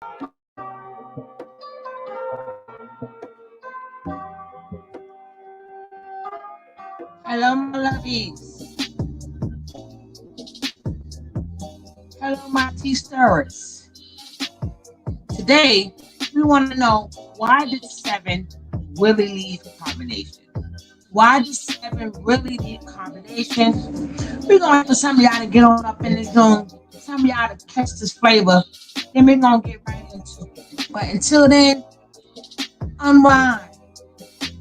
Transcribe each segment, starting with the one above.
Hello, my lovies. Hello, my tea stirrers. Today, we want to know, why did 7 really leave combination? Why did 7 really leave combination? We're going to have some of y'all to get on up in the Zoom. Some of y'all to catch this flavor. Then we're going to get right into it. But until then, unwind.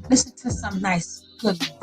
Listen to some nice, good music.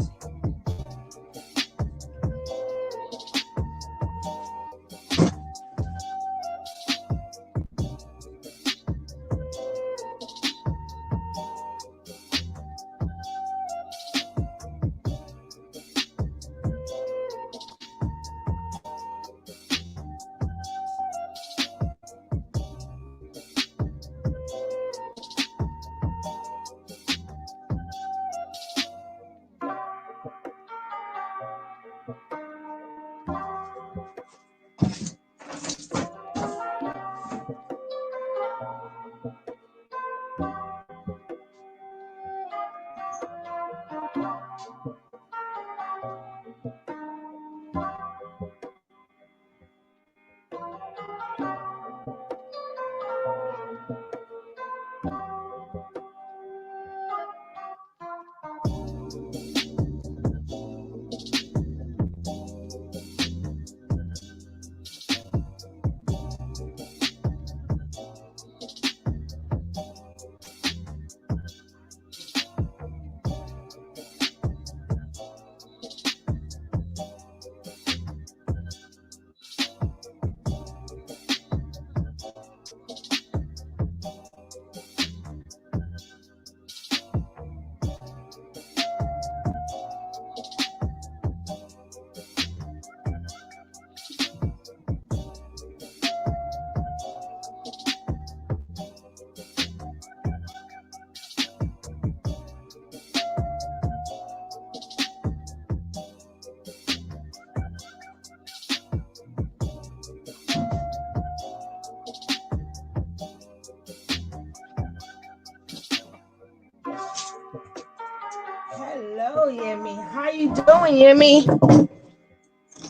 Hello, Yemi. How you doing, Yemi?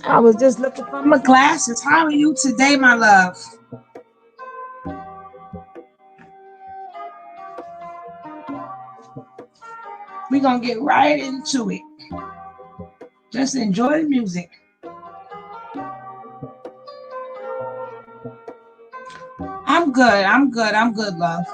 I was just looking for my glasses. How are you today, my love? We're going to get right into it. Just enjoy the music. I'm good, love.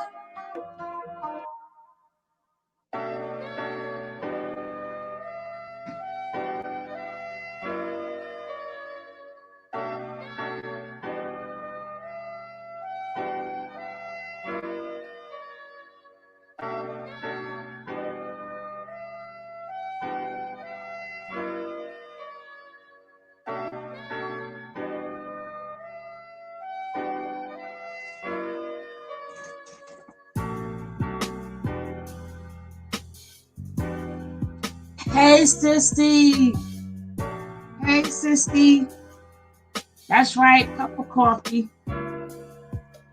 Hey, sissy. Hey, sissy. That's right, cup of coffee.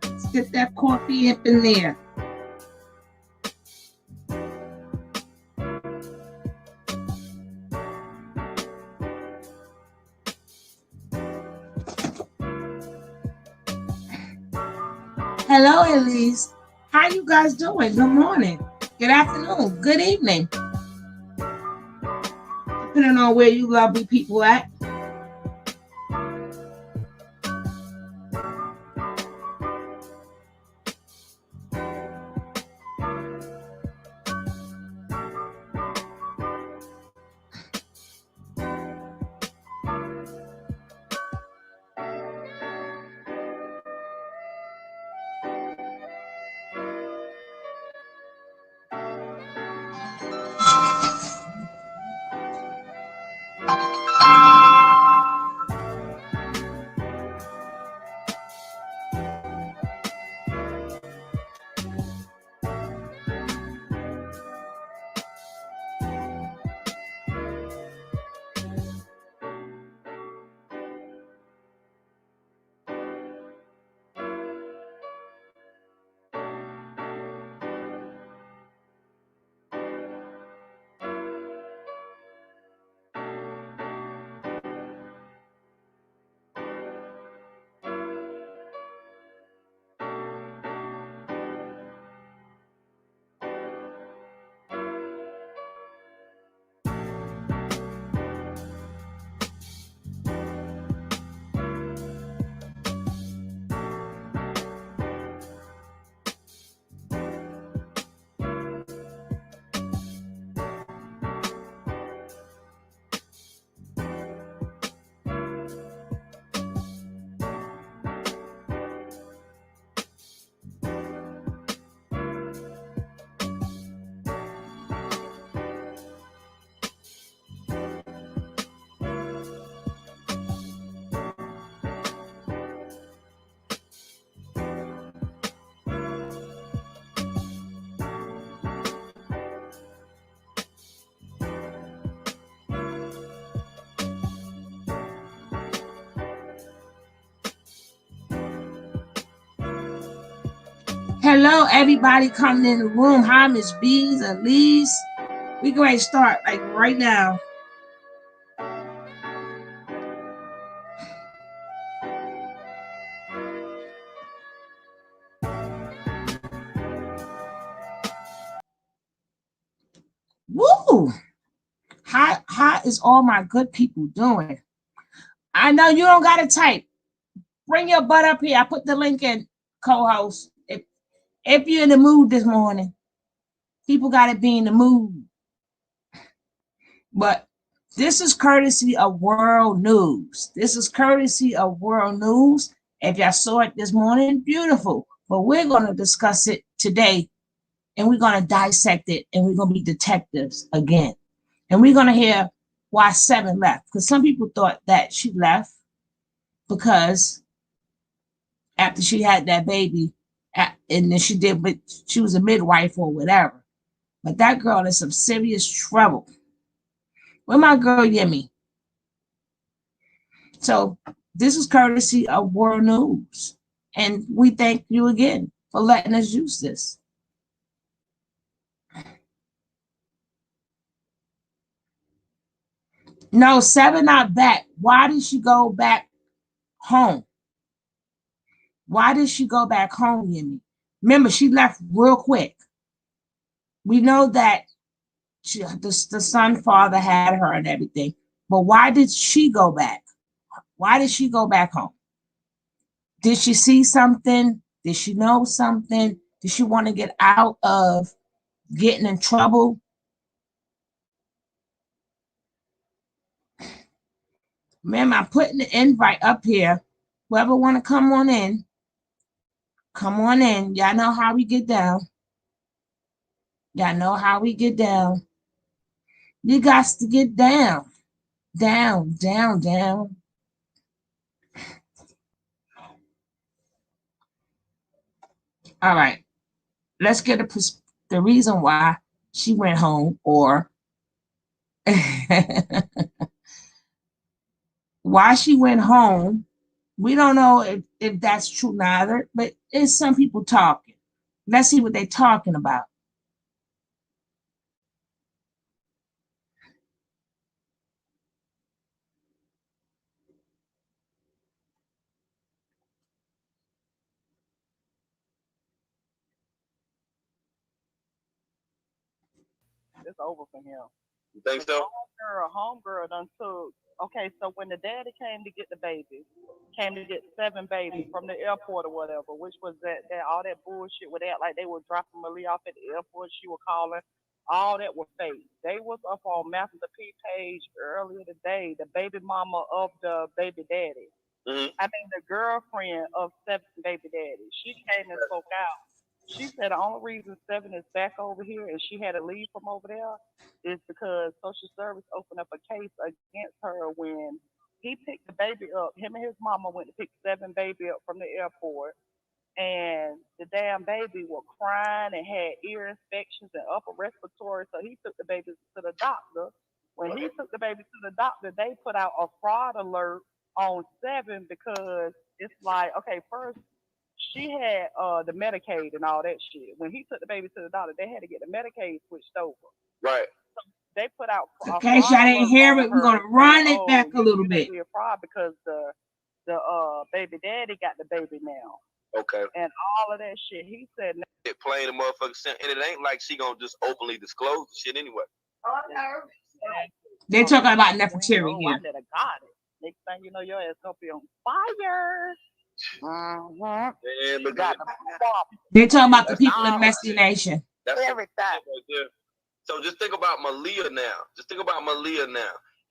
Let's get that coffee up in there. Hello, Elise. How you guys doing? Good morning. Good afternoon. Good evening. Depending on where you lovely people at. Hello, everybody coming in the room. Hi, Miss B's and Lee's. We going to start like right now. Woo! How is all my good people doing? I know you don't got to type. Bring your butt up here. I put the link in, co-host. If you're in the mood this morning, people got to be in the mood. But this is courtesy of World News. This is courtesy of World News. If y'all saw it this morning, beautiful. But we're going to discuss it today, and we're going to dissect it, and we're going to be detectives again. And we're going to hear why 7 left. Because some people thought that she left because after she had that baby, and then she was a midwife or whatever. But that girl is some serious trouble. Where my girl Yemi? So this is courtesy of World News. And we thank you again for letting us use this. No, 7 not back. Why did she go back home? Why did she go back home, Yemi? Remember, she left real quick. We know that the son father had her and everything. But why did she go back? Why did she go back home? Did she see something? Did she know something? Did she want to get out of getting in trouble? Ma'am, I'm putting the invite up here. Whoever want to come on in, come on in. Y'all know how we get down. Y'all know how we get down. You got to get down. Down, down, down. All right. Let's get the reason why she went home, or why she went home. We don't know if that's true neither, but it's some people talking. Let's see what they're talking about. It's over for him. You think so? Homegirl done took. Okay, so when the daddy came to get the baby, came to get 7 babies from the airport or whatever, which was that all that bullshit with that, like they were dropping Malia off at the airport, she was calling, all that was fake. They was up on Master P page earlier today, the baby mama of the baby daddy. Mm-hmm. I mean the girlfriend of 7 baby daddy. She came and spoke out. She said the only reason 7 is back over here and she had to leave from over there is because social service opened up a case against her when he picked the baby up. Him and his mama went to pick 7 baby up from the airport, and the damn baby was crying and had ear infections and upper respiratory. So he took the baby to the doctor. When he took the baby to the doctor, they put out a fraud alert on 7 because it's like, okay, first she had the Medicaid and all that shit. When he took the baby to the doctor, they had to get the Medicaid switched over. Right. They put out in case y'all didn't hear it, we're gonna run it back a little bit. Be a fraud because the baby daddy got the baby now. Okay. And all of that shit. He said it plain the motherfucker sent, and it ain't like she gonna just openly disclose the shit anyway. Oh, no. They're talking about Nefertiti here. I got it. Next thing you know, your ass gonna be on fire. Mm-hmm. They're talking about the people in Messy Nation. That's everything. Right, so just think about Malia now.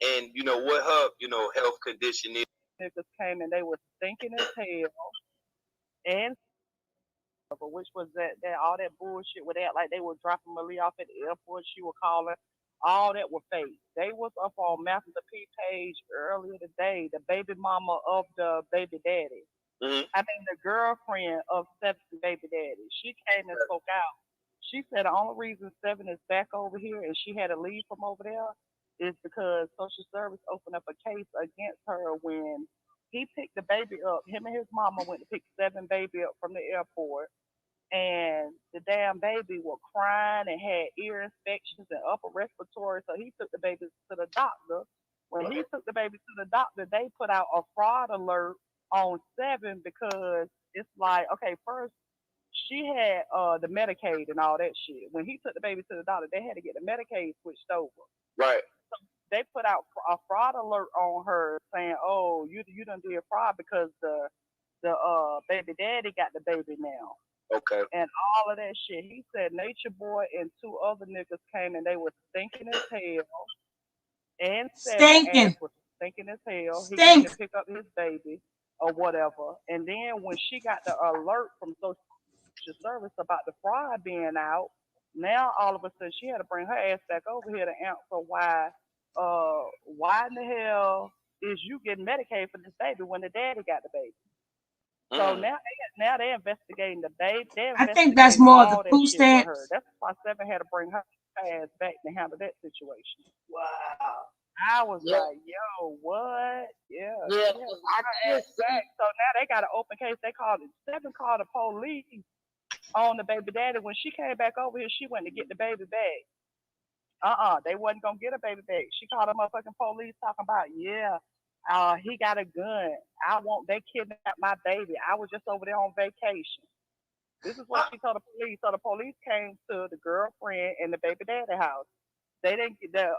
And you know what her, health condition is. Niggas came and they were thinking as hell, and which was that all that bullshit with that, like they were dropping Malia off at the airport. She was calling. All that was fake. They was up on Master P page earlier today. The baby mama of the baby daddy. Mm-hmm. I mean the girlfriend of 7 baby daddy. She came and spoke out. She said the only reason 7 is back over here and she had to leave from over there is because social service opened up a case against her when he picked the baby up. Him and his mama went to pick 7 baby up from the airport, and the damn baby was crying and had ear infections and upper respiratory. So he took the baby to the doctor. When he took the baby to the doctor, they put out a fraud alert on seven because it's like, okay, first she had the Medicaid and all that shit. When he took the baby to the doctor, they had to get the Medicaid switched over. Right. They put out a fraud alert on her saying, "Oh, you done did fraud because the baby daddy got the baby now." Okay. And all of that shit. He said Nature Boy and two other niggas came and they were stinking as hell. And seven ass Stinking. was stinking as hell. He came to Stink. pick up his baby or whatever. And then when she got the alert from social service about the fraud being out, now all of a sudden she had to bring her ass back over here to answer why in the hell is you getting Medicaid for this baby when the daddy got the baby? So now they investigating the baby. They're I think that's investigating more of the all that food shit with her. stamps. That's why Seven had to bring her ass back to handle that situation. Wow. I was Yeah. like, yo, what? Yeah. Yeah. I asked back. So now they got an open case. They called it. Seven called the police on the baby daddy. When she came back over here, she went to get the baby back. They wasn't gonna get a baby back. She called the motherfucking police talking about, yeah, he got a gun. They kidnapped my baby. I was just over there on vacation. This is what she told the police. So the police came to the girlfriend and the baby daddy house. They didn't get the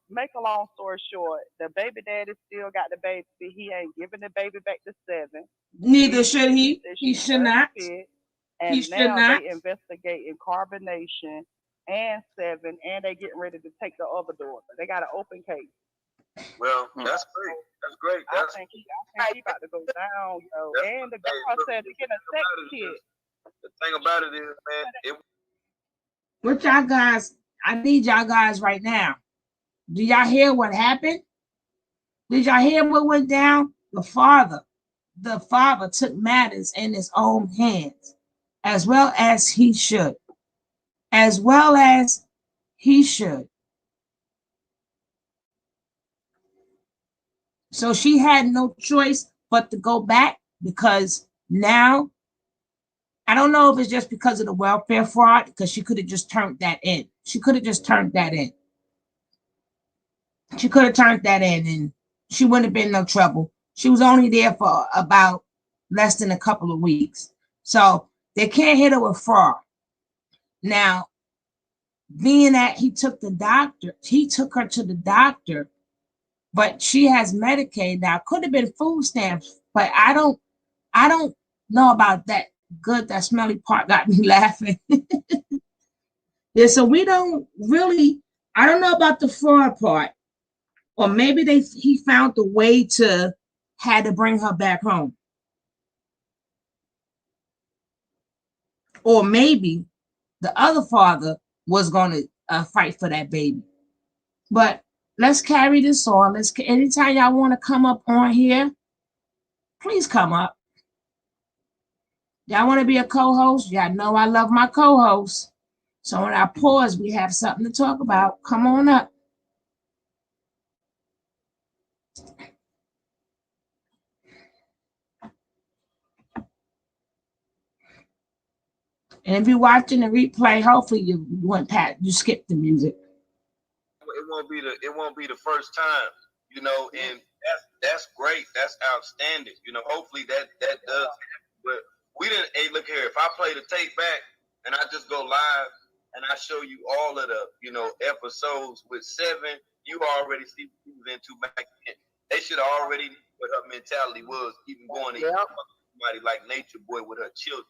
make a long story short, the baby daddy still got the baby. He ain't giving the baby back to seven. Neither should he. Said He she should not. unfit. He And should now not. they investigating carbonation and seven, and they getting ready to take the other daughter. They got an open case. Well, that's great. That's great. I think he about to go down, yo. And the girl said to get a sex kit. The thing about it is, man, What y'all guys, I need y'all guys right now. Do y'all hear what happened? Did y'all hear what went down? The father took matters in his own hands, as well as he should. As well as he should. So she had no choice but to go back because now, I don't know if it's just because of the welfare fraud, because she could have just turned that in. She could have just turned that in. She could have turned that in and she wouldn't have been no trouble. She was only there for about less than a couple of weeks. So they can't hit her with fraud. Now, being that he took her to the doctor, but she has Medicaid now. Could have been food stamps, but I don't know about that good, that smelly part got me laughing. Yeah, so we don't really, I don't know about the fraud part. Or maybe he found a way to had to bring her back home. Or maybe the other father was going to fight for that baby. But let's carry this on. Anytime y'all want to come up on here, please come up. Y'all want to be a co-host? Y'all know I love my co-hosts. So when I pause, we have something to talk about. Come on up. And if you're watching the replay, hopefully you skipped the music. It won't be the first time, and that's great. That's outstanding. Hopefully that does. But we didn't. Hey, look here. If I play the tape back and I just go live and I show you all of the episodes with seven, you already see what she was into back then. They should already know what her mentality was, even going to somebody like Nature Boy with her children.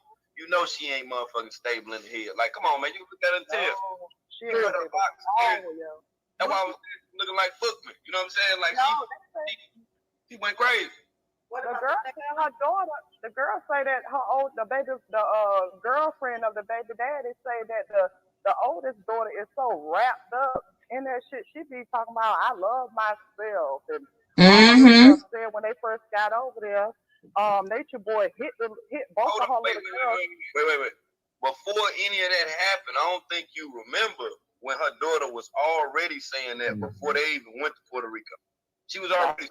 She ain't motherfucking stable in the head. Like, come on, man, you look at her tail. She ain't her box. That's why I was looking like Footman. You know what I'm saying? Like she went crazy. The girl said her daughter. The girl say that the girlfriend of the baby daddy say that the oldest daughter is so wrapped up in that shit. She be talking about I love myself and all said when they first got over there. Nature Boy hit both of her little girls. Wait. Before any of that happened, I don't think you remember when her daughter was already saying that before they even went to Puerto Rico. She was already.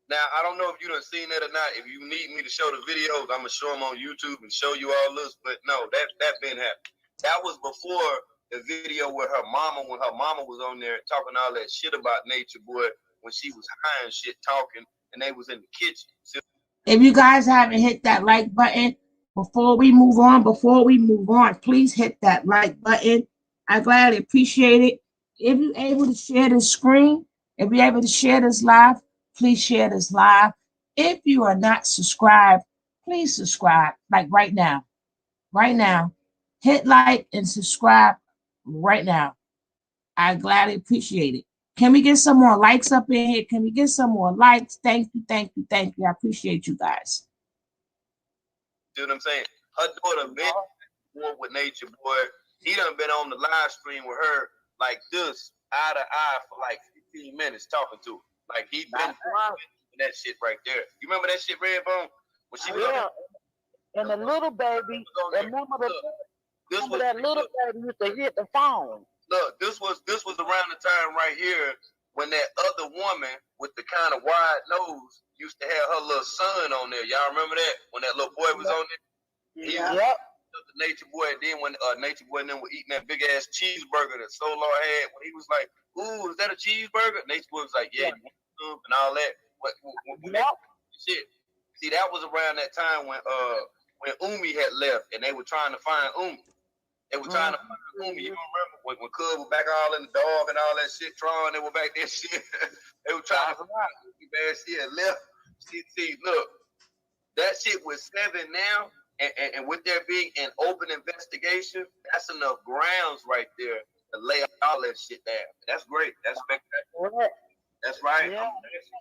Now, I don't know if you done seen that or not. If you need me to show the videos, I'm gonna show them on YouTube and show you all this. But no, that been happening. That was before the video where her mama, when her mama was on there talking all that shit about Nature Boy when she was high and shit talking, and they was in the kitchen. So, if you guys haven't hit that like button before we move on, please hit that like button. I gladly appreciate it. If you're able to share this screen, if you're able to share this live, please share this live. If you are not subscribed, please subscribe like right now. Right now. Hit like and subscribe right now. I gladly appreciate it. Can we get some more likes up in here? Can we get some more likes? Thank you, thank you, thank you. I appreciate you guys. see what I'm saying? Her daughter been with Nature Boy. He done been on the live stream with her like this, eye to eye for like 15 minutes talking to her. Like he been doing that shit right there. You remember that shit, Redbone? When she was and the little baby, remember that little baby used to hit the phone. Look, this was around the time right here when that other woman with the kind of wide nose used to have her little son on there. Y'all remember that? When that little boy was on there? Yep. The Nature Boy, and then when Nature Boy and them were eating that big ass cheeseburger that Solar had, when he was like, "Ooh, is that a cheeseburger?" Nature Boy was like, "Yeah, you want some?" and all that. Shit. See, that was around that time when Umi had left and they were trying to find Umi. They were trying to find Umi. You remember when Cub was back all in the dog and all that shit, Tron, they were back there shit. They were trying to find Umi, man. She had left. See, look, that shit was 7 now, and with there being an open investigation, that's enough grounds right there to lay all that shit down. That's great. That's spectacular. That's right. Yeah.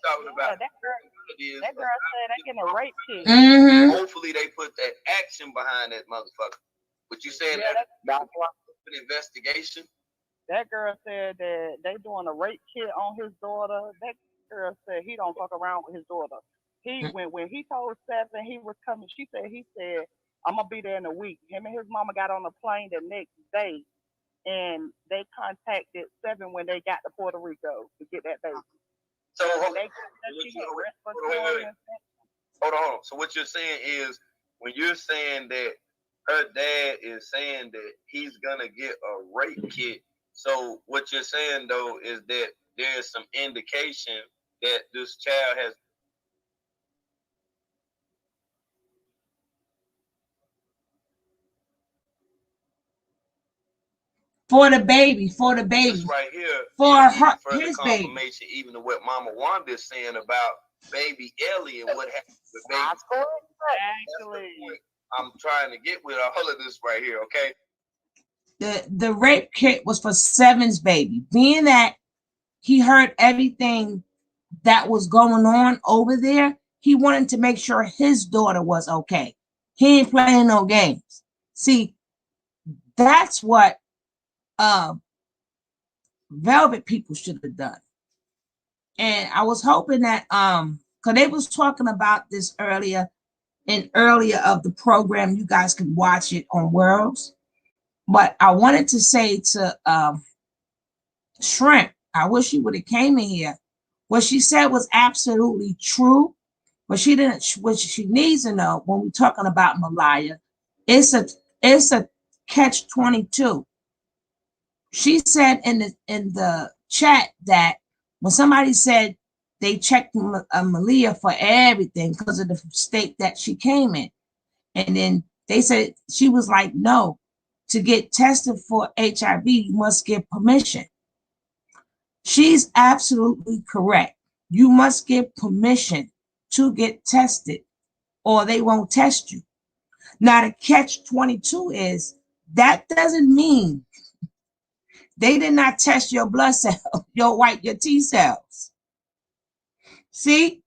Talking about that girl said they getting a rape kit. Hopefully they put that action behind that motherfucker. But you saying that's an investigation? That girl said that they doing a rape kit on his daughter. That girl said he don't fuck around with his daughter. When he told 7 he was coming, he said, I'm gonna be there in a week. Him and his mama got on a plane the next day, and they contacted 7 when they got to Puerto Rico to get that baby. So hold on. So what you're saying is, when you're saying that her dad is saying that he's gonna get a rape kit, so what you're saying though is that there's some indication that this child has. For the baby. This right here for her, his confirmation, baby. even to what Mama Wanda is saying about baby Ellie and what happened with baby. Actually, I'm trying to get with all of this right here, okay? The rape kit was for 7's baby. Being that he heard everything that was going on over there, he wanted to make sure his daughter was okay. He ain't playing no games. See, that's what Velvet people should have done. And I was hoping that because they was talking about this earlier of the program. You guys can watch it on Worlds. But I wanted to say to Shrimp, I wish she would have came in here. What she said was absolutely true, but she didn't. What she needs to know when we're talking about Malaya, it's a catch-22. She said in the chat that when somebody said they checked Malia for everything because of the state that she came in, and then they said she was like, no, to get tested for HIV, you must get permission. She's absolutely correct. You must get permission to get tested, or they won't test you. Now, the catch-22 is that doesn't mean they did not test your blood cells, your T cells. See,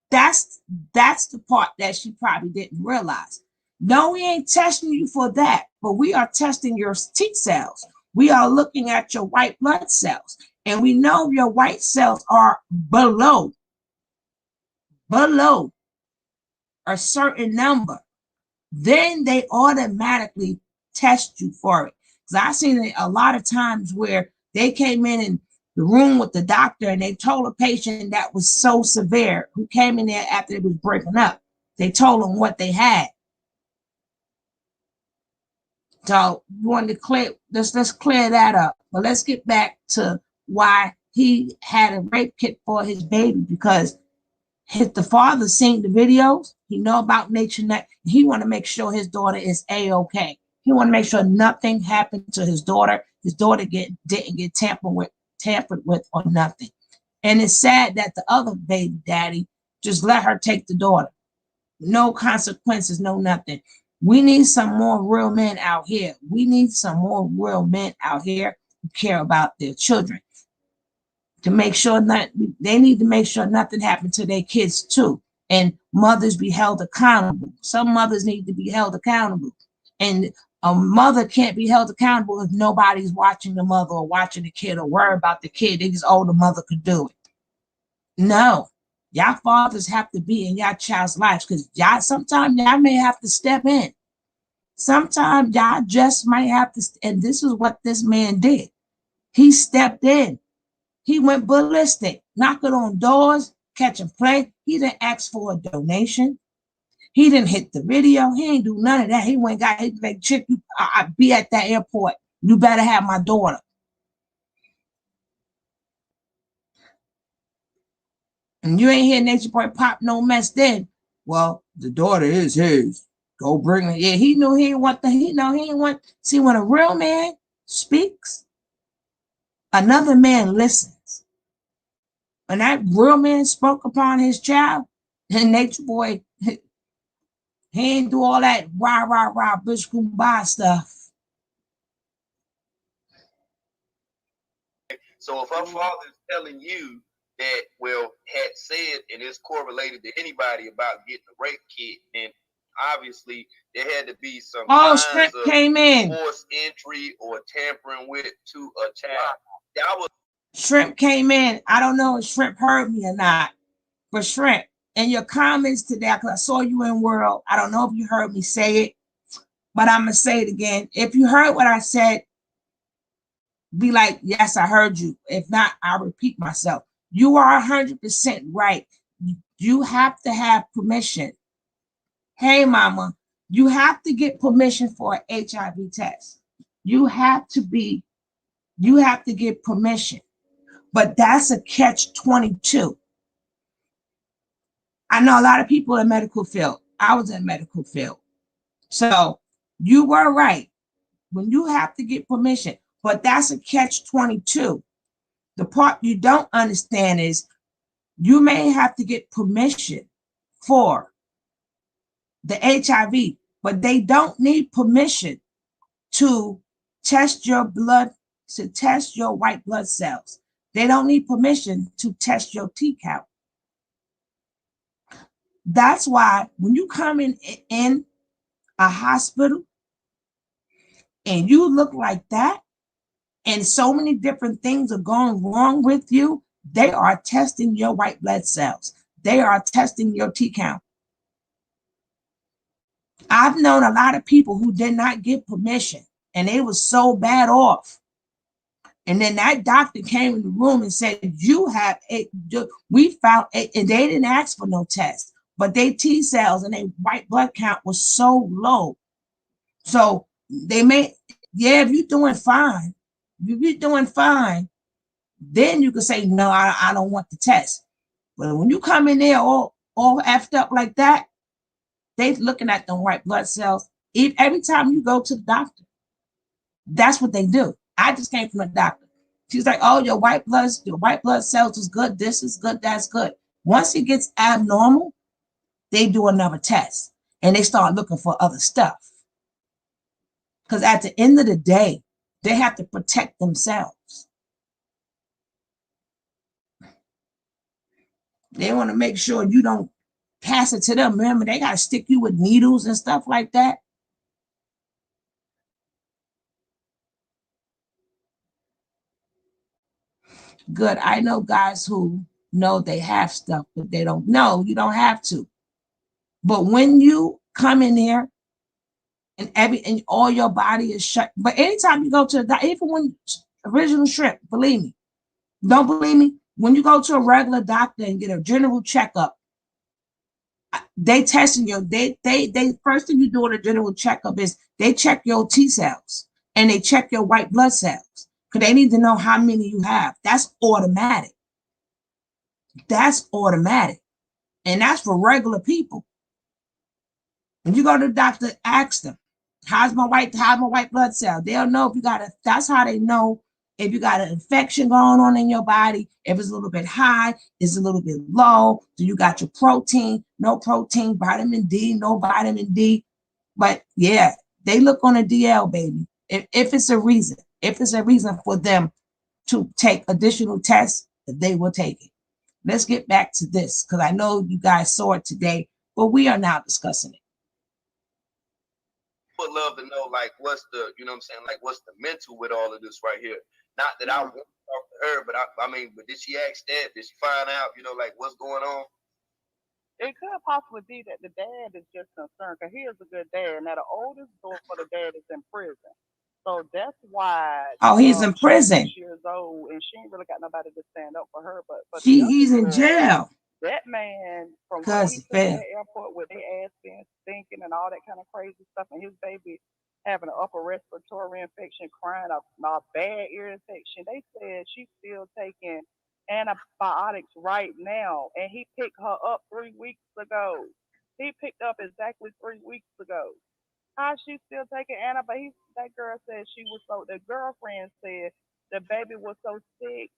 that's the part that she probably didn't realize. No, we ain't testing you for that, but we are testing your T cells. We are looking at your white blood cells, and we know your white cells are below a certain number. Then they automatically test you for it. Because I've seen it a lot of times where they came in and the room with the doctor, and they told a patient that was so severe who came in there after it was breaking up. They told them what they had. So we wanted to clear, let's clear that up. But let's get back to why he had a rape kit for his baby, because the father seen the videos, he know about Nature Net, and he want to make sure his daughter is A-okay. He want to make sure nothing happened to his daughter. His daughter didn't get tampered with or nothing. And it's sad that the other baby daddy just let her take the daughter. No consequences, no nothing. We need some more real men out here. We need some more real men out here who care about their children, to make sure that they need to make sure nothing happened to their kids too. And mothers be held accountable. Some mothers need to be held accountable. And a mother can't be held accountable if nobody's watching the mother or watching the kid or worry about the kid. They just, oh, the mother could do it. No, y'all fathers have to be in y'all child's lives, because y'all sometimes y'all may have to step in. Sometimes y'all just might have to, and this is what this man did. He stepped in. He went ballistic, knocking on doors, catching play. He didn't ask for a donation. He didn't hit the video. He ain't do none of that. He went, got, he like, chick, I be at that airport. You better have my daughter. And you ain't hear Nature Boy pop no mess then. Well, the daughter is his. Go bring her. Yeah, he knew he didn't want the, he didn't want, see, when a real man speaks, another man listens. When that real man spoke upon his child, and Nature Boy, he ain't do all that rah, rah, rah, bitch, kumbaya stuff. So if her father is telling you that, well, had said, and it's correlated to anybody about getting a rape kit, and obviously there had to be some Shrimp came in. Forced entry or tampering with to a child. That was Shrimp came in. I don't know if Shrimp heard me or not, but Shrimp, in your comments today, because I saw you in World, I don't know if you heard me say it, but I'm going to say it again. If you heard what I said, be like, yes, I heard you. If not, I'll repeat myself. You are 100% right. You have to have permission. Hey, mama, you have to get permission for an HIV test. You have to get permission. But that's a catch-22. I know a lot of people in medical field. I was in medical field. So you were right. When you have to get permission, but that's a catch-22. The part you don't understand is you may have to get permission for the HIV, but they don't need permission to test your blood, to test your white blood cells. They don't need permission to test your T count. That's why when you come in a hospital and you look like that, and so many different things are going wrong with you, they are testing your white blood cells. They are testing your T count. I've known a lot of people who did not get permission, and they were so bad off. And then that doctor came in the room and said, you have a, we found a, and they didn't ask for no test, but their T cells and their white blood count was so low. So they may, yeah, if you're doing fine, if you're doing fine, then you can say, no, I don't want the test. But when you come in there all effed up like that, they looking at them white blood cells. Every time you go to the doctor, that's what they do. I just came from a doctor. She's like, oh, your white blood cells is good. This is good. That's good. Once it gets abnormal, they do another test and they start looking for other stuff. Because at the end of the day, they have to protect themselves. They want to make sure you don't pass it to them. Remember, they got to stick you with needles and stuff like that. Good. I know guys who know they have stuff, but they don't know. You don't have to. But when you come in here and all your body is shut, but anytime you go to the doctor, even when original Shrimp, believe me, Don't believe me? When you go to a regular doctor and get a general checkup, they testing you. They first thing you do in a general checkup is they check your T cells and they check your white blood cells because they need to know how many you have. That's automatic. That's automatic, and that's for regular people. When you go to the doctor, ask them, how's my white blood cell? They'll know if you got a, that's how they know if you got an infection going on in your body, if it's a little bit high, it's a little bit low. Do you got your protein, no protein, vitamin D, no vitamin D? But yeah, they look on a DL, baby. If it's a reason for them to take additional tests, they will take it. Let's get back to this because I know you guys saw it today, but we are now discussing it. Would love to know, like, what's the, you know what I'm saying, like, what's the mental with all of this right here? Not that I want to talk to her, but I mean, but did she ask that? Did she find out, you know, like, what's going on? It could possibly be that the dad is just concerned because he is a good dad. Now, the oldest daughter for the dad is in prison. So that's why Oh, he's in she's prison. 6 years old and she ain't really got nobody to stand up for her. But for the He's in youngest boy, jail. that man, from what Because he he took to failed. the airport with their ass being stinking and all that kind of crazy stuff, and his baby having an upper respiratory infection, crying a bad ear infection, they said she's still taking antibiotics right now, and he picked her up 3 weeks ago. He picked up exactly 3 weeks ago. How she still taking antibiotics? That girl said she was so. The girlfriend said the baby was so sick,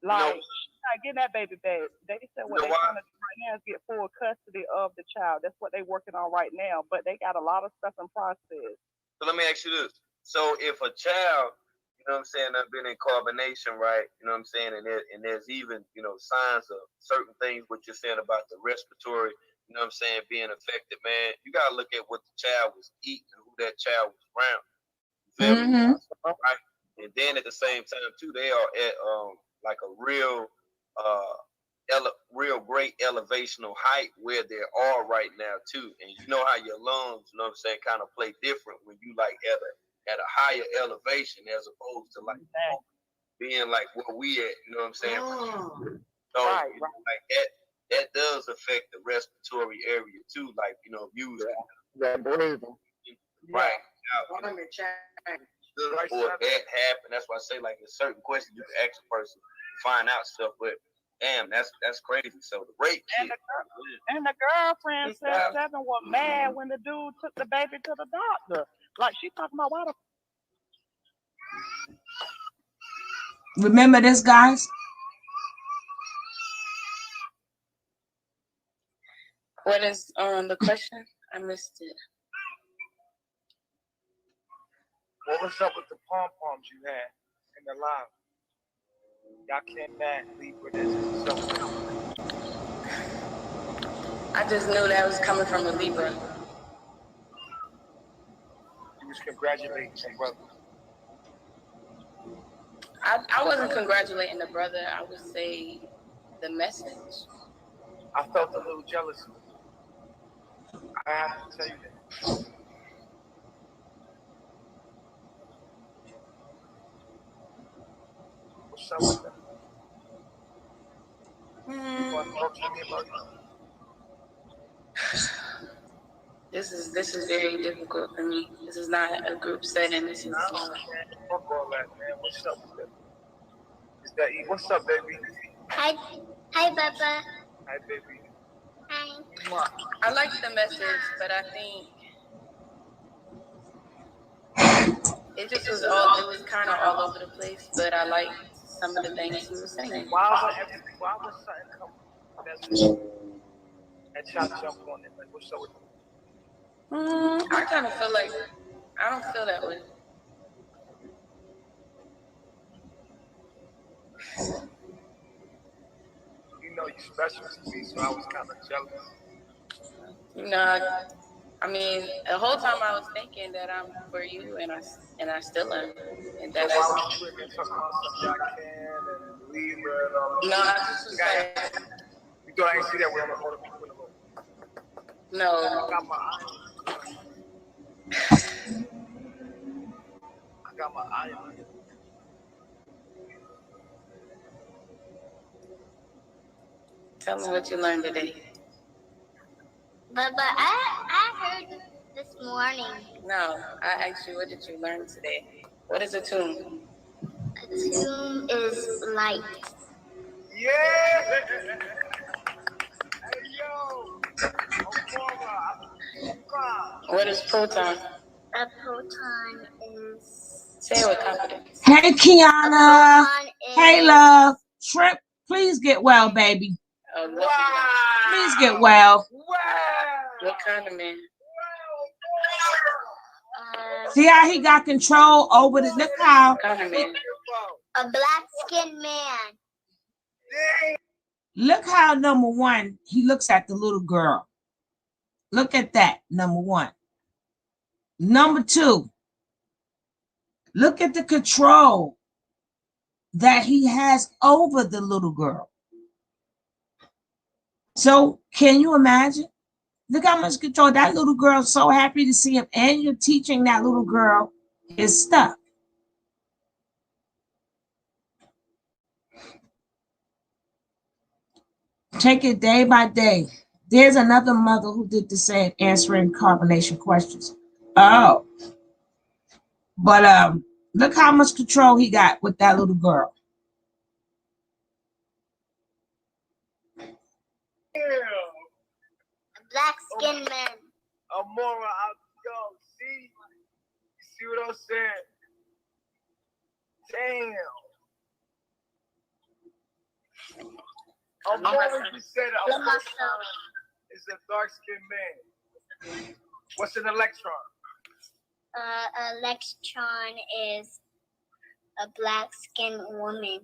like she's not getting that baby back. They said what they're trying to do right now is get full custody of the child. That's what they're working on right now. But they got a lot of stuff in process. So let me ask you this. So if a child, you know what I'm saying, I've been in carbonation, right? You know what I'm saying, and there's even, you know, signs of certain things what you're saying about the respiratory, you know what I'm saying, being affected, man. You gotta look at what the child was eating and who that child was around. You feel me? Right? And then at the same time too, they are at like a real real great elevational height where they are right now too. And you know how your lungs, you know what I'm saying, kind of play different when you like at a higher elevation as opposed to like being like where we at, you know what I'm saying? So Right. like that does affect the respiratory area too, like, you know, usually. Yeah, breathing. Right. Now, you know, before that happened. That's why I say, like, there's certain questions you can ask a person to find out stuff, but damn, that's crazy. So the rape kit. And the girlfriend said Seven was mad when the dude took the baby to the doctor. Like she talking about why the Remember this, guys? What is the question? I missed it. What was up with the pom poms you had in the live? Y'all came back, Libra, this and so. I just knew that was coming from a Libra. You was congratulating some brother. I wasn't congratulating the brother. I would say the message. I felt a little jealous. I have to tell you that. What's up with that? You want to talk to me about it? This is very difficult for me. This is not a group setting. This is fuck all that, man. What's up with that? Is that E? What's up, baby? Hi, Baba. Hi, baby. Hi. I like the message, but I think it was kind of all over the place. But I liked some of the things he was saying. Why was something come and y'all jump on it? Like, what's up with that? I kind of feel like I don't feel that way. You know you special to me, so I was kind of jealous. You know, I mean, the whole time I was thinking that I'm for you, and I still am. And that's why was you talking about some y'all can and Libra and all that? No, I just was like, you thought I didn't see that with all the people in the room? No. I got my eye on it. Tell me what you learned today. But I heard this morning. No, I asked you, what did you learn today? What is a tomb? A tomb is light. Yeah. Hey yo, Aurora. What is proton? A proton is. Say it with confidence. Hey, A Kiana. proton is. Hey, love. Trip, please get well, baby. Wow. Please get well. Wow. What kind of man? See how he got control over the, look how. What kind of man? A black-skinned man. Look how, number one, he looks at the little girl. Look at that, number one. Number two, look at the control that he has over the little girl. So can you imagine? Look how much control. That little girl's so happy to see him, and you're teaching that little girl his stuff. Take it day by day. There's another mother who did the same, answering carbonation questions. Oh, but look how much control he got with that little girl. A black-skinned man. Amora, yo, see what I'm saying? Damn. Amora, you said Let myself. is a dark-skinned man. What's an electron? Electron is a black-skinned woman.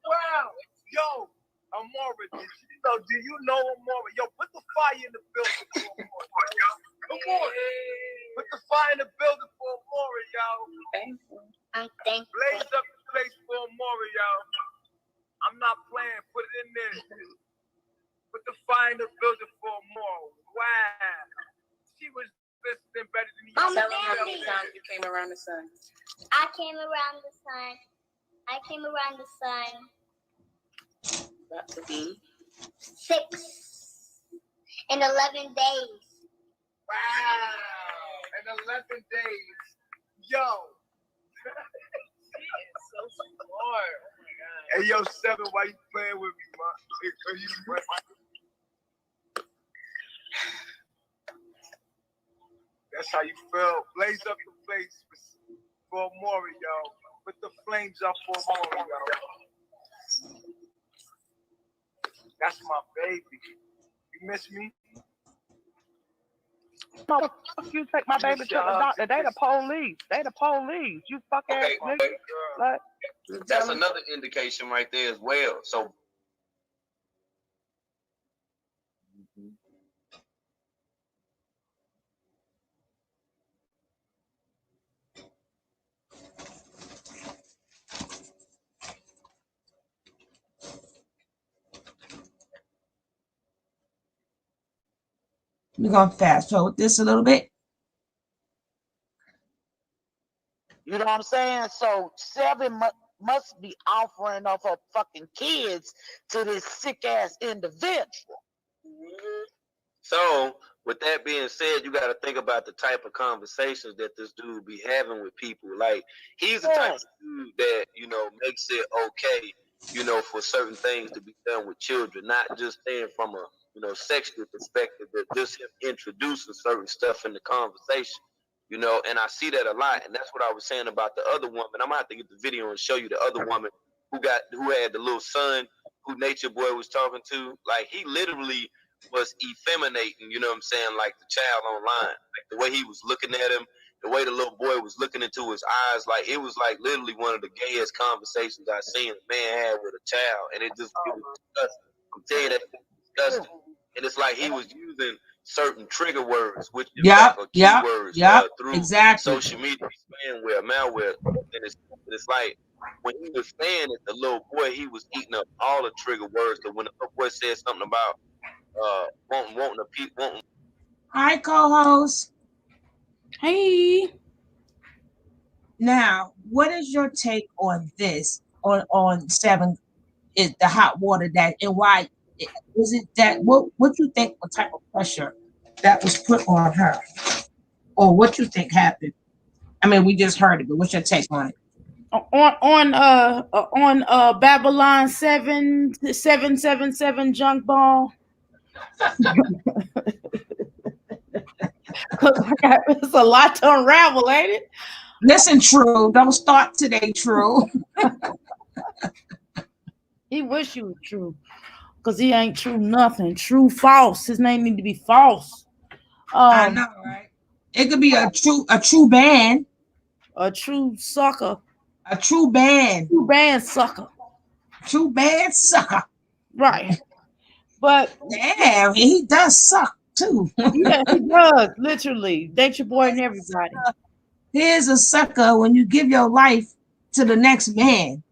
Wow. Yo, Amora, do you know Amora? Yo, put the fire in the building for Amora. Come on. Put the fire in the building for Amora, yo. I'm thankful. Blaze up the place for Amora, yo. I'm not playing. Put it in there. Put the fire in the building for Amora. Wow. She was listening better than you. Tell them how many times you came around the sun. I came around the sun. About to be 6 in 11 days. Wow. In 11 days. Yo. She is so smart. Oh my God. Hey, yo, 7, why you playing with me, man? That's how you feel. Blaze up the place for Amora, yo. Put the flames up for Amora, yo. That's my baby. You miss me? No, you take my baby to the doctor. They the police. You fuck ass nigga. Like, That's another indication right there as well. So We're going to fast forward this a little bit. You know what I'm saying? So 7 must be offering of her fucking kids to this sick ass individual. So, with that being said, you got to think about the type of conversations that this dude be having with people. Like, he's the type of dude that, makes it okay, for certain things to be done with children, not just saying from a, sexual perspective, but just him introducing certain stuff in the conversation, and I see that a lot. And that's what I was saying about the other woman. I'm going to have to get the video and show you the other woman who had the little son who Nature Boy was talking to. Like, he literally was effeminating, like the child online. Like the way he was looking at him, the way the little boy was looking into his eyes, like it was like literally one of the gayest conversations I seen a man had with a child. And it was disgusting. I'm telling you that, it was disgusting. And it's like he was using certain trigger words, which is keywords through social media, spamware, malware. And it's like when he was saying it, the little boy, he was eating up all the trigger words. Because when the little boy said something about wanting. Hi, co-host. Hey. Now, what is your take on this? On 7 is the hot water that, and why is it that? What you think? What type of pressure that was put on her, or what you think happened? I mean, we just heard it, but what's your take on it? On Babylon 7777 junk ball. It's a lot to unravel, ain't it? Listen, True, don't start today, True. He wish he was true, because he ain't true nothing. True false. His name need to be false. I know, right? It could be a true band, A true sucker. a true band, True band sucker. true band sucker. Right. But Damn, he does suck too. yeah, he does, literally. Nature boy and everybody. Here's a sucker when you give your life to the next man.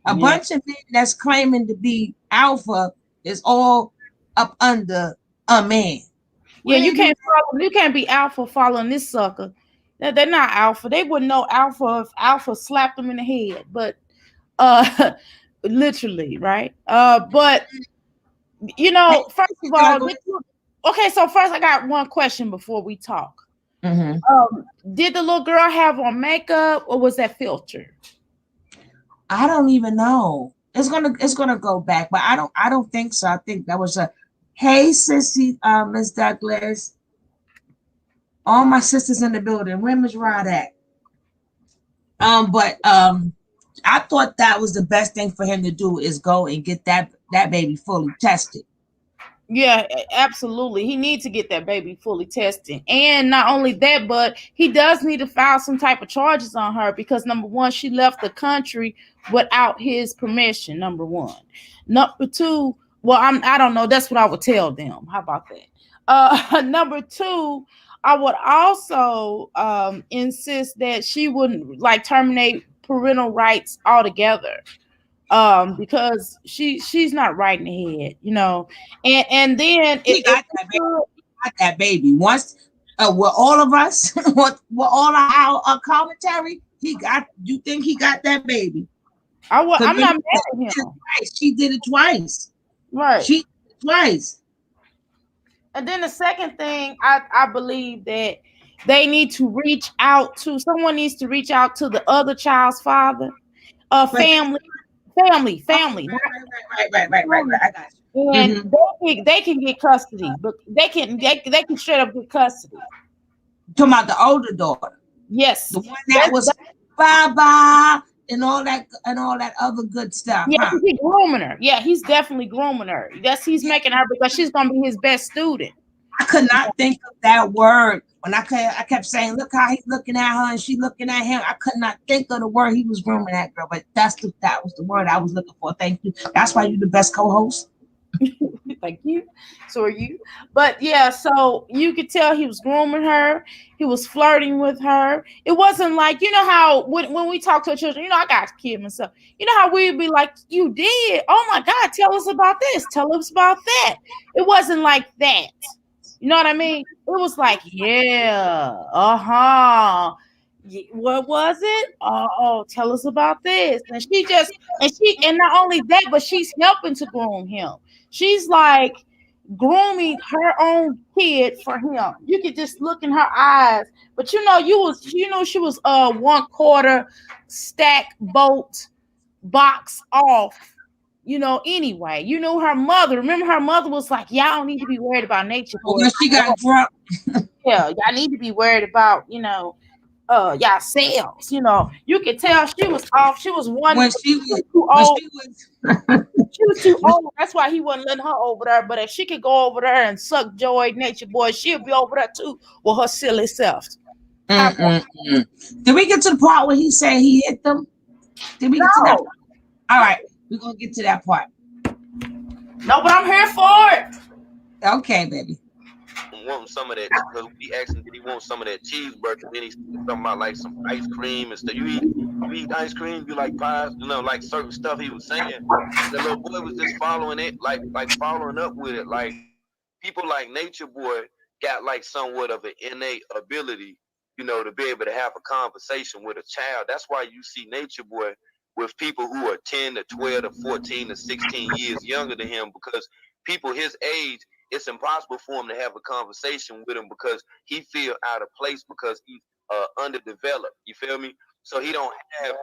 A Yeah. bunch of men that's claiming to be alpha is all up under a man. Yeah, you can't follow. You can't be alpha following this sucker. They're not alpha. They wouldn't know alpha if alpha slapped them in the head. But literally, right? But you know, first of all, okay. So first, I got one question before we talk. Did the little girl have on makeup, or was that filter? I don't even know. It's gonna go back, but I don't think so. I think that was a hey sissy, Miss Douglas. All my sisters in the building. Where Miss Rod at? But I thought that was the best thing for him to do is go and get that baby fully tested. Yeah, absolutely. He needs to get that baby fully tested. And not only that, but he does need to file some type of charges on her because number one, she left the country without his permission, number one. Number two, well, I don't know. That's what I would tell them. How about that? Number two, I would also insist that she wouldn't like terminate parental rights altogether. Because she's not right in the head, you know, and then He got that baby once with all of us with all of our commentary. You think he got that baby? I'm not mad at him. She did it twice, right? She did it twice. And then the second thing, I believe that they need to reach out to someone needs to reach out to the other child's father, family. Right. I got you. And they can get custody, but they can straight up get custody. Talking about the older daughter. Yes, the one that was bye and all that other good stuff. Yeah, he's grooming her. Yeah, he's definitely grooming her. He's making her because she's gonna be his best student. I could not think of that word when I kept saying, look how he's looking at her and she looking at him. I could not think of the word he was grooming that girl, but that was the word I was looking for. Thank you. That's why you're the best co-host. Thank you. So are you. But yeah, so you could tell he was grooming her. He was flirting with her. It wasn't like, you know how when we talk to our children, you know, I got kids and stuff. You know how we'd be like, you did? Oh my God, tell us about this. Tell us about that. It wasn't like that. You know what I mean? It was like, yeah, what was it? Oh, tell us about this. And not only that, but she's helping to groom him. She's like grooming her own kid for him. You could just look in her eyes, but she was 1/4 stack bolt box off. Anyway, her mother. Remember, her mother was like, y'all don't need to be worried about nature. When she got drunk. Yeah, y'all need to be worried about, y'all selves. You could tell she was off. She was too old. She was too old. That's why he wasn't letting her over there. But if she could go over there and suck joy, nature boy, she'll be over there too with her silly self. Did we get to the part where he said he hit them? Did we get to that part? All right. We're going to get to that part. No, but I'm here for it. Okay, baby. Want some of that, because we asked him, did he want some of that cheeseburger? Then he said something about like some ice cream and stuff. You eat ice cream? You like pies? Like certain stuff he was saying. The little boy was just following it, like following up with it. Like people like Nature Boy got like somewhat of an innate ability, to be able to have a conversation with a child. That's why you see Nature Boy with people who are 10 to 12 to 14 to 16 years younger than him, because people his age, it's impossible for him to have a conversation with him because he feel out of place because he's underdeveloped. You feel me? So he don't have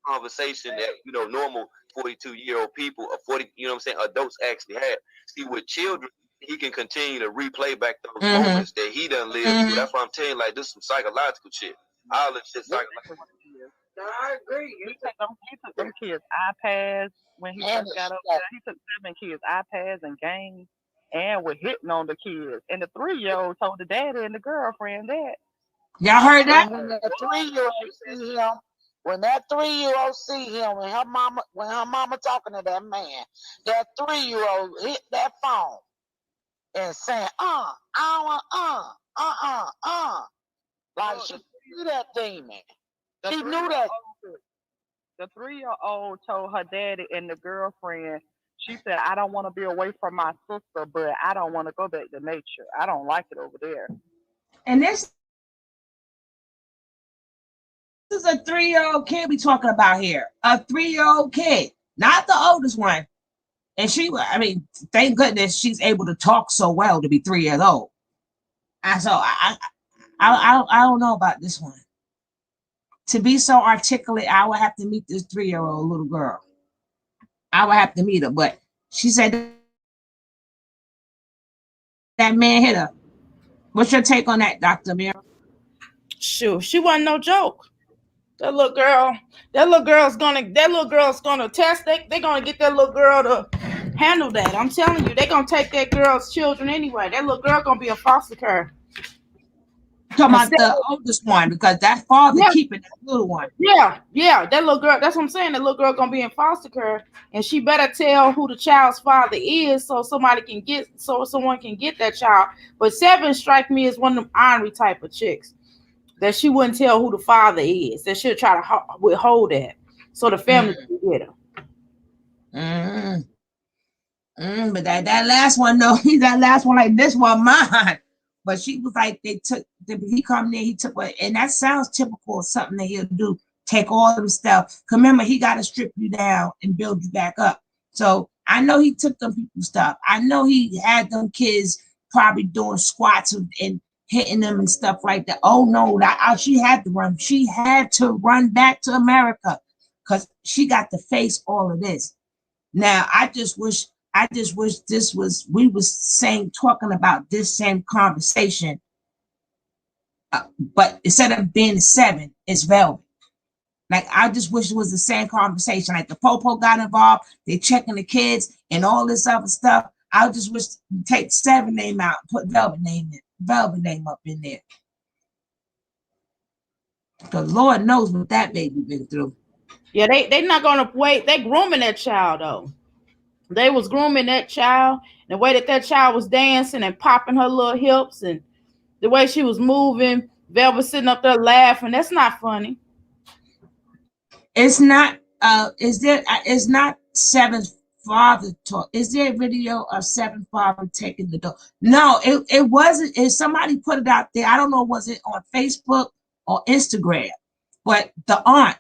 conversation that normal 42-year-old people or 40 adults actually have. See, with children, he can continue to replay back those moments that he done lived through. That's why I'm telling you, like, this is some psychological shit. All this shit psychological. I agree. He took them kids iPads when he first got up there. He took 7 kids iPads and games and was hitting on the kids. And the 3-year-old told the daddy and the girlfriend that. Y'all heard that? When that 3-year-old see him, when that 3-year-old see him, when her mama talking to that man, that 3-year-old hit that phone and saying, like she knew that demon. She knew that. The 3-year-old told her daddy and the girlfriend, she said, I don't want to be away from my sister, but I don't want to go back to nature. I don't like it over there. And this is a 3-year-old kid we talking about here. A 3-year-old kid, not the oldest one. And thank goodness she's able to talk so well to be 3 years old. And so I don't know about this one. To be so articulate, I would have to meet this 3-year-old little girl. I would have to meet her, but she said that man hit her. What's your take on that, Dr. Mira? Sure, she wasn't no joke. That little girl's gonna test. They're gonna get that little girl to handle that. I'm telling you, they're gonna take that girl's children anyway. That little girl gonna be a foster care. Talking about the oldest one, because that father keeping that little one. Yeah, that little girl. That's what I'm saying. That little girl gonna be in foster care, and she better tell who the child's father is, so someone can get that child. But 7 strike me as one of them ornery type of chicks that she wouldn't tell who the father is. That she'll try to withhold that, so the family can get her. But that last one, though, that last one, like, this one mine. But she was like, he come there, he took what, and that sounds typical of something that he'll do. Take all of the stuff. Cause remember, he got to strip you down and build you back up. So I know he took them people's stuff. I know he had them kids probably doing squats and hitting them and stuff like that. Oh no, she had to run. She had to run back to America because she got to face all of this. Now, I just wish we was talking about this same conversation, but instead of being 7, it's Velvet. Like, I just wish it was the same conversation. Like, the Popo got involved, they checking the kids and all this other stuff. I just wish you take 7 name out, put Velvet name up in there. Because Lord knows what that baby been through. Yeah, they not gonna wait. They grooming that child though. They was grooming that child. The way that child was dancing and popping her little hips and the way she was moving, Velvet sitting up there laughing. That's not funny. It's not. It's not 7's father talk. Is there a video of 7's father taking the dog? No, it wasn't. If somebody put it out there, I don't know, was it on Facebook or Instagram? But the aunt,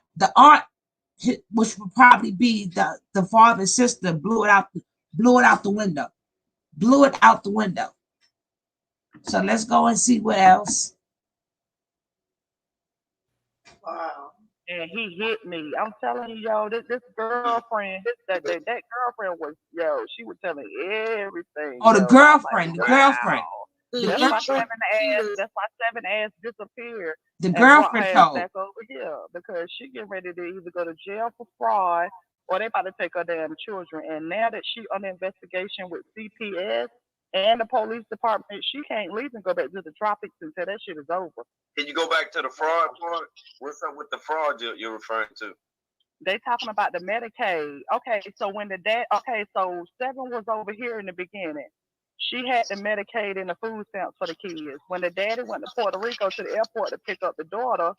which would probably be the father's sister, blew it out the window. Blew it out the window. So let's go and see what else. Wow. And he hit me. I'm telling you, y'all, this girlfriend, that girlfriend was, she was telling everything. Oh, the girlfriend, like, the girlfriend. That's why 7 ass disappeared. The girlfriend told back over here because she getting ready to either go to jail for fraud or they about to take her damn children. And now that she under investigation with CPS and the police department, she can't leave and go back to the tropics until that shit is over. Can you go back to the fraud part? What's up with the fraud you're referring to? They talking about the Medicaid. Okay, so when so 7 was over here in the beginning. She had the Medicaid and the food stamps for the kids. When the daddy went to Puerto Rico to the airport to pick up the daughter,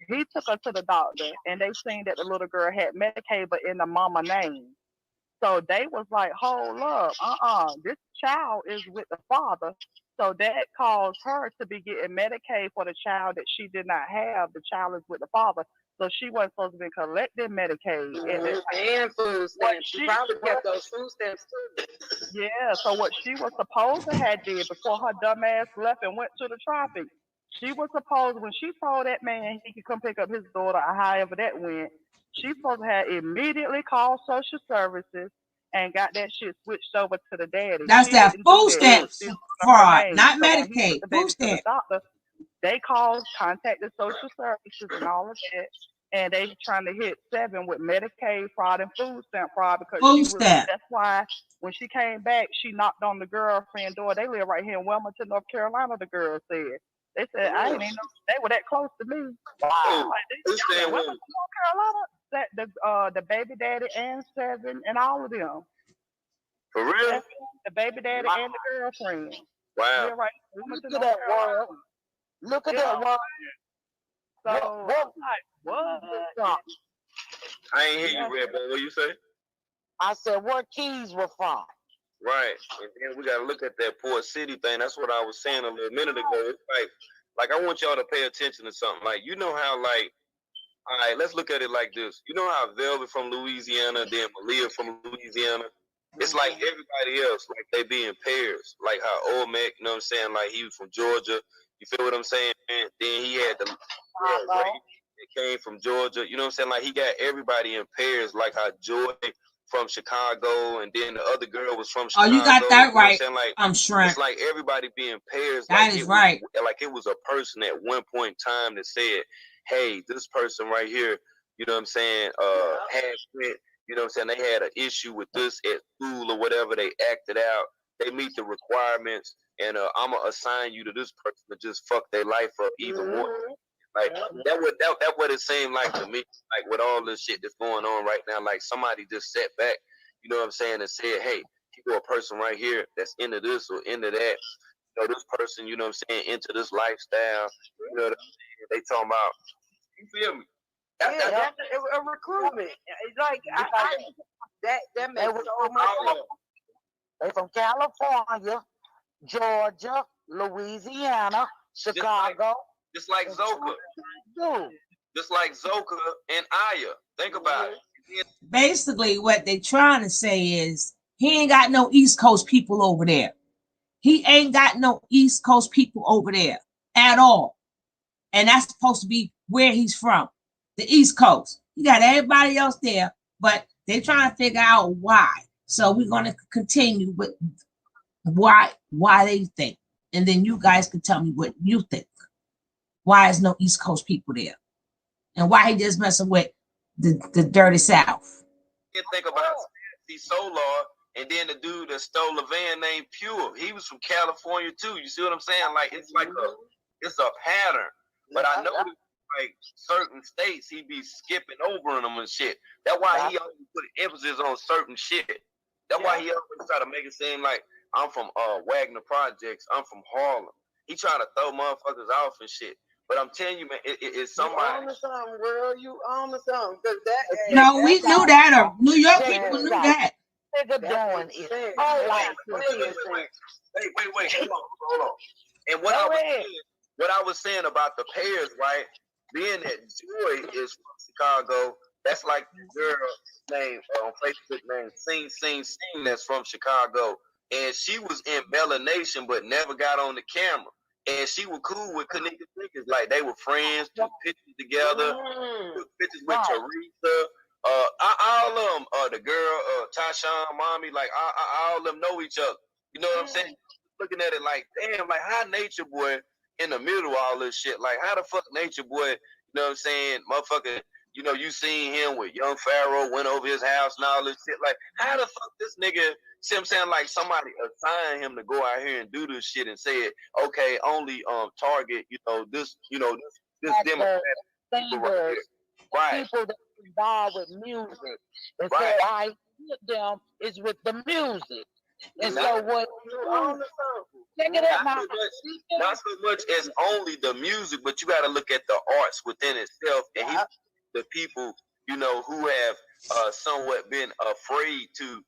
he took her to the doctor, and they seen that the little girl had Medicaid, but in the mama name. So they was like, hold up, this child is with the father. So that caused her to be getting Medicaid for the child that she did not have. The child is with the father. So she wasn't supposed to be collecting Medicaid. And food stamps. She probably kept those food stamps too. Yeah, so what she was supposed to have did before her dumb ass left and went to the tropics, she was supposed, when she told that man he could come pick up his daughter or however that went, she supposed to have immediately called social services and got that shit switched over to the daddy. That's She that didn't do food that. It was stamps still under her fraud, name. not So when he took Medicaid. the Food baby to the stamps. doctor, they contacted social services and all of that, and they trying to hit 7 with Medicaid fraud and food stamp fraud because Food stamp. that's why when she came back, she knocked on the girlfriend door. They live right here in Wilmington, North Carolina, the girl said. They said, I ain't even know they were that close to me. Oh, Like, this y'all in thing Wilmington, North Carolina? The baby daddy and 7 and all of them. for real? The baby daddy and the girlfriend. Wow. Live right in Wilmington, Look at North that Carolina. world. Look at that world. So I'm like, what? I ain't hear you, Red Bull. What you say? I said, where Keys were from? Right. And then we got to look at that Port City thing. That's what I was saying a little minute ago. It's like I want y'all to pay attention to something. Like, you know how, like, all right, let's look at it like this. You know how Velvet from Louisiana, then Malia from Louisiana? It's like everybody else, like they be in pairs. Like how Olmec, you know what I'm saying? Like he was from Georgia. You feel what I'm saying? And then he had Ray that came from Georgia. You know what I'm saying? Like he got everybody in pairs, like how Joy from Chicago, and then the other girl was from Chicago. Oh, you got that you know right. what I'm saying? Like, I'm shrimp. it's like everybody being pairs. That like is right. Like it was a person at one point in time that said, hey, this person right here, you know what I'm saying, had went, you know what I'm saying, they had an issue with this at school or whatever, they acted out, they meet the requirements, and I'm going to assign you to this person to just fuck their life up even more. Like, that what it seemed like to me, like with all this shit that's going on right now, like somebody just sat back, you know what I'm saying, and said, hey, you know, a person right here that's into this or into that, you know, this person, you know what I'm saying, into this lifestyle, you know what I'm saying, they talking about, you feel me? That's a recruitment. It's like that makes so much sense. They from California, Georgia, Louisiana, Chicago. Just like Zoka. Just like Zoka and Aya. Think about it. Basically, what they trying to say is he ain't got no East Coast people over there. He ain't got no East Coast people over there at all. And that's supposed to be where he's from, the East Coast. You got everybody else there, but they're trying to figure out why. So we're going to continue with why they think. And then you guys can tell me what you think. Why is no East Coast people there? And why he just messing with the dirty South? You think about the Solar, and then the dude that stole a van named Pure. He was from California too. You see what I'm saying? Like it's a pattern. But I know like certain states he be skipping over them and shit. That's why he always put emphasis on certain shit. That's why he always try to make it seem like I'm from Wagner Projects. I'm from Harlem. He trying to throw motherfuckers off and shit. But I'm telling you, man, it's somebody. You on to something, girl. You on to something. No, we knew that. Or New York people knew that. Nigga doing it. Wait. Hold on. And what I was saying about the pairs, right? Being that Joy is from Chicago, that's like the girl named on Facebook named Sing that's from Chicago. And she was in Bella Nation but never got on the camera. And she was cool with Kanika niggas. Like they were friends, took pictures together, took pictures with Teresa. All of them, the girl, Tashawn, mommy, like all of them know each other. You know what I'm saying? Looking at it like, damn, like how Nature Boy in the middle of all this shit? Like how the fuck Nature Boy, you know what I'm saying, motherfucker, you know, you seen him with Young Pharaoh, went over his house and all this shit. Like how the fuck this nigga, see what I'm saying, like somebody assigned him to go out here and do this shit and said, okay, only target, this demographic people right here. Right. People that involved with music. And so I hit them is with the music. And so what check it out now. Not so much as only the music, but you gotta look at the arts within itself and the people, who have somewhat been afraid to,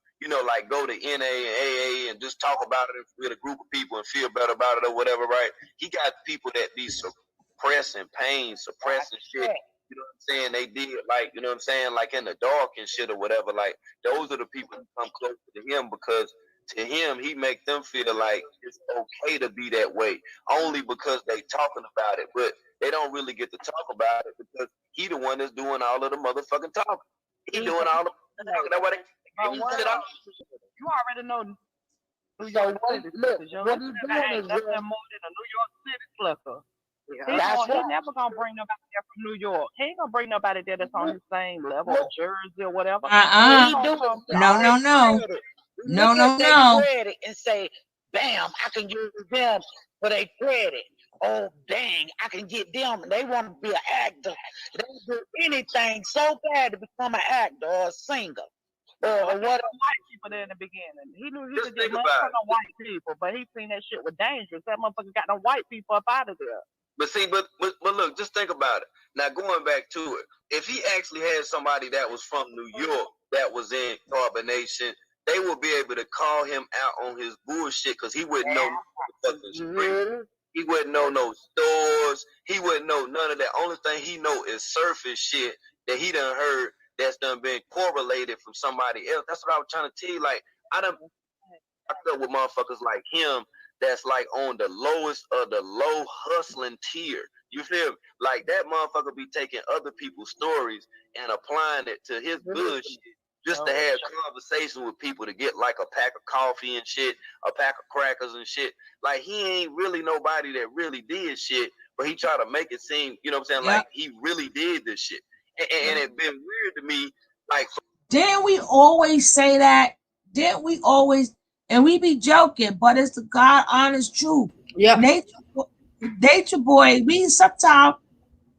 like go to NA and AA and just talk about it with a group of people and feel better about it or whatever, right? He got people that be suppressing pain, suppressing shit. You know what I'm saying? They did like, you know what I'm saying, like in the dark and shit or whatever. Like those are the people who come closer to him because to him he make them feel like it's okay to be that way only because they talking about it, but they don't really get to talk about it because he the one that's doing all of the motherfucking talking. He doing all the talking. That's why they You already know New York City. Look, Because what he's doing is nothing more than a New York City sucker. Yeah, He never gonna bring nobody there from New York. He ain't gonna bring nobody there that's on his same level of Jersey or whatever. No. Look at their credit and say, bam, I can use them for their credit. Oh, dang, I can get them. They want to be an actor. They do anything so bad to become an actor or a singer. Or what? White people there in the beginning. He knew he could get money from the white people, but he seen that shit was dangerous. That motherfucker got them white people up out of there. But see, but look, just think about it. Now going back to it, if he actually had somebody that was from New York that was in Carbonation, they would be able to call him out on his bullshit because he wouldn't know fucking street. He wouldn't know no stores. He wouldn't know none of that. Only thing he know is surface shit that he done heard that's done been correlated from somebody else. That's what I was trying to tell you. Like, I done fucked up with motherfuckers like him that's like on the lowest of the low hustling tier. You feel me? Like that motherfucker be taking other people's stories and applying it to his good shit just to have conversations with people to get like a pack of coffee and shit, a pack of crackers and shit. Like he ain't really nobody that really did shit, but he try to make it seem, you know what I'm saying, like he really did this shit. And it been weird to me, like. Didn't we always say that? Didn't we always? And we be joking, but it's the God honest truth. Yeah. Nature Boy, sometimes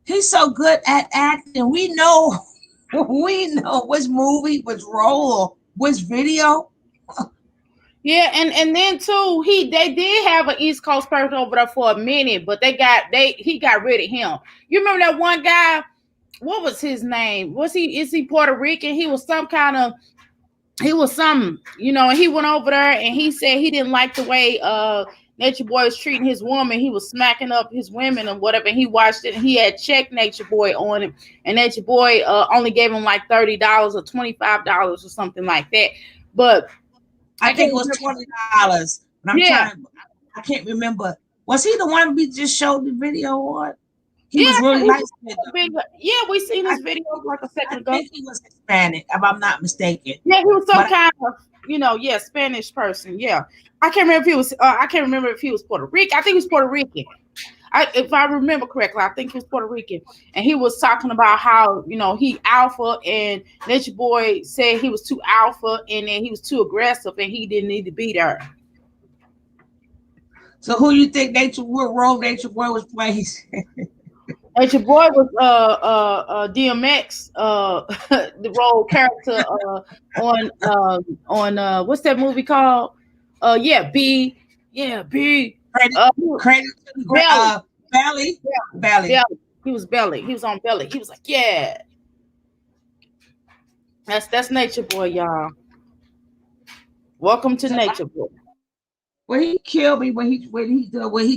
he's so good at acting. We know which movie, which role, or which video. Yeah, and then too, they did have an East Coast person over there for a minute, but he got rid of him. You remember that one guy? What was his name? Is he Puerto Rican? He was some, and he went over there and he said he didn't like the way Nature Boy was treating his woman. He was smacking up his women and whatever. And he watched it and he had checked Nature Boy on him. And Nature Boy only gave him like $30 or $25 or something like that. But I think it was $20. But I can't remember. Was he the one we just showed the video on? He was really nice. Yeah, we seen his video like a second ago. I think he was Hispanic, if I'm not mistaken. Yeah, he was some kind of, Spanish person. Yeah, I can't remember if he was. I can't remember if he was Puerto Rican. I think he was Puerto Rican. If I remember correctly, I think he was Puerto Rican, and he was talking about how he alpha, and Nature Boy said he was too alpha, and then he was too aggressive, and he didn't need to be there. So who you think what role Nature Boy was playing? Nature Boy was DMX, the role character on what's that movie called? B. Credit to Belly. Belly. He was Belly. He was on Belly. He was like, yeah. That's Nature Boy, y'all. Welcome to Nature Boy. Well, he killed me when he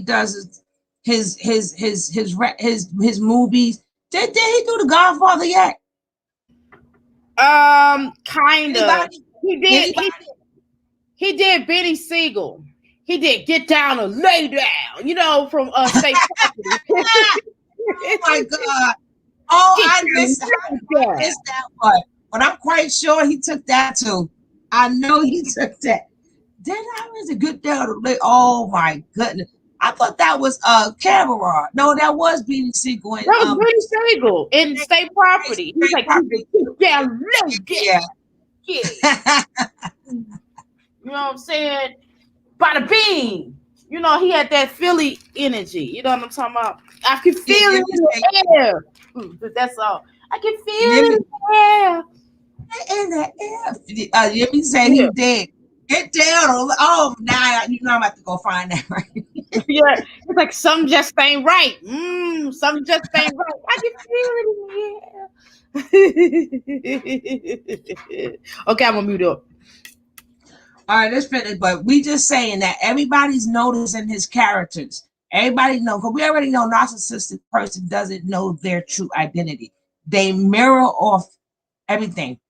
does his movies. Did he do The Godfather yet? Kind of. He did. He did Benny Siegel. He did Get Down or Lay Down. From State Property. Oh my God! I missed that one, but I'm quite sure he took that too. I know he took that. Then I was a Good Down or Lay. Oh my goodness! I thought that was Cameron. No, that was Benny Siegel. That was Benny Siegel in State Property. He's like, yeah, lay down. Yeah. You know what I'm saying? Bada bing. He had that Philly energy. You know what I'm talking about? I can feel it in the air. That's all. I can feel it in the air. Let me say he did. Get down. Oh, now I'm about to go find that right. Yeah, it's like something just ain't right. Something just ain't right. I can feel it in the air. Okay, I'm gonna mute up. All right, let's finish. But we just saying that everybody's noticing his characters. Everybody know, because we already know narcissistic person doesn't know their true identity. They mirror off everything.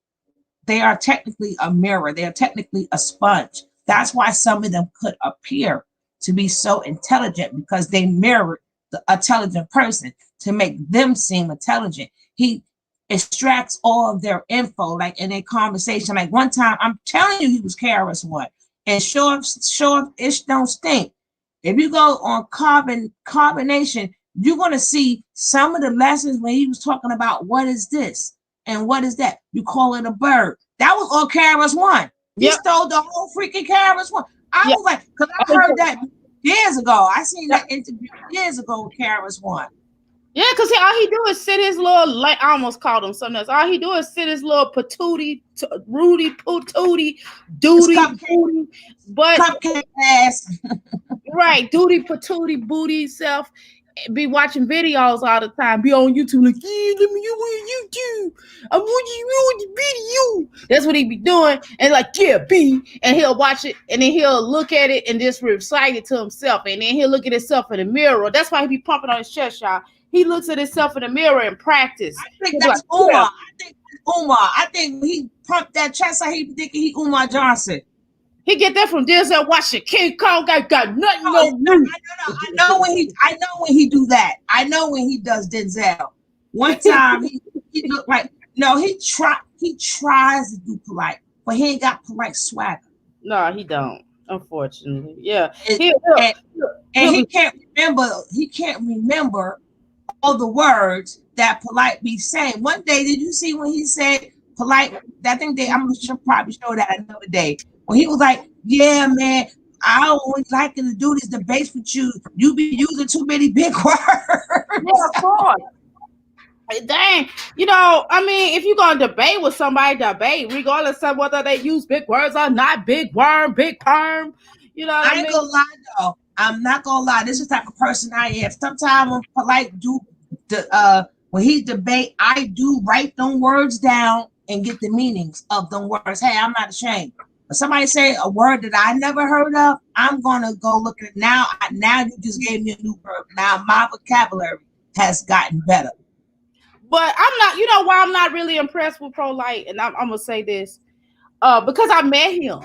They are technically a mirror. They are technically a sponge. That's why some of them could appear to be so intelligent because they mirror the intelligent person to make them seem intelligent. He extracts all of their info, like in a conversation. Like one time, I'm telling you, he was KRS-One. And sure, ish don't stink. If you go on carbonation, you're gonna see some of the lessons when he was talking about what is this and what is that. You call it a bird. That was all KRS-One. He Yep. stole the whole freaking KRS-One. I Yep. was like, because I heard that years ago. I seen that interview years ago with KRS-One. Yeah, because all he do is sit his little, like I almost called him something else. All he do is sit his little patootie, Rudy, patootie, duty, booty, but cupcake ass. right, duty, patootie, booty self. Be watching videos all the time. Be on YouTube like, yeah, let me on YouTube. I want you on the video. That's what he be doing. And like, yeah, B. And he'll watch it and then he'll look at it and just recite it to himself. And then he'll look at himself in the mirror. That's why he be pumping on his chest, y'all. He looks at himself in the mirror and practice. I think that's like, Umar. I think he pumped that chest out. He thinking he Umar Johnson. He get that from Denzel Washington. King Kong got nothing on you. I know when he do that. I know when he does Denzel. One time he looked like he tries to do polite, but he ain't got polite swagger. No, he don't. Unfortunately, yeah. And he can't remember all the words that polite be saying. One day, did you see when he said polite? I think I'm gonna probably show that another day. When he was like, yeah, man, I always like to do these debates with you. You be using too many big words. Yeah, of course. Dang, I mean, if you're gonna debate with somebody, debate, regardless of whether they use big words or not, big worm, big perm. You know what I mean? I ain't gonna lie though. I'm not gonna lie. This is the type of person I am. Sometimes when polite when he debate, I do write them words down and get the meanings of them words. Hey, I'm not ashamed. If somebody say a word that I never heard of, I'm gonna go look at it now. Now you just gave me a new word. Now my vocabulary has gotten better. But I'm not, why I'm not really impressed with Pro-Light, and I'm gonna say this, because I met him.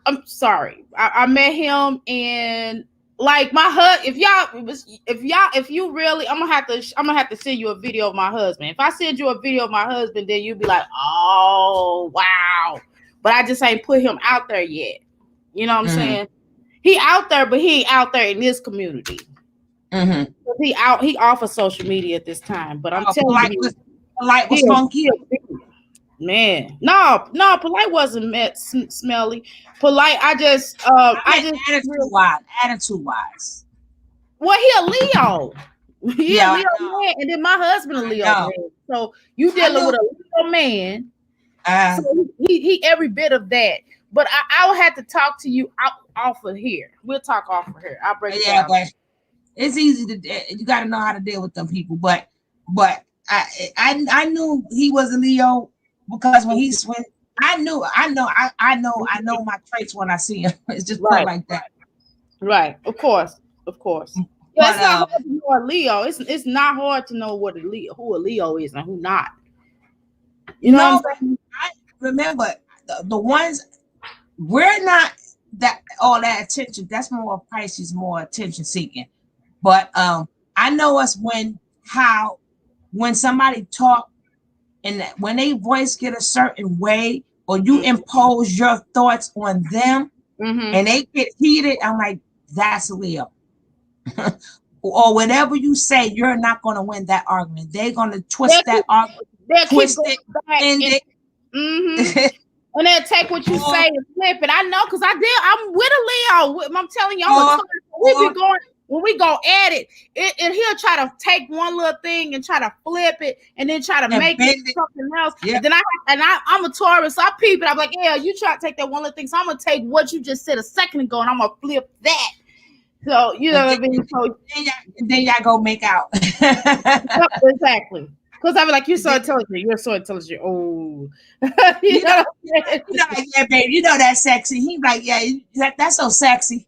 I'm sorry, I met him, and like my if you really, I'm gonna have to send you a video of my husband. If I send you a video of my husband, then you'll be like, oh wow. But I just ain't put him out there yet. You know what I'm saying? He out there, but he ain't out there in this community. Mm-hmm. He off of social media at this time. But I'm telling you, polite was funky. Man, no, polite wasn't smelly. Polite, attitude wise. Well, he a Leo. He a Leo man, and then my husband a Leo man. So you dealing with a Leo man. So he every bit of that. But I will have to talk to you off of here. We'll talk off of here. I'll break it down. But it's easy you got to know how to deal with them people. But I knew he was a Leo because when I know my traits when I see him. It's just put like that. Right. Of course. Yeah, it's not hard to know a Leo. It's not hard to know who a Leo is and who not. You know what I'm saying? I remember the ones we're not that all that attention. That's more Pisces, more attention seeking. But I know us when somebody talk and when they voice get a certain way or you impose your thoughts on them and they get heated, I'm like, that's a Leo. Or whatever you say, you're not going to win that argument. They're going to twist that argument, twist it, and then take what you say and flip it. I know because I'm with a Leo. I'm telling you, we be going. When we go at it, and he'll try to take one little thing and try to flip it, and then try to make it something else. Yep. And then I'm a Taurus. So I peep it. I'm like, yeah, you try to take that one little thing. So I'm gonna take what you just said a second ago, and I'm gonna flip that. So you know what I mean. So then y'all go make out. Exactly. Because I be like, you're so intelligent. You're so intelligent. Oh, You know, yeah, babe. You know that's sexy. He like, yeah, that's so sexy.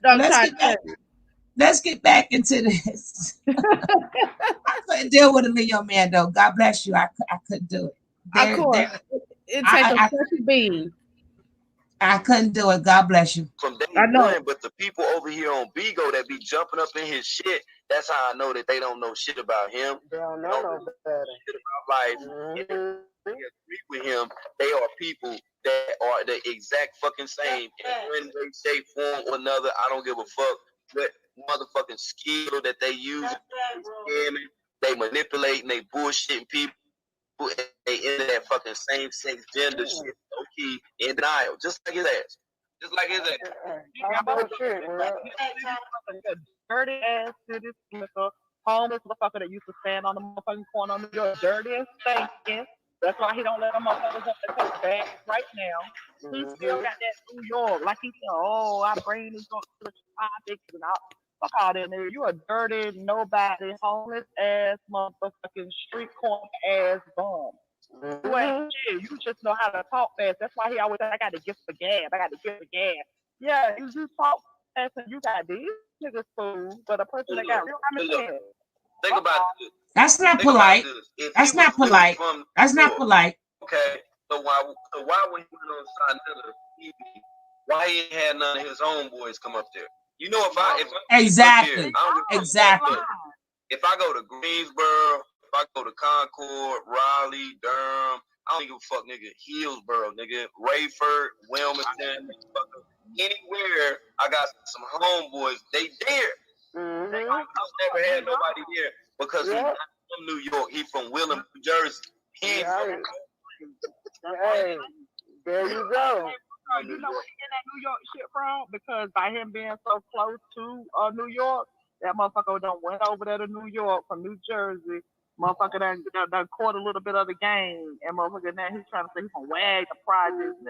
I'm trying to. Let's get back into this. I couldn't deal with a Leo man though. God bless you. I couldn't do it. Of course, it takes a special being. I couldn't do it. God bless you. From day one, but the people over here on Bigo that be jumping up in his shit, that's how I know that they don't know shit about him. They don't know no better. Shit about life. They agree with him. They are people that are the exact fucking same in one way, shape, form, or another. I don't give a fuck what motherfucking skill that they use. They manipulating, they bullshitting people. They into that fucking same sex gender shit, low key in denial, just like his ass, just like his ass. Dirty ass city slicker, homeless motherfucker that used to stand on the motherfucking corner of New York, dirty and stinking. That's why he don't let them motherfuckers up to take bags right now. He still got that New York, like he said, oh, I bring these to the topics and all. Fuck out in there. You a dirty, nobody, homeless ass, motherfucking street corner ass bum. You ain't shit. You just know how to talk fast. That's why he always said, I got to give the gas. I got to give the gas. Yeah, you talk fast and you got these niggas food, but a person that got real common sense. Think about this. That's not polite. That's not polite. That's not polite. Okay, so why when he went on Sinetta TV, why he ain't had none of his homeboys come up there? You know, if I exactly. If I go to Greensboro, if I go to Concord, Raleigh, Durham, I don't give a fuck, nigga. Hillsboro, nigga. Rayford, Wilmington, anywhere. I got some homeboys. They there. I've never had nobody there because he's not from New York. He's from Willem, New Jersey. He ain't from. Hey, there you go. You know where he get that New York shit from? Because by him being so close to New York, that motherfucker done went over there to New York from New Jersey. Motherfucker done caught a little bit of the game. And motherfucker now he's trying to say he's gonna wag the projects.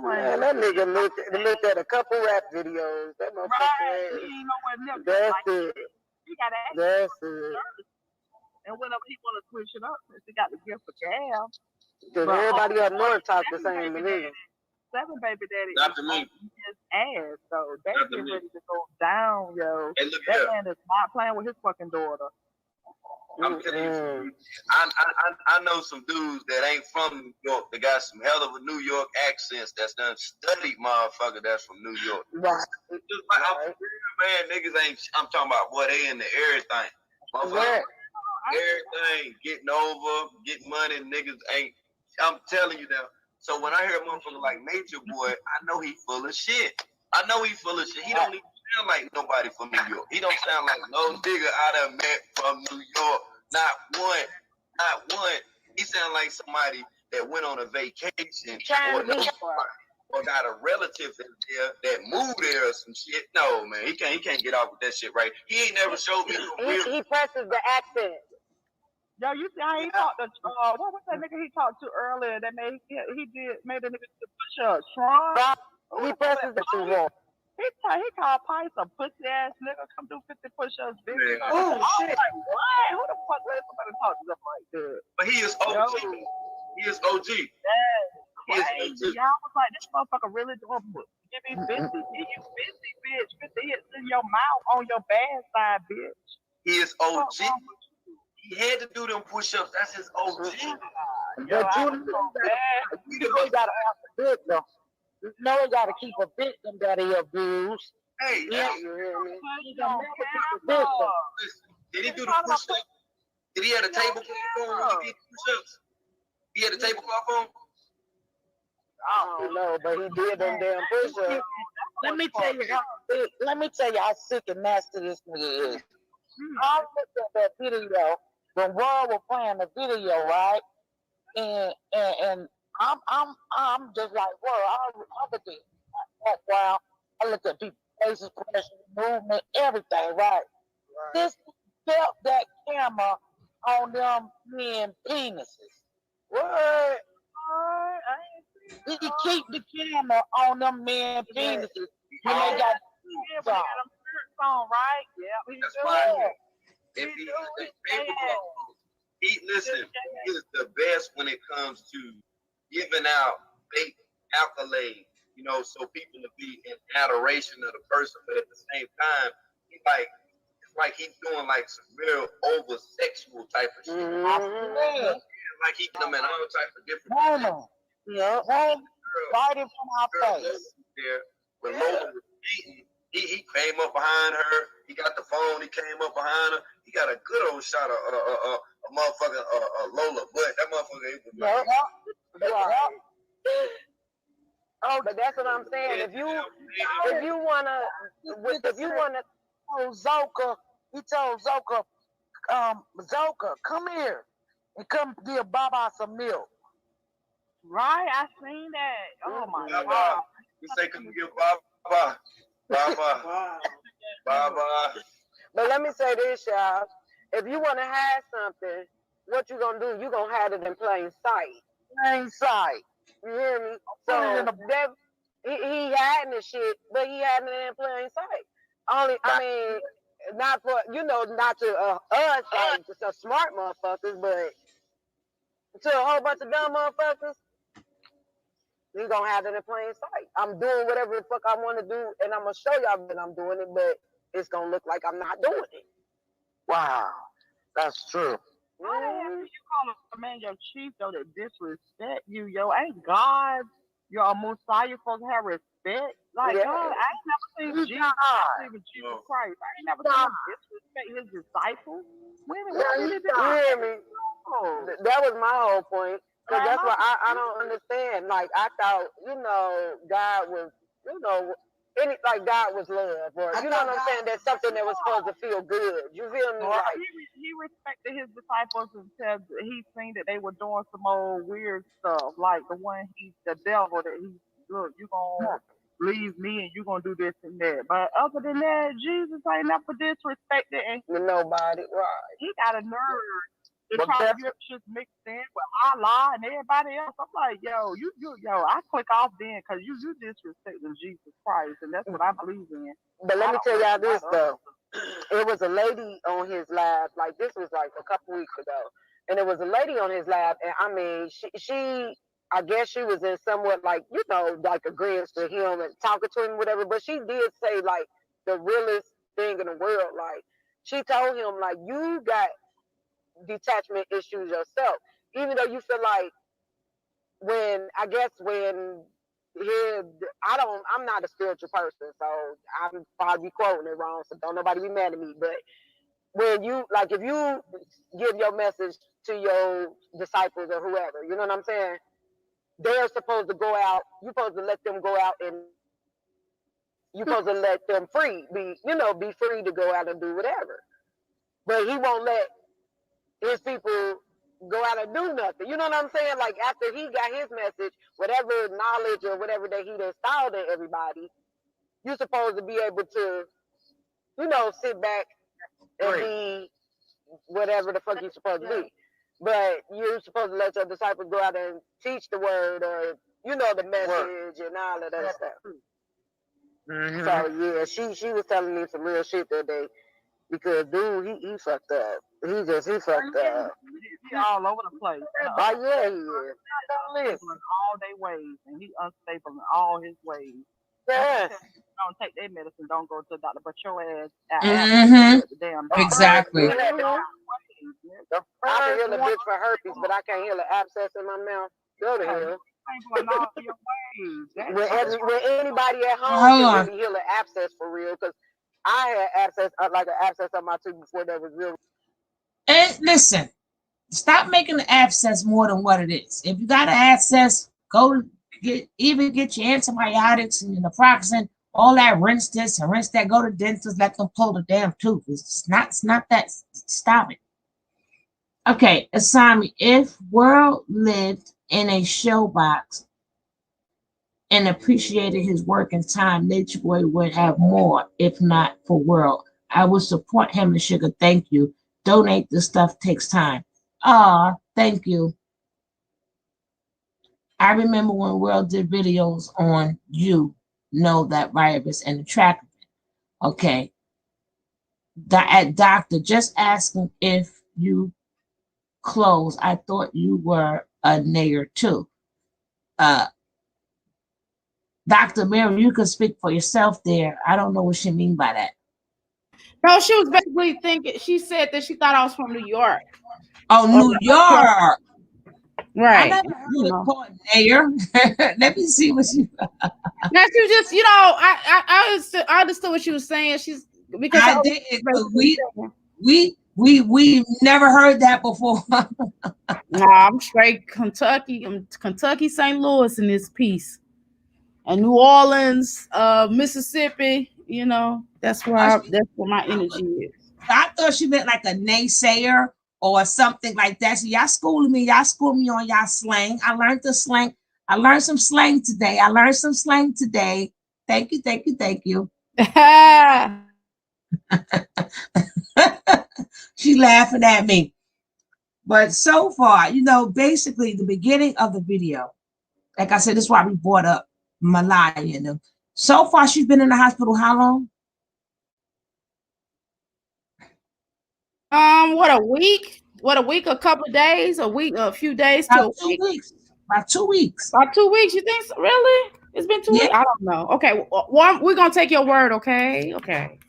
Man, that nigga looked at a couple rap videos. That motherfucker. He ain't nowhere near. That's it. He got ass. That's it. And whenever he wanna switch it up, since he got the gift for gab. Because everybody up north talk the same to me. 7 baby daddy not to me. His ass, so they get ready to go down, yo. Hey, look that here. man is not playing with his fucking daughter. I'm telling you, I know some dudes that ain't from New York. They got some hell of a New York accents that's done studied motherfucker that's from New York. Right. Just like man, niggas ain't. I'm talking about what they into everything. Motherfucker, everything getting over, getting money. Niggas ain't. I'm telling you now. So when I hear a motherfucker like Nature Boy, I know he full of shit. I know he full of shit. He don't even sound like nobody from New York. He don't sound like no nigga I done met from New York. Not one. Not one. He sound like somebody that went on a vacation or got a relative in there that moved there or some shit. No, man. He can't get off with that shit, right? He ain't never showed me no real. He presses the accent. Yo, you see how he talked to what was that nigga he talked to earlier that made a nigga to push up? Tron? He presses the wall. He called Pice a pussy ass nigga. Come do 50 push-ups, bitch. Oh shit! Like what? Who the fuck let somebody talk to them like that? But he is OG. He is OG. That's crazy. Y'all was like, this motherfucker really doing give me 50. Give you 50, bitch. 50 hits in your mouth on your bad side, bitch. He is OG. He had to do them push-ups. That's his OG. But you gotta have a victim. You know you gotta keep a victim that he abused. Hey, yeah, you never keep a victim. Did he do the push-ups? Did he have a tablecloth on when he did push-ups? He had a tablecloth on? I don't know, but he did them damn push-ups. Let me tell you how sick and nasty this nigga is. I looked at that video when Roy was playing the video, right? And I'm just like, whoa, I look at background, I look at people's faces, pressure, movement, everything, right? This kept that camera on them men penises. What? He keep the camera on them men penises when they got on, right? Yeah, that's why. If he listen, he is the best when it comes to giving out fake accolades, you know, so people to be in adoration of the person, but at the same time, he like it's like he's doing like some real over sexual type of shit. Mm-hmm. Like he them in all types of different Woman. Yeah. Woman. Right in front of our face. there when Lola was cheating. He came up behind her. He got the phone. He came up behind her. He got a good old shot of a motherfucking Lola, but that motherfucker. Yep. Oh, but that's what I'm saying. If you wanna told Zoka, he told Zoka, Zoka, come here and come give Baba some milk. Right, I seen that. Oh my Baba. God. He say, come give Baba. Baba. Baba. But let me say this, y'all. If you want to hide something, what you gonna do? You gonna hide it in plain sight. Plain sight. You hear me? So that he hiding the shit, but he hiding it in plain sight. Only, I mean, not for not to us, like to some smart motherfuckers, but to a whole bunch of dumb motherfuckers. We gonna have it in plain sight. I'm doing whatever the fuck I want to do, and I'm gonna show y'all that I'm doing it, but it's gonna look like I'm not doing it. Wow, that's true. Why the hell you call a man your chief though that disrespect you, yo? Ain't God your Messiah supposed to have respect? Like God, I ain't never seen Jesus, Jesus Christ. I ain't never seen him disrespect his disciples. When did you hear me? That was my whole point. Because that's what I don't understand. Like, I thought, God was, God was love. Or, you know what I'm saying? That's something that was supposed to feel good. You feel me? Like, he respected his disciples until he seen that they were doing some old weird stuff. Like the devil that look, you gonna leave me and you gonna do this and that. But other than that, Jesus ain't never disrespected nobody. Right. He got a nerve. The transcriptions mixed in with Allah and everybody else. I'm like, yo, I click off then because you disrespecting Jesus Christ, and that's what I believe in. But let me tell y'all this though. It was a lady on his live, like this was like a couple weeks ago, and it was a lady on his live, and I mean, she I guess she was in somewhat like like agreeing to him and talking to him, whatever. But she did say like the realest thing in the world. Like she told him like you got detachment issues yourself, even though you feel like I'm not a spiritual person, so I'm probably quoting it wrong, so don't nobody be mad at me. But when you if you give your message to your disciples or whoever, you know what I'm saying, they're supposed to go out, you're supposed to let them go out and you're supposed to let them be free to go out and do whatever. But he won't let his people go out and do nothing. You know what I'm saying? Like after he got his message, whatever knowledge or whatever that he installed in everybody, you're supposed to be able to, sit back and be whatever the fuck you're supposed to be. But you're supposed to let your disciples go out and teach the word or, the message and all of that stuff. Mm-hmm. So yeah, she was telling me some real shit that day. Because dude, he fucked up. He fucked up. He all over the place. Oh yeah, he is. Unstable in all their ways, and he unstable in all his ways. Yes. Don't take their medicine. Don't go to the doctor. But your ass. Damn. Exactly. I can heal a bitch for herpes, but I can't heal an abscess in my mouth. Go to hell. When anybody at home can really heal an abscess for real, because I had abscess, like an abscess on my tooth before that was real. And listen, stop making the abscess more than what it is. If you got an abscess, go get your antibiotics and naproxen, all that. Rinse this and rinse that. Go to dentist, let them pull the damn tooth. It's not that. Stop it. Okay, Asami. If World lived in a showbox and appreciated his work and time, Nature Boy would have more, if not for World. I would support him and Sugar. Thank you. Donate. The stuff takes time. Thank you. I remember when World did videos on that virus and the tracking. Okay. Doctor, just asking if you clothes. I thought you were a nigger too. Uh, Dr. Mary, you can speak for yourself there. I don't know what she mean by that. No, she was basically thinking. She said that she thought I was from New York. Oh, New York. I Right. never heard it called nigger. Let me see what she. Now she was just, I understood what she was saying. She's because I didn't. We never heard that before. Nah, I'm straight Kentucky. I'm Kentucky, St. Louis in this piece, and New Orleans, Mississippi. That's where my energy is. I thought she meant like a naysayer or something like that. So y'all schooling me. Y'all schooled me on y'all slang. I learned the slang. I learned some slang today. Thank you, thank you, thank you. She laughing at me. But so far, basically the beginning of the video, like I said, this is why we brought up Malaya and them. So far, she's been in the hospital how long? What a week? A couple of days? A week? A few days to a week? 2 weeks. About 2 weeks. About 2 weeks? You think so? Really? It's been 2 weeks? I don't know. Okay, well, we're gonna take your word. Okay.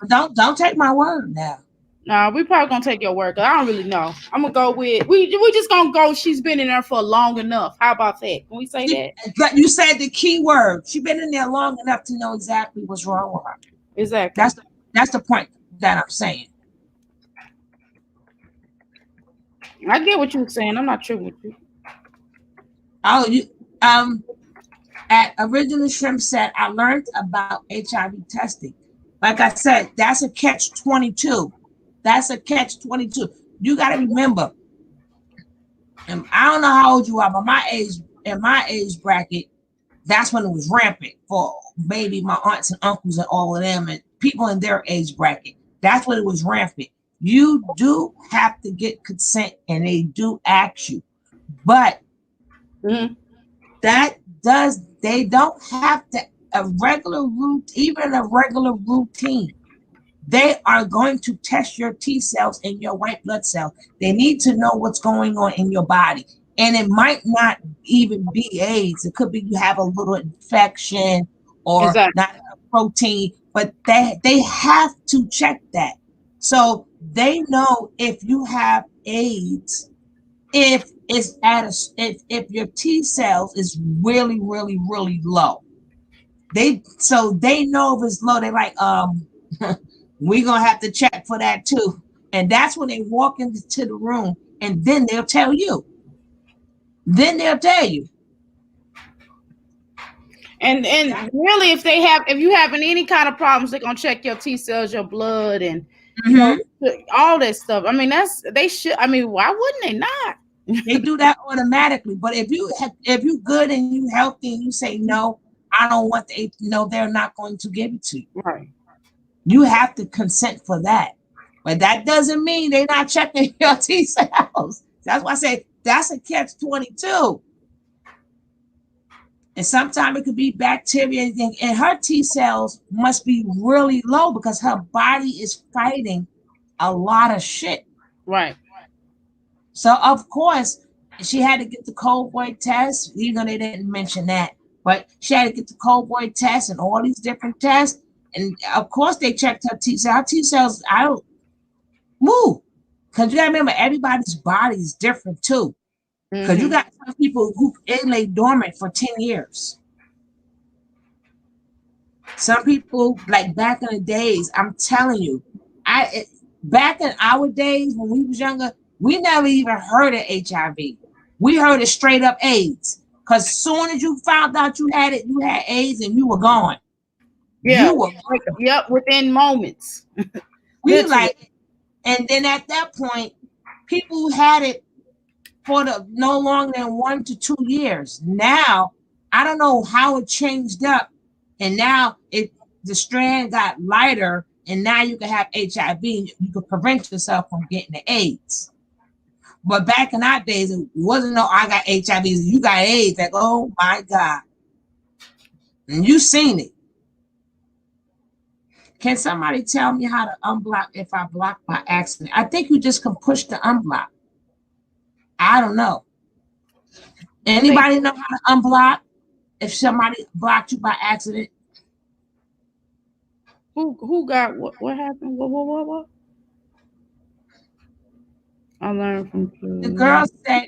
Don't take my word now. No, we probably gonna take your word. Cause I don't really know. I'm gonna go with we just gonna go. She's been in there for long enough. How about that? Can we say that? But you said the key word. She's been in there long enough to know exactly what's wrong with her. Exactly. That's the point that I'm saying. I get what you were saying. I'm not true with you. Oh, at Original Shrimp said, I learned about HIV testing. Like I said, that's a catch-22. That's a catch-22. You got to remember, and I don't know how old you are, but in my age bracket, that's when it was rampant for maybe my aunts and uncles and all of them and people in their age bracket. That's when it was rampant. You do have to get consent and they do ask you. But they don't have to even a regular routine. They are going to test your T cells and your white blood cells. They need to know what's going on in your body. And it might not even be AIDS. It could be you have a little infection or not enough protein, but they have to check that. So they know if you have AIDS, if it's if your T cells is really, really, really low. They know if it's low, they're like, we're gonna have to check for that too. And that's when they walk into the room and then they'll tell you. And really, if you having any kind of problems, they're gonna check your T cells, your blood, and all that stuff. I mean, they should. I mean, why wouldn't they not? They do that automatically. But if you good and you healthy and you say no, I don't want they're not going to give it to you. Right. You have to consent for that. But that doesn't mean they're not checking your T cells. That's why I say that's a catch-22. And sometimes it could be bacteria and her T cells must be really low because her body is fighting a lot of shit. Right. So of course she had to get the cold boy test. Even though they didn't mention that, but she had to get the cold boy test and all these different tests. And of course they checked her T cells. Her T cells, I don't move. Because you gotta remember everybody's body is different too. Because you got some people who lay dormant for 10 years. Some people, like back in the days, I'm telling you, back in our days when we was younger, we never even heard of HIV. We heard it straight up AIDS. Because as soon as you found out you had it, you had AIDS and you were gone. Yeah. Yep, within moments. We like, and then at that point, people who had it for no longer than 1 to 2 years. Now, I don't know how it changed up. And now the strand got lighter, and now you can have HIV. You can prevent yourself from getting the AIDS. But back in our days, it wasn't no, I got HIV. You got AIDS. Like, oh my God. And you seen it. Can somebody tell me how to unblock if I block by accident? I think you just can push the unblock. I don't know. Anybody know how to unblock if somebody blocked you by accident? Who got what happened? What? I learned from The girl True. said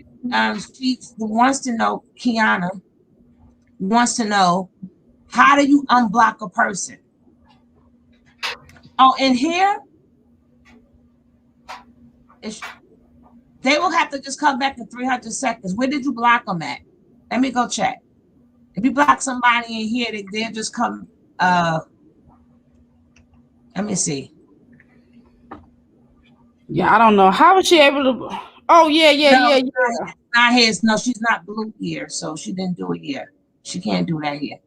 she wants to know, Kiana wants to know, how do you unblock a person? Oh, in here, they will have to just come back in 300 seconds. Where did you block them at? Let me go check. If you block somebody in here, they'll just come. Let me see. Yeah, I don't know. How was she able to? Oh yeah. Not here. No, she's not blue here, so she didn't do it here. She can't do that here.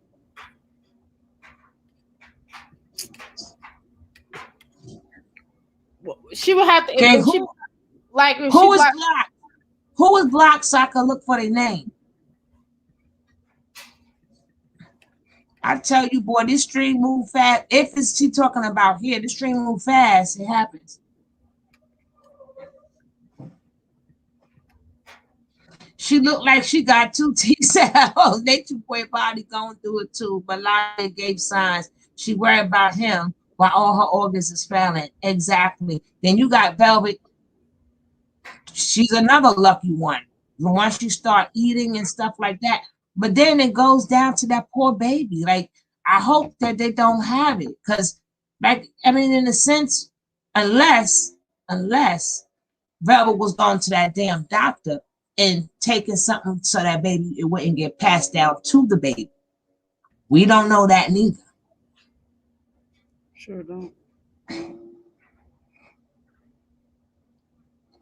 She would have to. Okay, If she like if who she is blocked. blocked? Who is blocked so I can look for their name? I tell you, boy, this stream move fast. If it's she talking about here, this stream move fast. It happens. She looked like she got two teeth. Oh, Nature Boy body going through it too. But Lana gave signs. She worried about him while all her organs is failing. Exactly. Then you got Velvet. She's another lucky one. Once you start eating and stuff like that. But then it goes down to that poor baby. Like, I hope that they don't have it. Because, like, I mean, in a sense, unless Velvet was going to that damn doctor and taking something so that baby it wouldn't get passed down to the baby. We don't know that neither. Sure don't.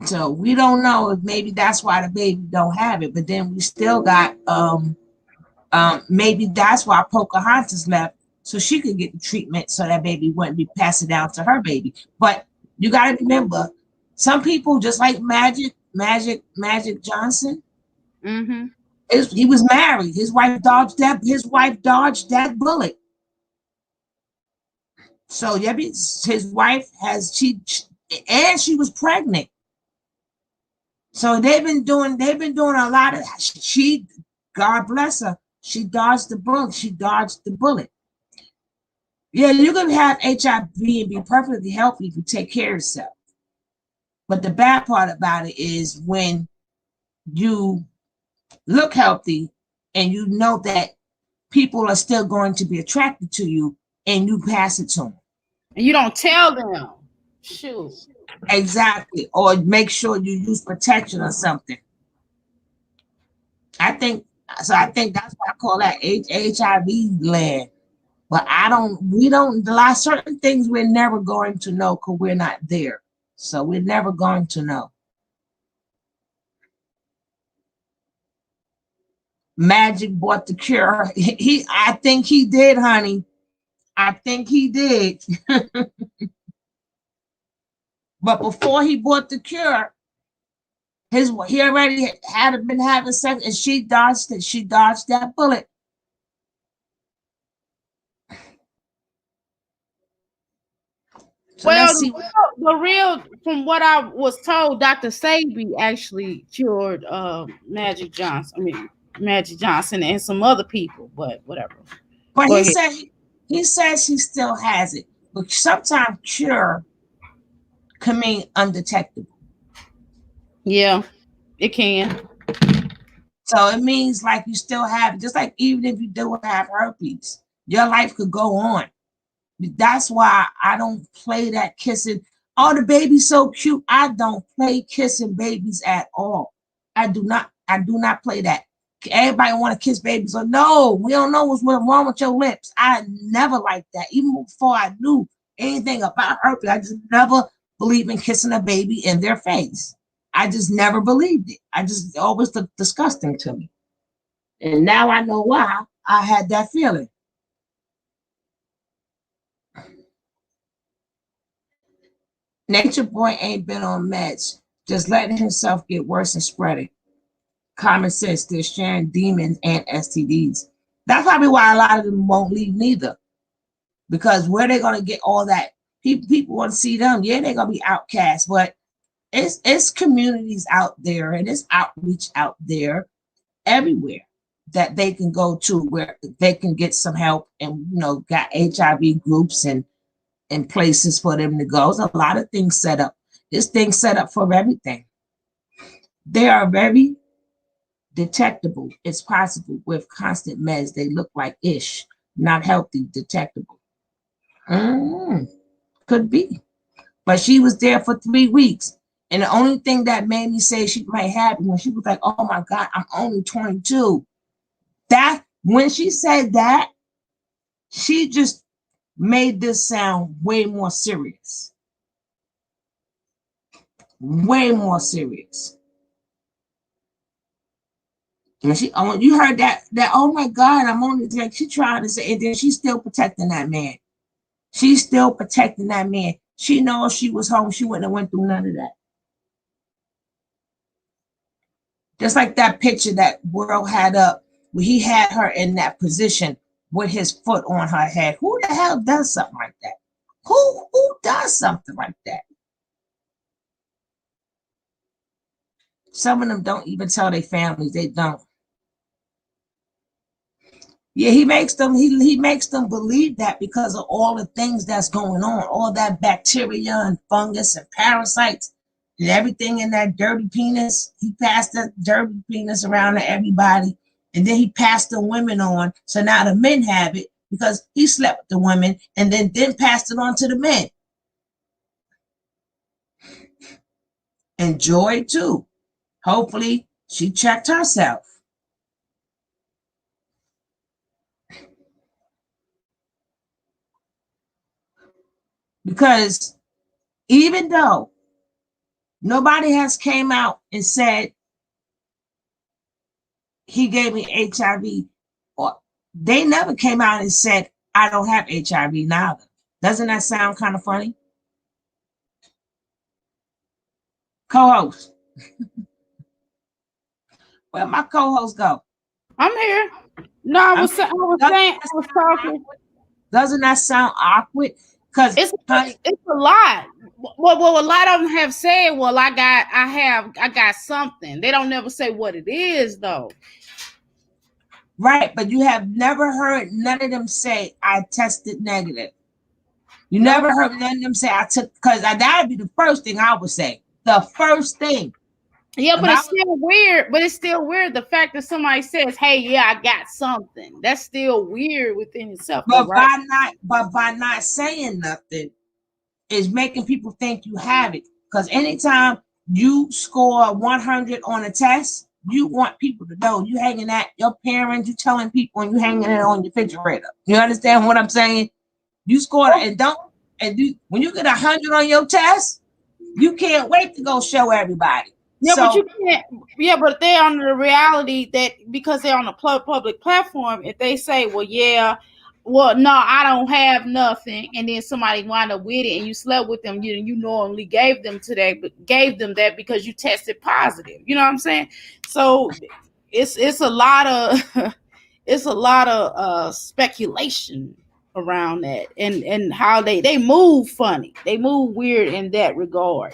So we don't know if maybe that's why the baby don't have it. But then we still got maybe that's why Pocahontas left so she could get the treatment so that baby wouldn't be passed down to her baby. But you got to remember, some people just like Magic Johnson. Mm-hmm. He was married. His wife dodged that bullet. So yeah, his wife she was pregnant. So they've been doing a lot of God bless her. She dodged the bullet. Yeah, you can have HIV and be perfectly healthy if you take care of yourself. But the bad part about it is when you look healthy and you know that people are still going to be attracted to you and you pass it to them. And you don't tell them. Shoot. Exactly. Or make sure you use protection or something. I think that's why I call that HIV land. But we don't, a lot of certain things we're never going to know because we're not there. So we're never going to know. Magic bought the cure. I think he did, honey. I think he did. But before he bought the cure, he already had been having sex and she dodged it. She dodged that bullet. So Well, let's see. from what I was told, Dr. Sabi actually cured Magic Johnson and some other people, but whatever. But he says he still has it. But sometimes cure can mean undetectable. Yeah, it can. So it means like you still have it. Just like even if you do have herpes, your life could go on. That's why I don't play that kissing. Oh, the baby's so cute. I don't play kissing babies at all. I do not play that. Everybody want to kiss babies. So no, we don't know what's wrong with your lips. I never liked that. Even before I knew anything about herpes, I just never believed in kissing a baby in their face. I just never believed it. I just always looked disgusting to me. And now I know why I had that feeling. Nature Boy ain't been on meds, just letting himself get worse and spread it. Common sense, they're sharing demons and STDs. That's probably why a lot of them won't leave neither. Because where they're going to get all that, people want to see them. Yeah, they're going to be outcast, but it's communities out there and it's outreach out there everywhere that they can go to where they can get some help, and got HIV groups and places for them to go. There's a lot of things set up. This thing set up for everything. They are very detectable. It's possible with constant meds. They look like ish, not healthy, detectable. Could be. But she was there for 3 weeks. And the only thing that made me say she might have it when she was like, oh my God, I'm only 22. That when she said that, she just made this sound way more serious. Way more serious. And you heard that oh my God, I'm only like, she trying to say, and then she's still protecting that man. She's still protecting that man. She knows she was home, she wouldn't have went through none of that. Just like that picture that World had up where he had her in that position with his foot on her head. Who the hell does something like that? Who does something like that? Some of them don't even tell their families. They don't. Yeah, he makes them believe that because of all the things that's going on, all that bacteria and fungus and parasites and everything in that dirty penis. He passed that dirty penis around to everybody, and then he passed the women on. So now the men have it because he slept with the women, and then passed it on to the men. And Joy too. Hopefully she checked herself. Because even though nobody has came out and said he gave me HIV, or they never came out and said I don't have HIV neither. Doesn't that sound kind of funny? Co-host. Where my co-host go? I'm here. No, I was talking. Doesn't that sound awkward? Because it's a lot. Well, a lot of them have said, "Well, I got something." They don't never say what it is, though. Right, but you have never heard none of them say I tested negative. You never heard none of them say I took, because that would be the first thing I would say. The first thing. Yeah, but it's still weird. But it's still weird. The fact that somebody says, "Hey, yeah, I got something," that's still weird within itself. But by not saying nothing is making people think you have it. Because anytime you score 100 on a test, you want people to know you hanging at your parents, you telling people, and you hanging it on your refrigerator. You understand what I'm saying? You score when you get 100 on your test, you can't wait to go show everybody. Yeah, but you can't. Yeah, but they're under the reality that because they're on a public platform, if they say, "Well, yeah, well, no, I don't have nothing," and then somebody wind up with it, and you slept with them, you normally gave them that because you tested positive. You know what I'm saying? So it's a lot of it's a lot of speculation around that, and how they move funny, they move weird in that regard,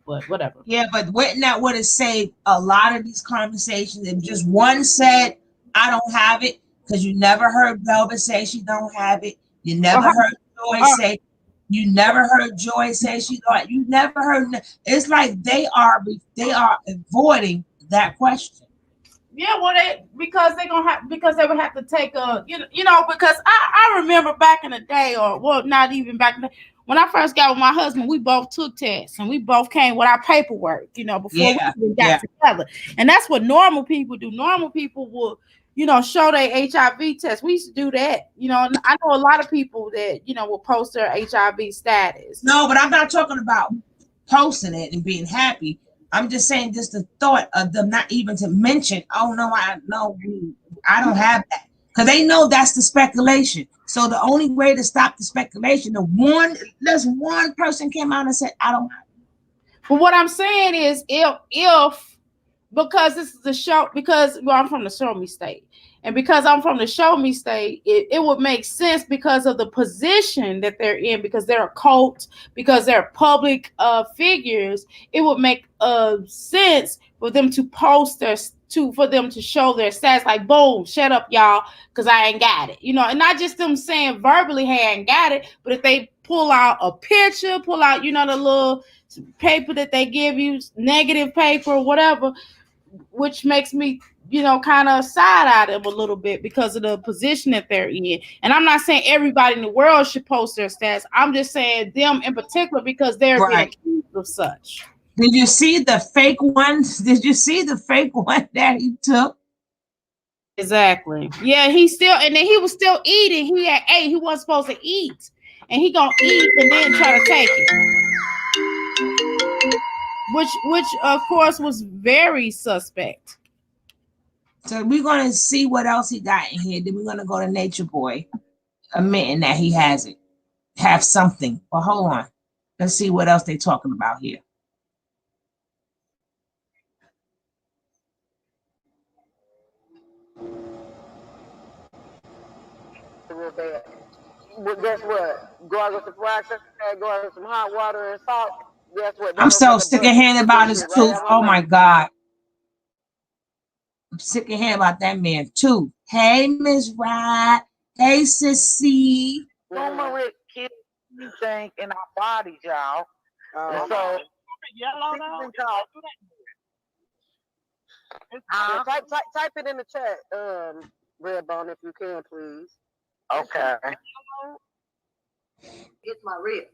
But whatever. Yeah, but wouldn't that would have saved a lot of these conversations if just one said, I don't have it, because you never heard Velvet say she don't have it. You never heard Joy say, she don't. You never heard. It's like they are avoiding that question. Yeah, well, because they would have to take because I remember back in the day, or well, not even back in the when I first got with my husband, we both took tests and we both came with our paperwork, before we even got together. And that's what normal people do. Normal people will, show their HIV test. We used to do that. I know a lot of people that, will post their HIV status. No, but I'm not talking about posting it and being happy. I'm just saying just the thought of them not even to mention, oh no, I don't have that. Because they know that's the speculation. So the only way to stop the speculation, there's one person came out and said, I don't have it. But what I'm saying is if because this is a show, because I'm from the Show Me State. And because I'm from the show me state, it would make sense because of the position that they're in, because they're a cult, because they're public figures. It would make sense for them to post for them to show their stats, like, boom, shut up, y'all, because I ain't got it. And not just them saying verbally, hey, I ain't got it, but if they pull out a picture, pull out, the little paper that they give you, negative paper or whatever, which makes me, kind of side-eye them a little bit because of the position that they're in. And I'm not saying everybody in the world should post their stats. I'm just saying them in particular because they're being accused of such. Did you see the fake ones? Did you see the fake one that he took? Exactly. Yeah, and then he was still eating. He had ate. He wasn't supposed to eat. And he gonna eat and then try to take it. Which of course was very suspect. So we're gonna see what else he got in here. Then we're gonna go to Nature Boy, admitting that he has it, have something. But hold on, let's see what else they're talking about here. Real bad. But guess what? Gargle some wax, gargle some hot water and salt. Guess what? I'm so sick of hearing about his tooth. Oh my God. I'm sick of hearing about that man too. Hey, Miss Rod. Hey, Sissy. Turmeric kills anything in our bodies, y'all. So yellow now. Type it in the chat, Redbone, if you can, please. Okay. It's my rib.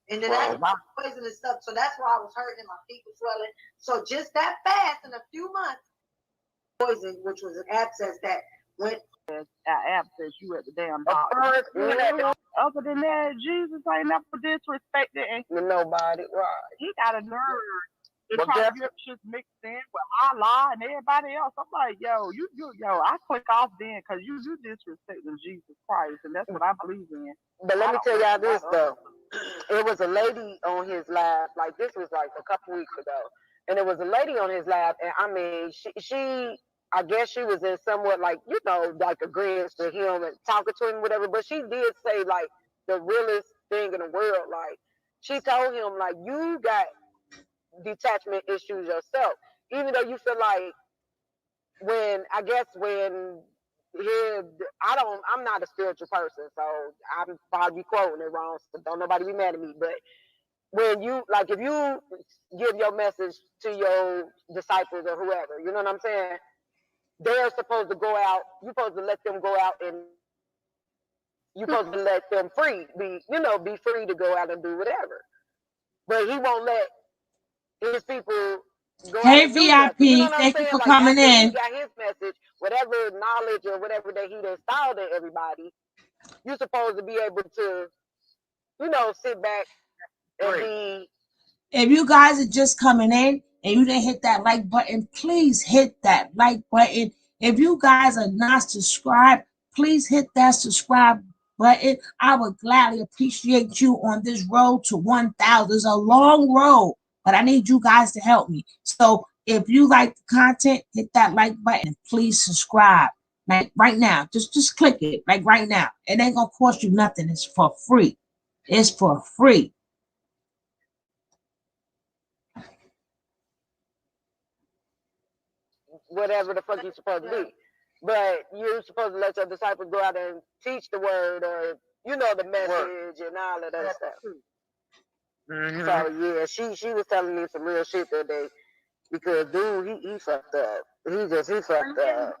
And then that's poisonous stuff. So that's why I was hurting and my feet were swelling. So just that fast in a few months, poison, which was an abscess that went. Abscess, you at the damn doctor. Other than that, Jesus ain't never disrespected nobody. Right. He got a nerve. The transcriptions mixed in with Allah and everybody else. I'm like, yo, I click off then because you disrespecting Jesus Christ, and that's what I believe in. But let me tell y'all this though. It was a lady on his live, like this was like a couple weeks ago, and it was a lady on his live, and I mean, she I guess she was in somewhat like like agreeing to him and talking to him, whatever. But she did say like the realest thing in the world. Like she told him like you got detachment issues yourself, even though you feel like I'm not a spiritual person, so I'm probably quoting it wrong, so don't nobody be mad at me. But when you if you give your message to your disciples or whoever, you know what I'm saying? They're supposed to go out. You're supposed to let them go out, and you're supposed to let them be free to go out and do whatever. But he won't let his people go out and do VIP, you know what thank I'm you for saying? coming in. He got his message, whatever knowledge or whatever that he installed in everybody, you're supposed to be able to, sit back and be. If you guys are just coming in and you didn't hit that like button, please hit that like button. If you guys are not subscribed, please hit that subscribe button. I would gladly appreciate you on this road to 1,000. It's a long road, but I need you guys to help me. So if you like the content, hit that like button and please subscribe. Like right now, just click it like right now. It ain't gonna cost you nothing. It's for free. It's for free. Whatever the fuck you're supposed to be. But you're supposed to let your disciples go out and teach the word or, the message and all of that stuff. Mm-hmm. So, yeah, she was telling me some real shit that day because, dude, he fucked up. He fucked up.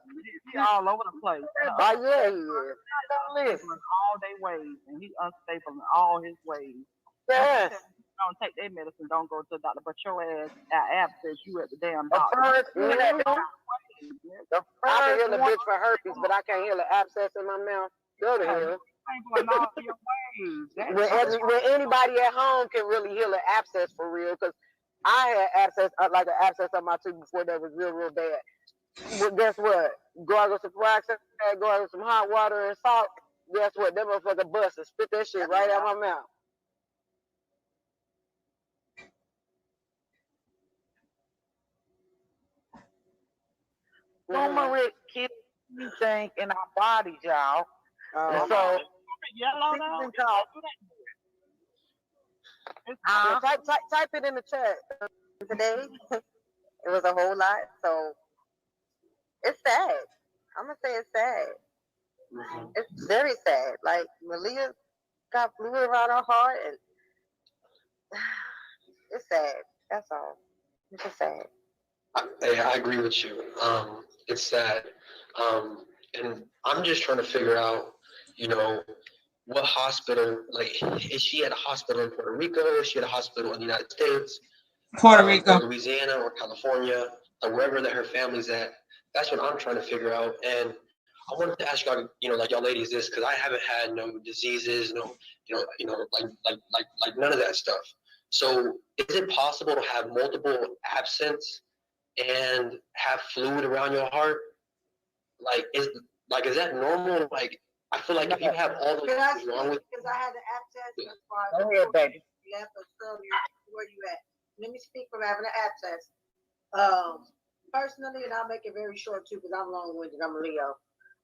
He all over the place. Oh, yeah, he is. Unstable in all their ways, and he's unstable in all his ways. Yes. Don't take their medicine, don't go to the doctor, but your ass abscess, you at the damn doctor. I can heal a bitch for herpes, but I can't heal an abscess in my mouth. Go to hell. When anybody at home can really heal an abscess for real, because I had abscess, like an abscess on my tooth before that was real bad. Well, guess what? Gargle some wax, gargle some hot water and salt. Guess what? That motherfucker bust and spit that shit right out my mouth. Turmeric kills anything in our bodies, y'all. And so Yellow though. season called Type it in the chat. Today, it was a whole lot. So it's sad. I'm gonna say it's sad. It's very sad. Like Malia got fluid around her heart, and it's sad. That's all. It's just sad. I agree with you. It's sad. And I'm just trying to figure out, you know, what hospital, like, is she at a hospital in Puerto Rico? Is she at a hospital in the United States? Puerto Rico. Or Louisiana or California, or wherever that her family's at. That's what I'm trying to figure out. And I wanted to ask y'all, you know, like y'all ladies this, because I haven't had no diseases, no, like none of that stuff. So is it possible to have multiple absence and have fluid around your heart? Like, is that normal? Like, I feel like if you have all those things wrong with because I had the abscess as far Go ahead, baby. left us earlier. Where you at? Let me speak from having an abscess. Personally, and I'll make it very short too, because I'm long-winded. I'm a Leo.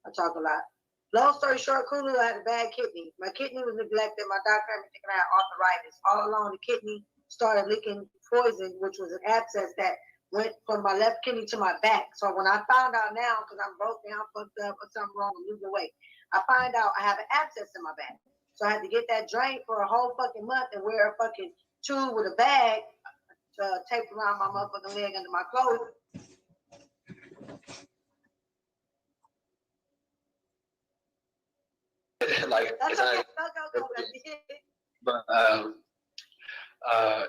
I talk a lot. Long story short, Kulu, I had a bad kidney. My kidney was neglected. My doctor had me thinking I had arthritis. All along, the kidney started leaking poison, which was an abscess that went from my left kidney to my back. So when I found out now, because I'm broke down, fucked up, or something wrong with losing weight, I find out I have an abscess in my back. So I had to get that drained for a whole fucking month and wear a fucking tube with a bag taped around my motherfucking leg under my clothes. like, but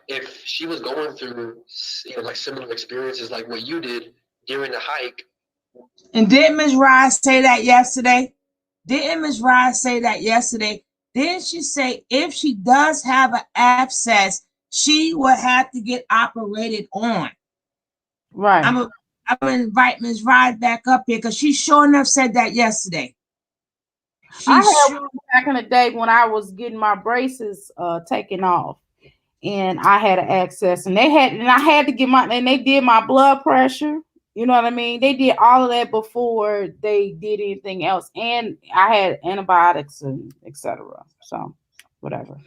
if she was going through, you know, like similar experiences like what you did during the hike. And didn't Ms. Rye say that yesterday? Didn't she say if she does have an abscess, she will have to get operated on? Right. I'm gonna invite Ms. Rye back up here because she sure enough said that yesterday. I had one back in the day when I was getting my braces taken off, and I had an access, and I had to get and they did my blood pressure. You know what I mean? They did all of that before they did anything else, and I had antibiotics and etc. So whatever.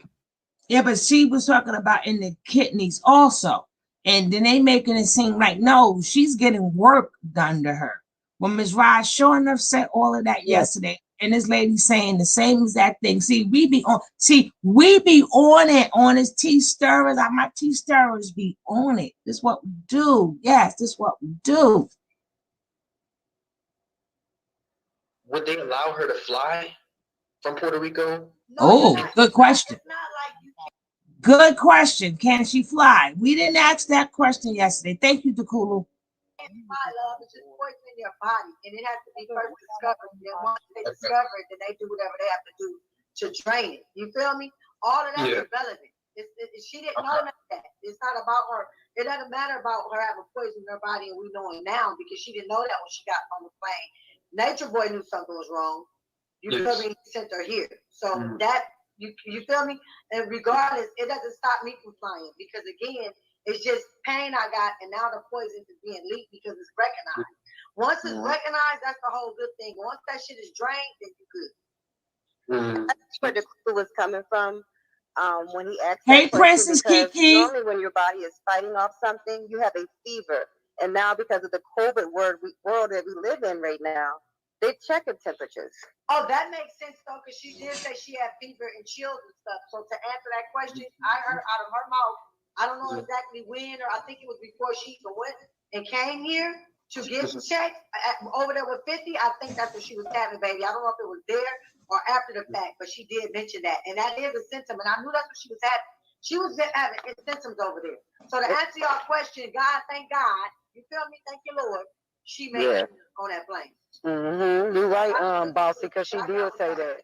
Yeah, but she was talking about in the kidneys also, and then they making it seem like no, she's getting work done to her. Well, Ms. Rye sure enough said all of that yesterday. And this lady saying the same exact thing. See, we be on it on his tea stirrers. My tea stirrers be on it. This is what we do. Yes, this is what we do. Would they allow her to fly from Puerto Rico? Good question. Good question. Can she fly? We didn't ask that question yesterday. Thank you, Dakulu. My love is just poison in your body, and it has to be first discovered. And then once they discover it, then they do whatever they have to do to drain it. You feel me? All of that is irrelevant. She didn't know that. It's not about her. It doesn't matter about her having poison in her body, and we know it now because she didn't know that when she got on the plane. Nature Boy knew something was wrong. You feel me? He sent her here. So that you feel me? And regardless, it doesn't stop me from flying because again. It's just pain I got, and now the poison is being leaked because it's recognized. Once it's recognized, that's the whole good thing. Once that shit is drained, then you're good. That's where the clue was coming from when he asked that question, Princess Kiki. normally when your body is fighting off something, you have a fever. And now because of the COVID world that we live in right now, they're checking temperatures. Oh, that makes sense, though, because she did say she had fever and chills and stuff. So to answer that question, I heard out of her mouth, I don't know exactly when, or I think it was before she even went and came here to get checked over there with 50. I think that's what she was having, baby. I don't know if it was there or after the fact, but she did mention that. And that is a symptom. And I knew that's what she was having. She was having symptoms over there. So to answer your question, God, thank God. You feel me? Thank you, Lord. She made it on that plane. You're right, Bossy, because she did say that.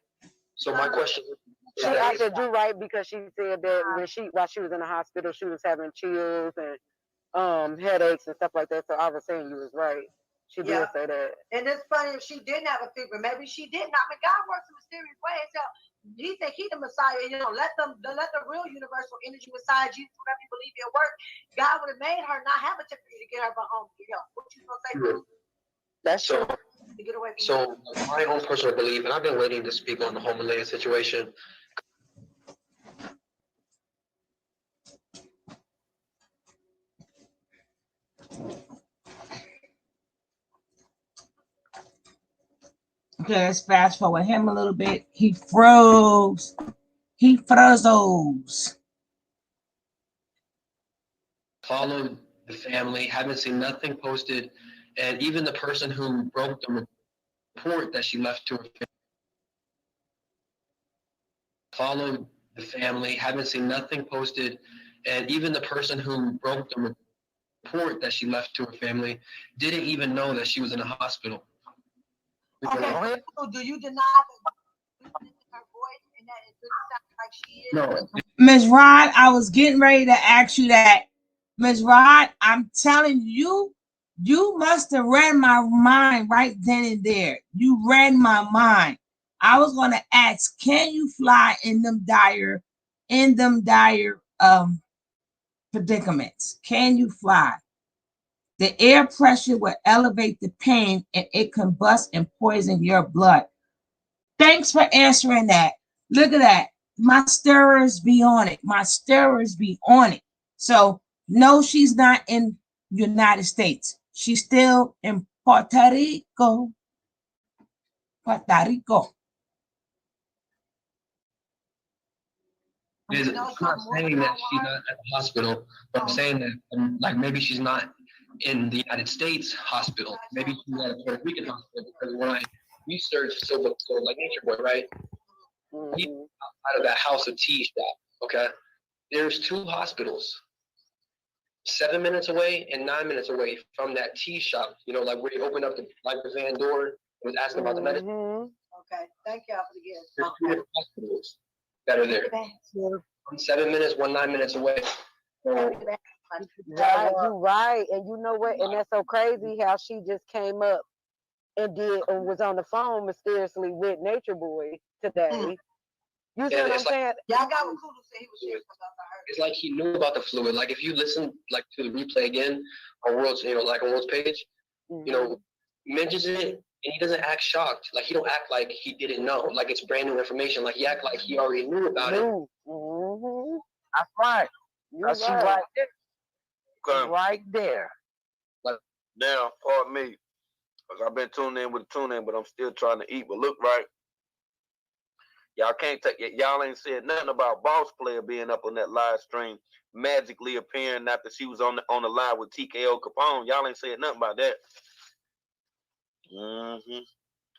So my question is, she actually do right because she said that while she was in the hospital, she was having chills and headaches and stuff like that. So I was saying you was right. She did say that. And it's funny if she didn't have a fever, maybe she did not. But God works in mysterious ways. So he said he the Messiah. You know, let the real universal energy Messiah Jesus, whatever you believe in, work. God would have made her not have a temperature to get her home. What you gonna say? That's true. to get away from So my own personal belief, and I've been waiting to speak on the whole Malaya situation. Okay, let's fast forward him a little bit. He froze. He froze. Followed the family, haven't seen nothing posted, and even the person who broke the report that she left to her family. Followed the family, haven't seen nothing posted, and even the person who broke the report that she left to her family didn't even know that she was in a hospital. Okay, so do you deny that her voice and that it doesn't sound like she is? No. Ms. Rod, I was getting ready to ask you that. Ms. Rod, I'm telling you, you must have read my mind right then and there. You read my mind. I was going to ask, can you fly in them dire predicaments? Can you fly? The air pressure will elevate the pain and it combust and poison your blood. Thanks for answering that. Look at that. My stirrers be on it. My stirrers be on it. So no, she's not in United States. She's still in Puerto Rico. Puerto Rico. I'm not saying that she's not at the hospital, but I'm saying that like maybe she's not in the United States hospital. Maybe she's at a Puerto Rican hospital, because when I researched so like Nature Boy, right? He's out of that house of tea shop, okay? There's 2 hospitals, 7 minutes away and 9 minutes away from that tea shop. You know, like where you open up the van door and was asking about the medicine. Okay, thank y'all for the gift. There's 2 different hospitals that are there. 7 minutes, 9 minutes away. So, You're right. And you know what? And that's so crazy how she just came up and was on the phone mysteriously with Nature Boy today. You see what I'm saying? Y'all got what Kudu said he was sharing about her. It's like he knew about the fluid. Like if you listen like to the replay again on World's, like on World's page, mentions it and he doesn't act shocked. Like he don't act like he didn't know. Like it's brand new information. Like he act like he already knew about it. That's right. She's right there. Okay. Right there. Like now, pardon me, because I've been tuned in with the tune in, but I'm still trying to eat. But look, right, y'all can't take it. Y'all ain't said nothing about Boss Player being up on that live stream, magically appearing after she was on the live with TKO Capone. Y'all ain't said nothing about that.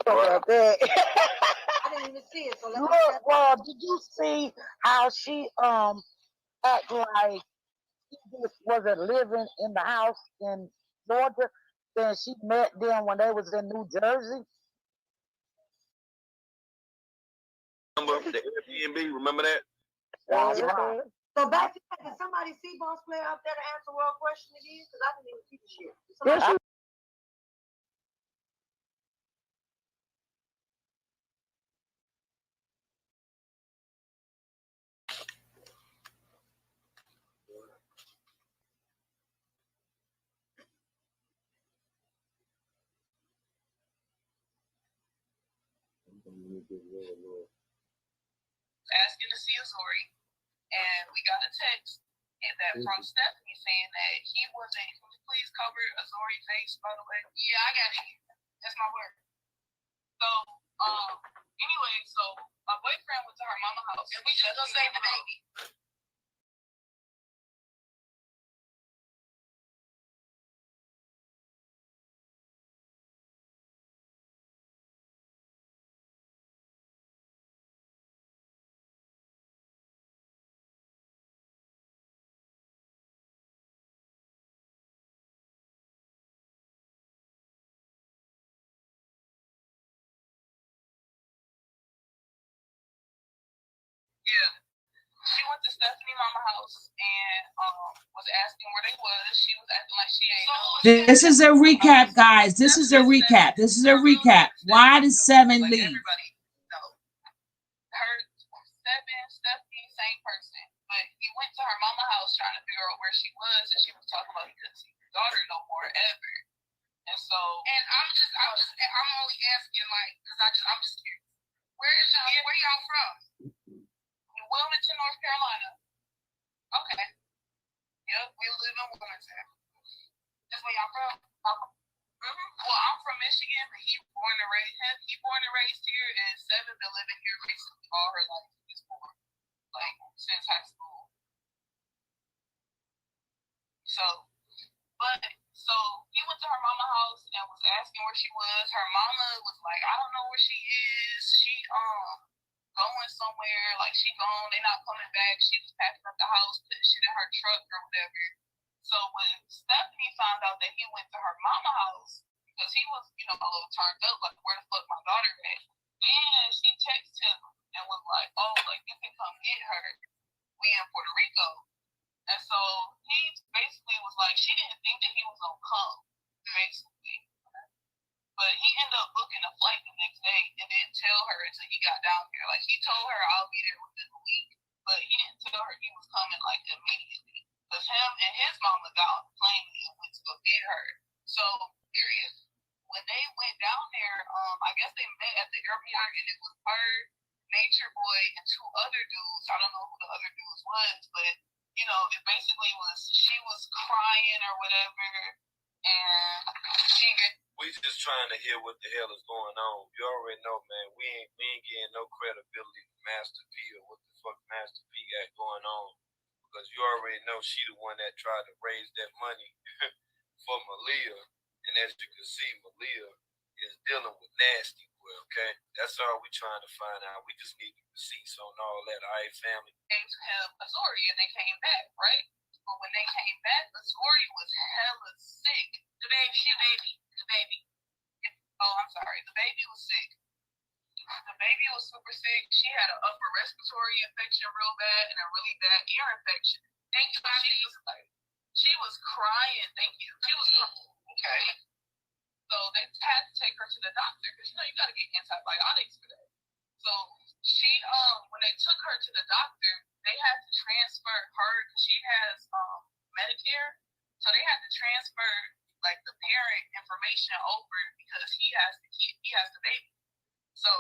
About that. I didn't even see it. So Look, well, did you see how she act like she just wasn't living in the house in Georgia? Then she met them when they was in New Jersey. Remember the Airbnb? Remember that? That's right. So back to that, did somebody see Boss Player up there to answer world question again? Because I didn't even see the shit. Asking to see Azori, and we got a text and that from Stephanie saying that he wasn't. Can you please cover Azori's face, by the way? Yeah, I got it. That's my word. So, anyway, so my boyfriend went to her mama's house, and we just gonna save the baby. Yeah. She went to Stephanie mama's house and was asking where they was. She was acting like she ain't know. This is a recap, guys. This is a recap. This is a recap. Why did 7 leave? Everybody know. Her 7, Stephanie, same person. But he went to her mama's house trying to figure out where she was, and she was talking about he couldn't see his daughter no more ever. And so, and I'm only asking, like, because I'm just curious. Where y'all from? Wilmington, North Carolina. Okay. Yep, we live in Wilmington. That's where y'all from? Well, I'm from Michigan, but he born and raised here, and Seven been living here basically all her life. He's born, like, since high school. So he went to her mama's house and was asking where she was. Her mama was like, I don't know where she is. She going somewhere, like she gone, they not coming back. She was packing up the house, putting shit in her truck or whatever. So when Stephanie found out that he went to her mama's house, because he was, a little turned up, like, where the fuck my daughter at? And she texted him and was like, oh, like, you can come get her. We in Puerto Rico. And so he basically was like, she didn't think that he was gonna come, basically. But he ended up booking a flight the next day and didn't tell her until he got down here. Like, he told her, I'll be there within a week, but he didn't tell her he was coming, like, immediately. Because him and his mama got on the plane and went to go get her. So, period. When they went down there, I guess they met at the airport, and it was her, Nature Boy, and two other dudes. I don't know who the other dudes was, but, it basically was, she was crying or whatever, and we just trying to hear what the hell is going on. You already know, man. We ain't getting no credibility to Master P or what the fuck Master P got going on, because you already know she the one that tried to raise that money for Malia, and as you can see, Malia is dealing with nasty boy. Okay, that's all we trying to find out. We just need the receipts on all that. All right, family. Came to him Azori, and they came back, right? But when they came back, Azori was hella sick. The baby. Oh, I'm sorry. The baby was sick. The baby was super sick. She had an upper respiratory infection real bad and a really bad ear infection. Thank you. She was crying. Thank you. She was crying. Okay. So they had to take her to the doctor because you got to get antibiotics for that. So she, when they took her to the doctor, they had to transfer her because she has Medicare. So they had to transfer like the parent information over because he has the baby. So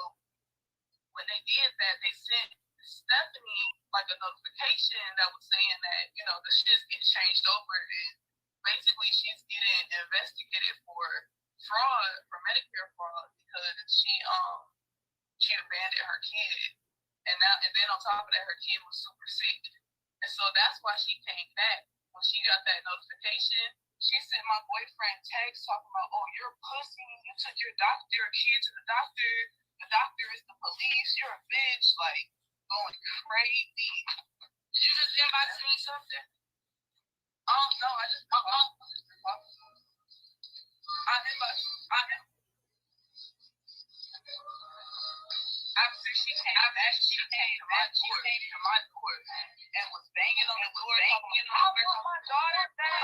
when they did that, they sent Stephanie like a notification that was saying that, the shit's getting changed over, and basically she's getting investigated for fraud, for Medicare fraud, because she abandoned her kid. And then on top of that, her kid was super sick. And so that's why she came back. When she got that notification, she sent my boyfriend text talking about, oh, you're a pussy, you took your kid to the doctor is the police, you're a bitch, like, going crazy. Did you just invite me something? No, I just, after she came back, she came to my door and was banging on the door, talking about my daughter back.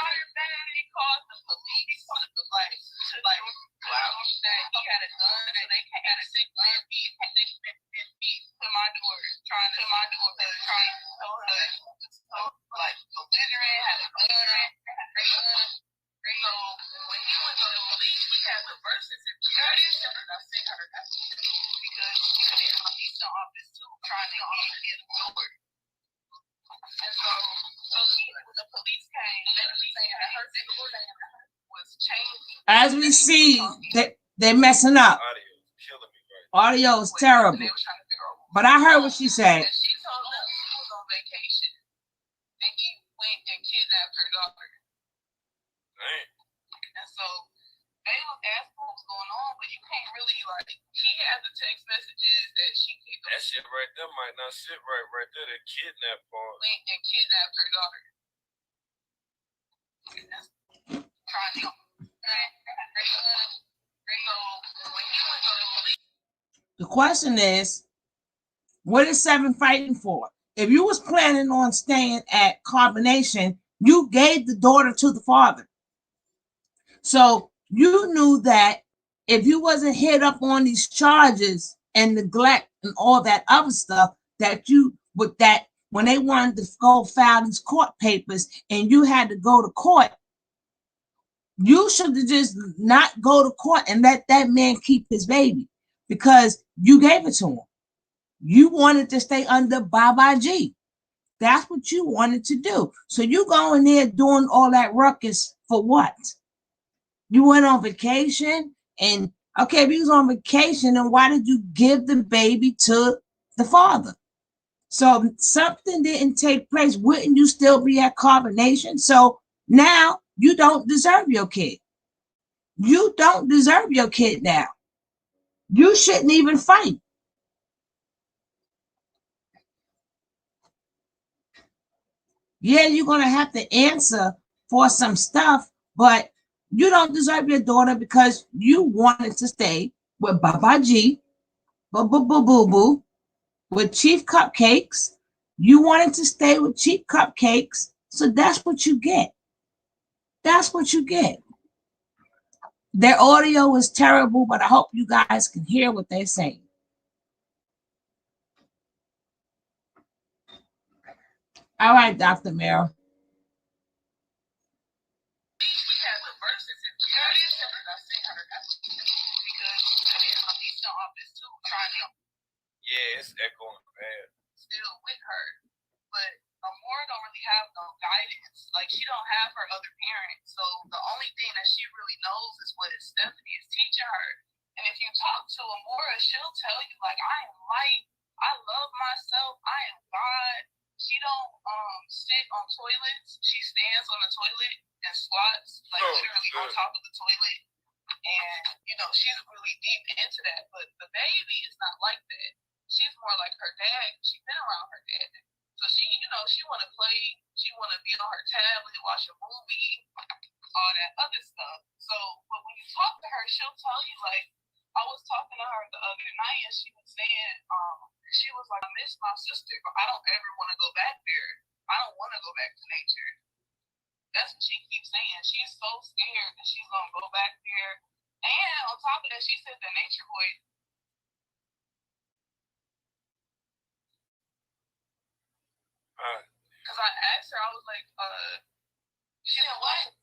He called the police to that he had a gun, and they had a 6 man beat to my door, trying to tell her so like belligerent, had a gun, So when he went to the police, we had the birth certificate. I sent her that because she was in the police office too, trying to get the door. And so when the police came, they were saying that her door was changing. As we see, they're messing up. Audio is terrible. But I heard what she said. And she told them she was on vacation, and he went and kidnapped her daughter. Dang. And so they was asking what was going on, but you can't really, like, he had the text messages that she picked up. That shit right there might not sit right there. That kidnap part. Went and kidnapped her daughter. Trying to The question is, what is Seven fighting for? If you was planning on staying at Carbonation, you gave the daughter to the father. So you knew that if you wasn't hit up on these charges and neglect and all that other stuff, that you would, that when they wanted to go file these court papers and you had to go to court, You should just not go to court and let that man keep his baby because you gave it to him. You wanted to stay under Baba G. That's what you wanted to do. So you go in there doing all that ruckus for what? You went on vacation and okay, if you was on vacation, then why did you give the baby to the father? So if something didn't take place, wouldn't you still be at carbonation? So now you don't deserve your kid. You don't deserve your kid now. You shouldn't even fight. Yeah, you're going to have to answer for some stuff, but you don't deserve your daughter because you wanted to stay with Baba G, boo boo boo boo boo, with Chief Cupcakes. You wanted to stay with Chief Cupcakes, so that's what you get. That's what you get. Their audio is terrible, but I hope you guys can hear what they're saying. All right, Dr. Merrill. Yeah, it's echoing bad. Still with her, but Amora don't really have no guidance. Like she don't have her other parent, so the only thing that she really knows is what Stephanie is teaching her. And if you talk to Amora, she'll tell you like, I am light, I love myself, I am God. She don't sit on toilets. She stands on the toilet and squats like literally on top of the toilet. And you know she's really deep into that, but the baby is not like that. She's more like her dad. She's been around her dad. So she, you know, she want to play. She want to be on her tablet, watch a movie, all that other stuff. So, but when you talk to her, she'll tell you, like, I was talking to her the other night and she was saying, she was like, I miss my sister, but I don't ever want to go back there. I don't want to go back to nature. That's what she keeps saying. She's so scared that she's going to go back there. And on top of that, she said the nature boy, because I asked her, I was like, she said what?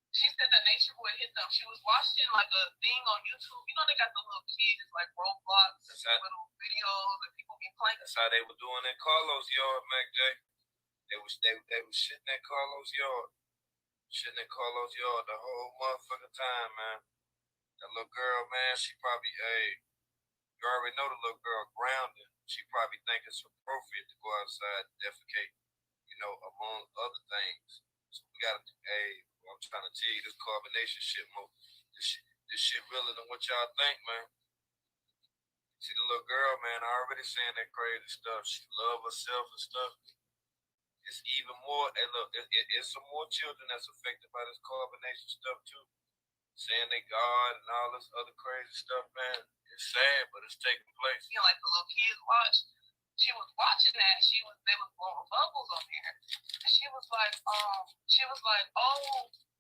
She said that nature boy hit them. She was watching like a thing on YouTube. You know they got the little kids like Roblox, little videos that people be playing. That's how they were doing in Carlos' yard, Mac J. They was shitting at Carlos' yard. Shitting at Carlos' yard the whole motherfucking time, man. That little girl, man, she probably, you already know the little girl grounded. She probably think it's appropriate to go outside and defecate, you know, among other things. So we gotta, I'm trying to tell you, this carbonation shit, this shit realer than what y'all think, man. See the little girl, man, already saying that crazy stuff. She love herself and stuff. It's even more, and look, it's some more children that's affected by this carbonation stuff too. Saying they God and all this other crazy stuff, man. It's sad, but it's taking place. You know, like the little kids watch. She was watching that. They was blowing bubbles on there. And she was like, oh,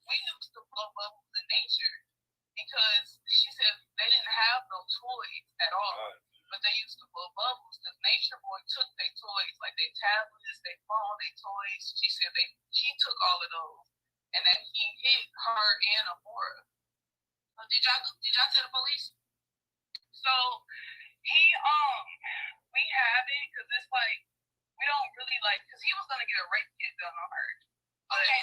we used to blow bubbles in nature because she said they didn't have no toys at all. Right. But they used to blow bubbles because Nature Boy took their toys, like their tablets, their phone, their toys. She said he took all of those, and that he hit her and Amora. Did y'all tell the police? So we have it because it's like we don't really like because he was gonna get a rape kit done on her. Okay,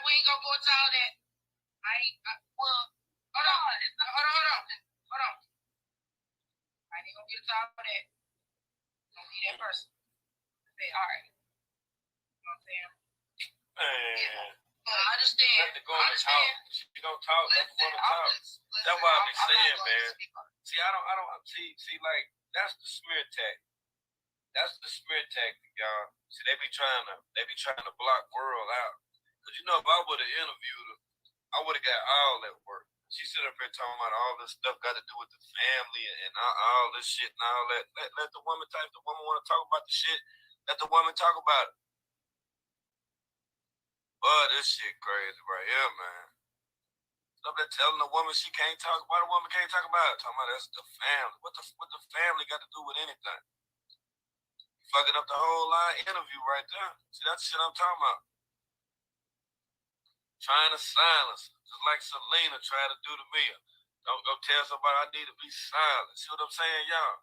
we ain't gonna go into all that. Well, hold on. I ain't gonna get into all that. Don't be that person. Say, all right. You know what I'm saying? Man. Yeah. I understand. Let the go and talk. She don't talk. Let the woman talk. That's what I be saying, man. See, I don't see like that's the smear tactic. That's the smear tactic, y'all. See, they be trying to block world out. Cause you know, if I would have interviewed her, I would have got all that work. She sit up here talking about all this stuff got to do with the family and all this shit and all that. Let the woman talk. If the woman want to talk about the shit, let the woman talk about it. But this shit crazy right here, man. Stuff that telling a woman she can't talk about, a woman can't talk about it. Talking about that's the family. What the family got to do with anything? Fucking up the whole line interview right there. See, that's the shit I'm talking about. trying to silence her, just like Selena tried to do to me. Don't go tell somebody I need to be silent. See what I'm saying, y'all?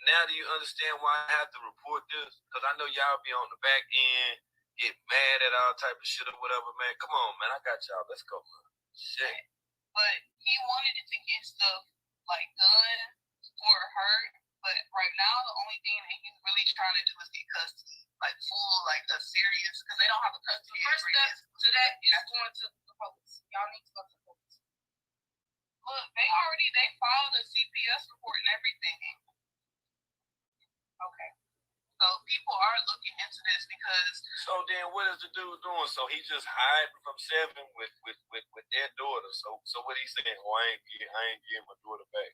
Now do you understand why I have to report this? Because I know y'all be on the back end, get mad at all type of shit or whatever, man. Come on, man. I got y'all. Let's go, man. Shit. But he wanted it to get stuff like done for her. But right now, the only thing that he's really trying to do is get custody, like full, like a serious, because they don't have a custody. The first step to that is going to the police. Y'all need to go to the police. Look, they filed a CPS report and everything. Okay. So people are looking into this because. So then, what is the dude doing? So he just hiding from Seven with their daughter. So what he saying? Oh, I ain't getting my daughter back.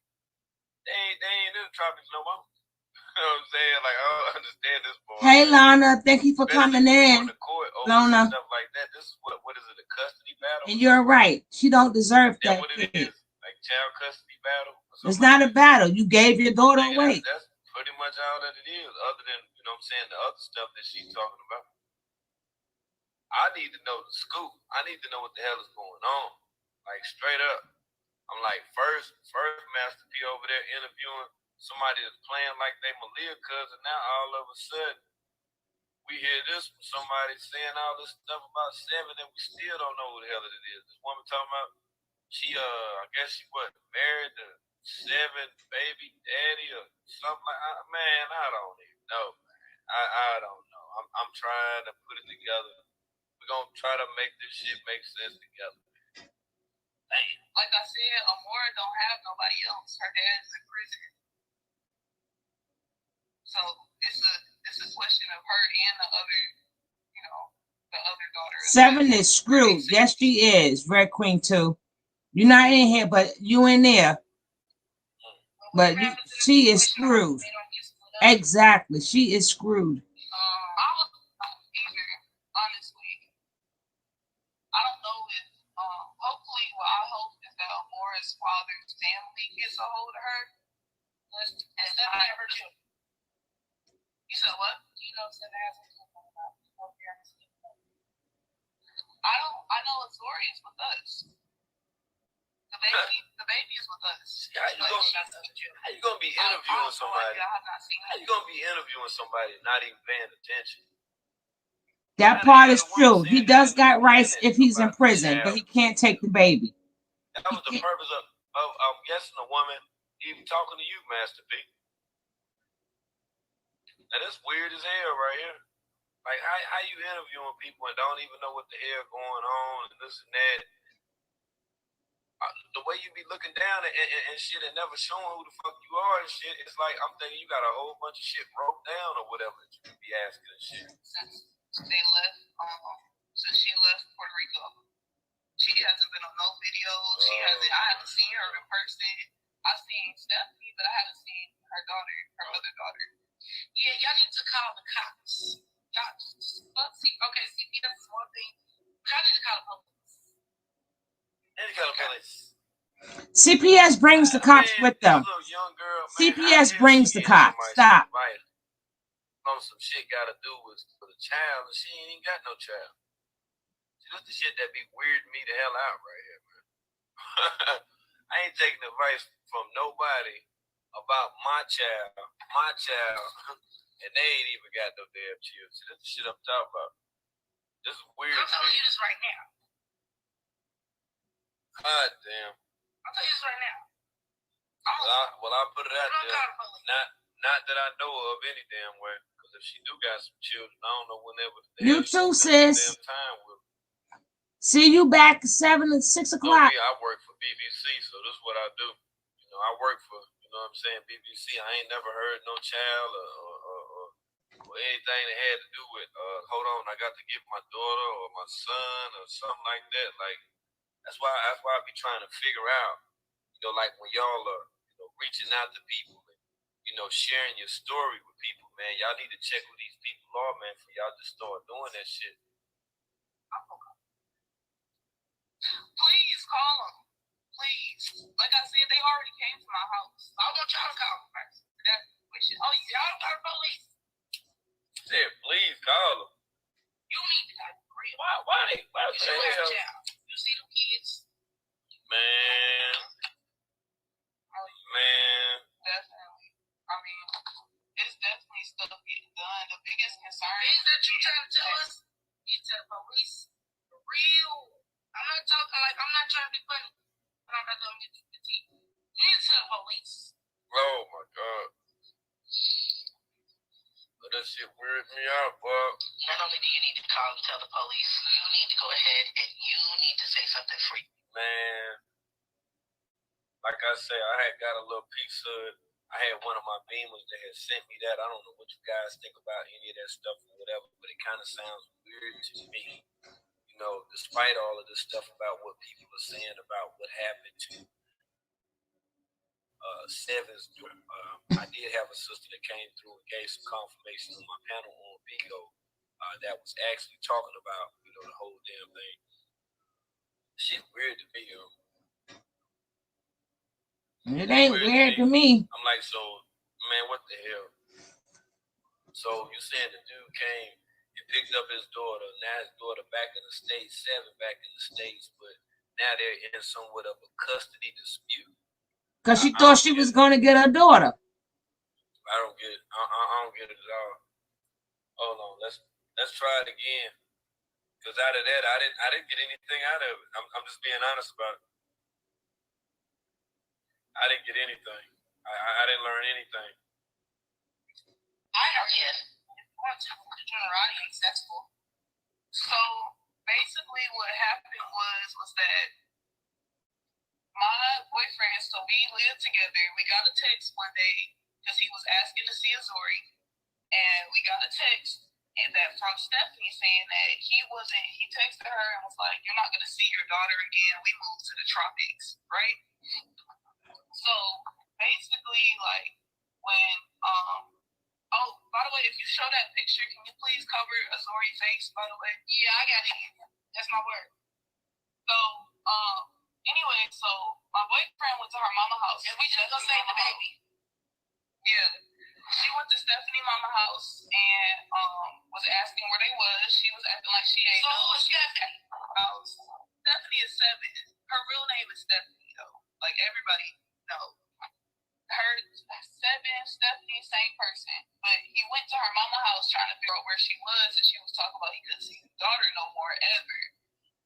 They ain't in the tropics no more. You know what I'm saying? Like, I don't understand this boy. Hey, Lana, thank you for coming in. Lana, stuff like that. This is what is it? A custody battle? And you're right. She don't deserve that. What it is? Like child custody battle? It's not a battle. You gave your daughter away. That's pretty much all that it is. Other than you know what I'm saying, the other stuff that she's talking about. I need to know the scoop. I need to know what the hell is going on. Like straight up. I'm like first Master P over there interviewing somebody that's playing like they Malia cousin. Now all of a sudden we hear this from somebody saying all this stuff about Seven and we still don't know who the hell it is. This woman talking about she I guess she married the Seven baby daddy or something like man, I don't even know, man. I don't know. I'm trying to put it together. We're gonna try to make this shit make sense together. Like I said, Amora don't have nobody else. Her dad's in prison. So it's a question of her and the other, the other daughter. Seven is screwed. Yes, she is. Red Queen too. You're not in here, but you in there. But she is screwed. Exactly. She is screwed. Honestly, I don't know if hopefully what I hope is that Amora's father's family gets a hold of her. And then I never do. You said what? You know, Seven has I know Azori is with us. The baby is with us. How you gonna be interviewing somebody? How you gonna be interviewing somebody not even paying attention? That part is true. He does got rights if he's in prison, but he can't take the baby. That was the purpose of I'm guessing a woman even talking to you, Master P. Now that's weird as hell right here. Like how you interviewing people and don't even know what the hell going on and this and that. The way you be looking down and shit and never showing who the fuck you are and shit, it's like I'm thinking you got a whole bunch of shit broke down or whatever that you could be asking and shit. Since they left, since she left Puerto Rico, she hasn't been on no videos. I haven't seen her in person. I've seen Stephanie, but I haven't seen her daughter, her other daughter. Yeah, y'all need to call the cops. Okay, CPS is one thing. Y'all need to call the police. CPS brings the cops with them. CPS brings the cops. Stop. Some shit got to do with the child, and she ain't even got no child. See, that's the shit that be weirding me the hell out right here, man. I ain't taking advice from nobody about my child, and they ain't even got no damn children. See, that's the shit I'm talking about. This is weird. I'm telling you this right now. God damn. I'll tell you this right now. I'll put it out there. Not that I know of any damn way. Because if she do got some children, I don't know whenever. You too, sis. See you back at 7 and 6 o'clock. I work for BBC, so this is what I do. You know, I work for, you know what I'm saying, BBC. I ain't never heard no child or anything that had to do with, hold on, I got to get my daughter or my son or something like that. Like, that's why I be trying to figure out, you know, like when y'all are, you know, reaching out to people and, you know, sharing your story with people, man. Y'all need to check who these people are, man, for y'all to start doing that shit. Please call them. Please. Like I said, they already came to my house. I want y'all to call them first. Y'all don't call the police. Said, please call them. You need to call the police. Why You see them kids? Man. Definitely. I mean, it's definitely stuff getting done. The biggest concern is that you trying to tell us you tell the police for real. I'm not talking like I'm not trying to be funny, but I'm not doing it to the team. You need to tell the police. Oh my God. But that shit weirded me out, boy. Not only do you need to call and tell the police, you need to go ahead and you need to say something free. Man, like I say, I had got a little piece of it. I had one of my beamers that had sent me that. I don't know what you guys think about any of that stuff or whatever, but it kind of sounds weird to me. You know, despite all of this stuff about what people are saying about what happened to Seven's. I did have a sister that came through and gave some confirmation on my panel on Bingo that was actually talking about, you know, the whole damn thing. Shit weird to me, yo. It ain't weird to me. I'm like, so, man, what the hell? So you saying the dude came and picked up his daughter, now his daughter back in the States, Seven back in the States, but now they're in somewhat of a custody dispute. Because she thought she was going to get her daughter. I don't get it. I don't get it at all. Hold on, let's try it again. Because out of that, I didn't get anything out of it. I'm just being honest about it. I didn't get anything. I didn't learn anything. I know yet. Generality and successful. So basically, what happened was that my boyfriend, so we lived together. We got a text one day because he was asking to see Azori, and we got a text and that from Stephanie saying that he texted her and was like, "You're not gonna see your daughter again. We moved to the tropics," right? So basically, like when oh, by the way, if you show that picture, can you please cover Azori's face? By the way, yeah, I got it. That's my word. So anyway, so my boyfriend went to her mama house, and we just gonna save the baby. Yeah. She went to Stephanie mama house and was asking where they was. She was acting like she ain't know. So who is Stephanie? Stephanie is Seven. Her real name is Stephanie though. Like everybody knows. Her Seven, Stephanie, same person. But he went to her mama house trying to figure out where she was, and she was talking about he couldn't see his daughter no more ever.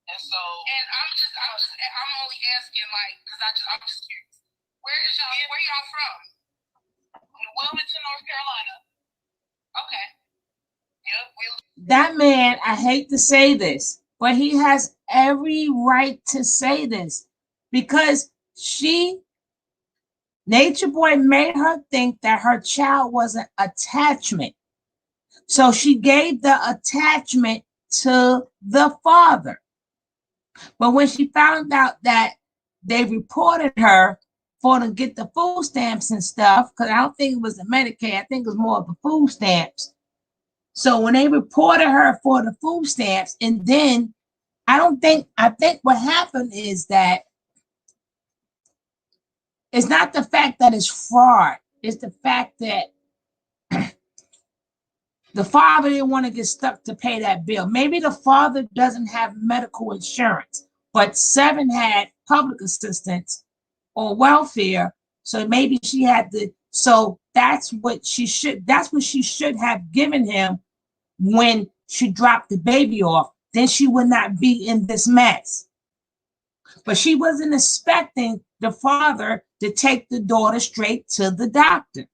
And so, and I'm only asking like, cause I'm just curious. Where y'all from? Wilmington, North Carolina. Okay. Yep. That man, I hate to say this, but he has every right to say this because Nature Boy made her think that her child was an attachment. So she gave the attachment to the father. But when she found out that they reported her for to get the food stamps and stuff, because I don't think it was the Medicaid, I think it was more of the food stamps. So when they reported her for the food stamps, and then I think what happened is that it's not the fact that it's fraud, it's the fact that the father didn't want to get stuck to pay that bill. Maybe the father doesn't have medical insurance, but Seven had public assistance or welfare. So maybe she had to, so that's what she should have given him when she dropped the baby off. Then she would not be in this mess. But she wasn't expecting the father to take the daughter straight to the doctor.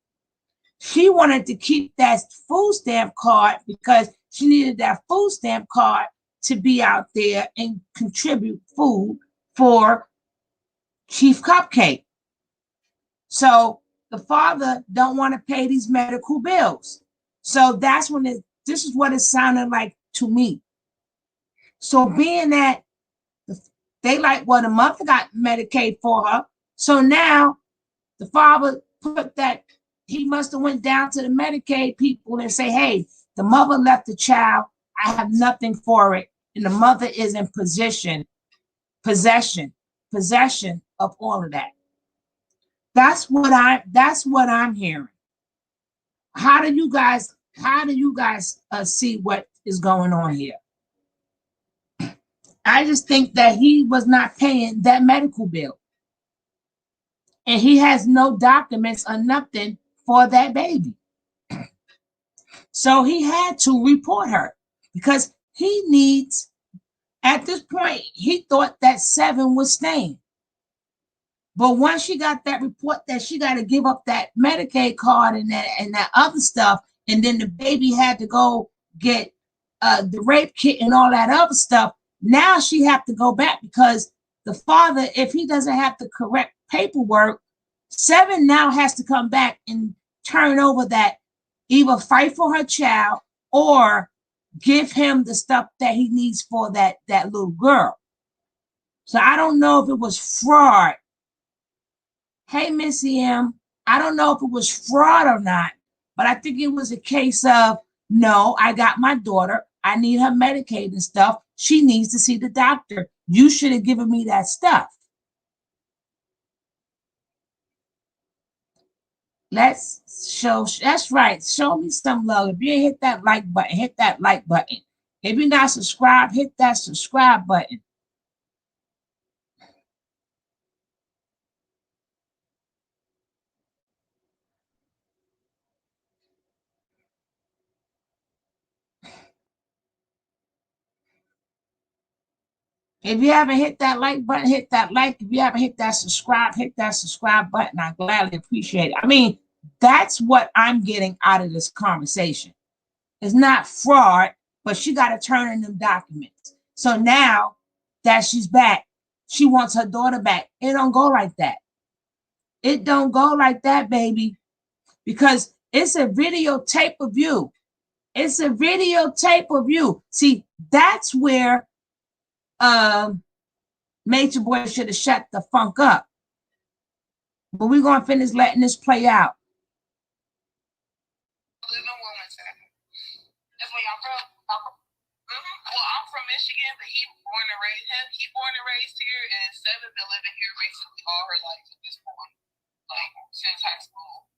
She wanted to keep that food stamp card because she needed that food stamp card to be out there and contribute food for Chief Cupcake. So the father don't want to pay these medical bills. So that's when this is what it sounded like to me. So being that they like, well, the mother got Medicaid for her. So now the father put that, he must have went down to the Medicaid people and say, hey, the mother left the child. I have nothing for it. And the mother is in possession of all of that. That's what I'm hearing. How do you guys see what is going on here? I just think that he was not paying that medical bill. And he has no documents or nothing for that baby. So he had to report her because he needs, at this point, he thought that 7 was staying. But once she got that report that she got to give up that Medicaid card and that other stuff, and then the baby had to go get the rape kit and all that other stuff, now she have to go back because the father, if he doesn't have the correct paperwork, 7 now has to come back and turn over that, either fight for her child or give him the stuff that he needs for that little girl. So I don't know if it was fraud. Hey, Missy M, I don't know if it was fraud or not, but I think it was a case of, no, I got my daughter. I need her Medicaid and stuff. She needs to see the doctor. You should have given me that stuff. Let's show, that's right. Show me some love. If you hit that like button, hit that like button. If you're not subscribed, hit that subscribe button. If you haven't hit that like button, hit that like. If you haven't hit that subscribe button. I gladly appreciate it. I mean, that's what I'm getting out of this conversation. It's not fraud, but she got to turn in them documents. So now that she's back, she wants her daughter back. It don't go like that. It don't go like that, baby, because it's a videotape of you. It's a videotape of you. See, that's where Major Boy should have shut the funk up. But we're going to finish letting this play out. Well, I'm from Michigan, but he born and raised here, and 7 been living here basically all her life at this point, like since high school.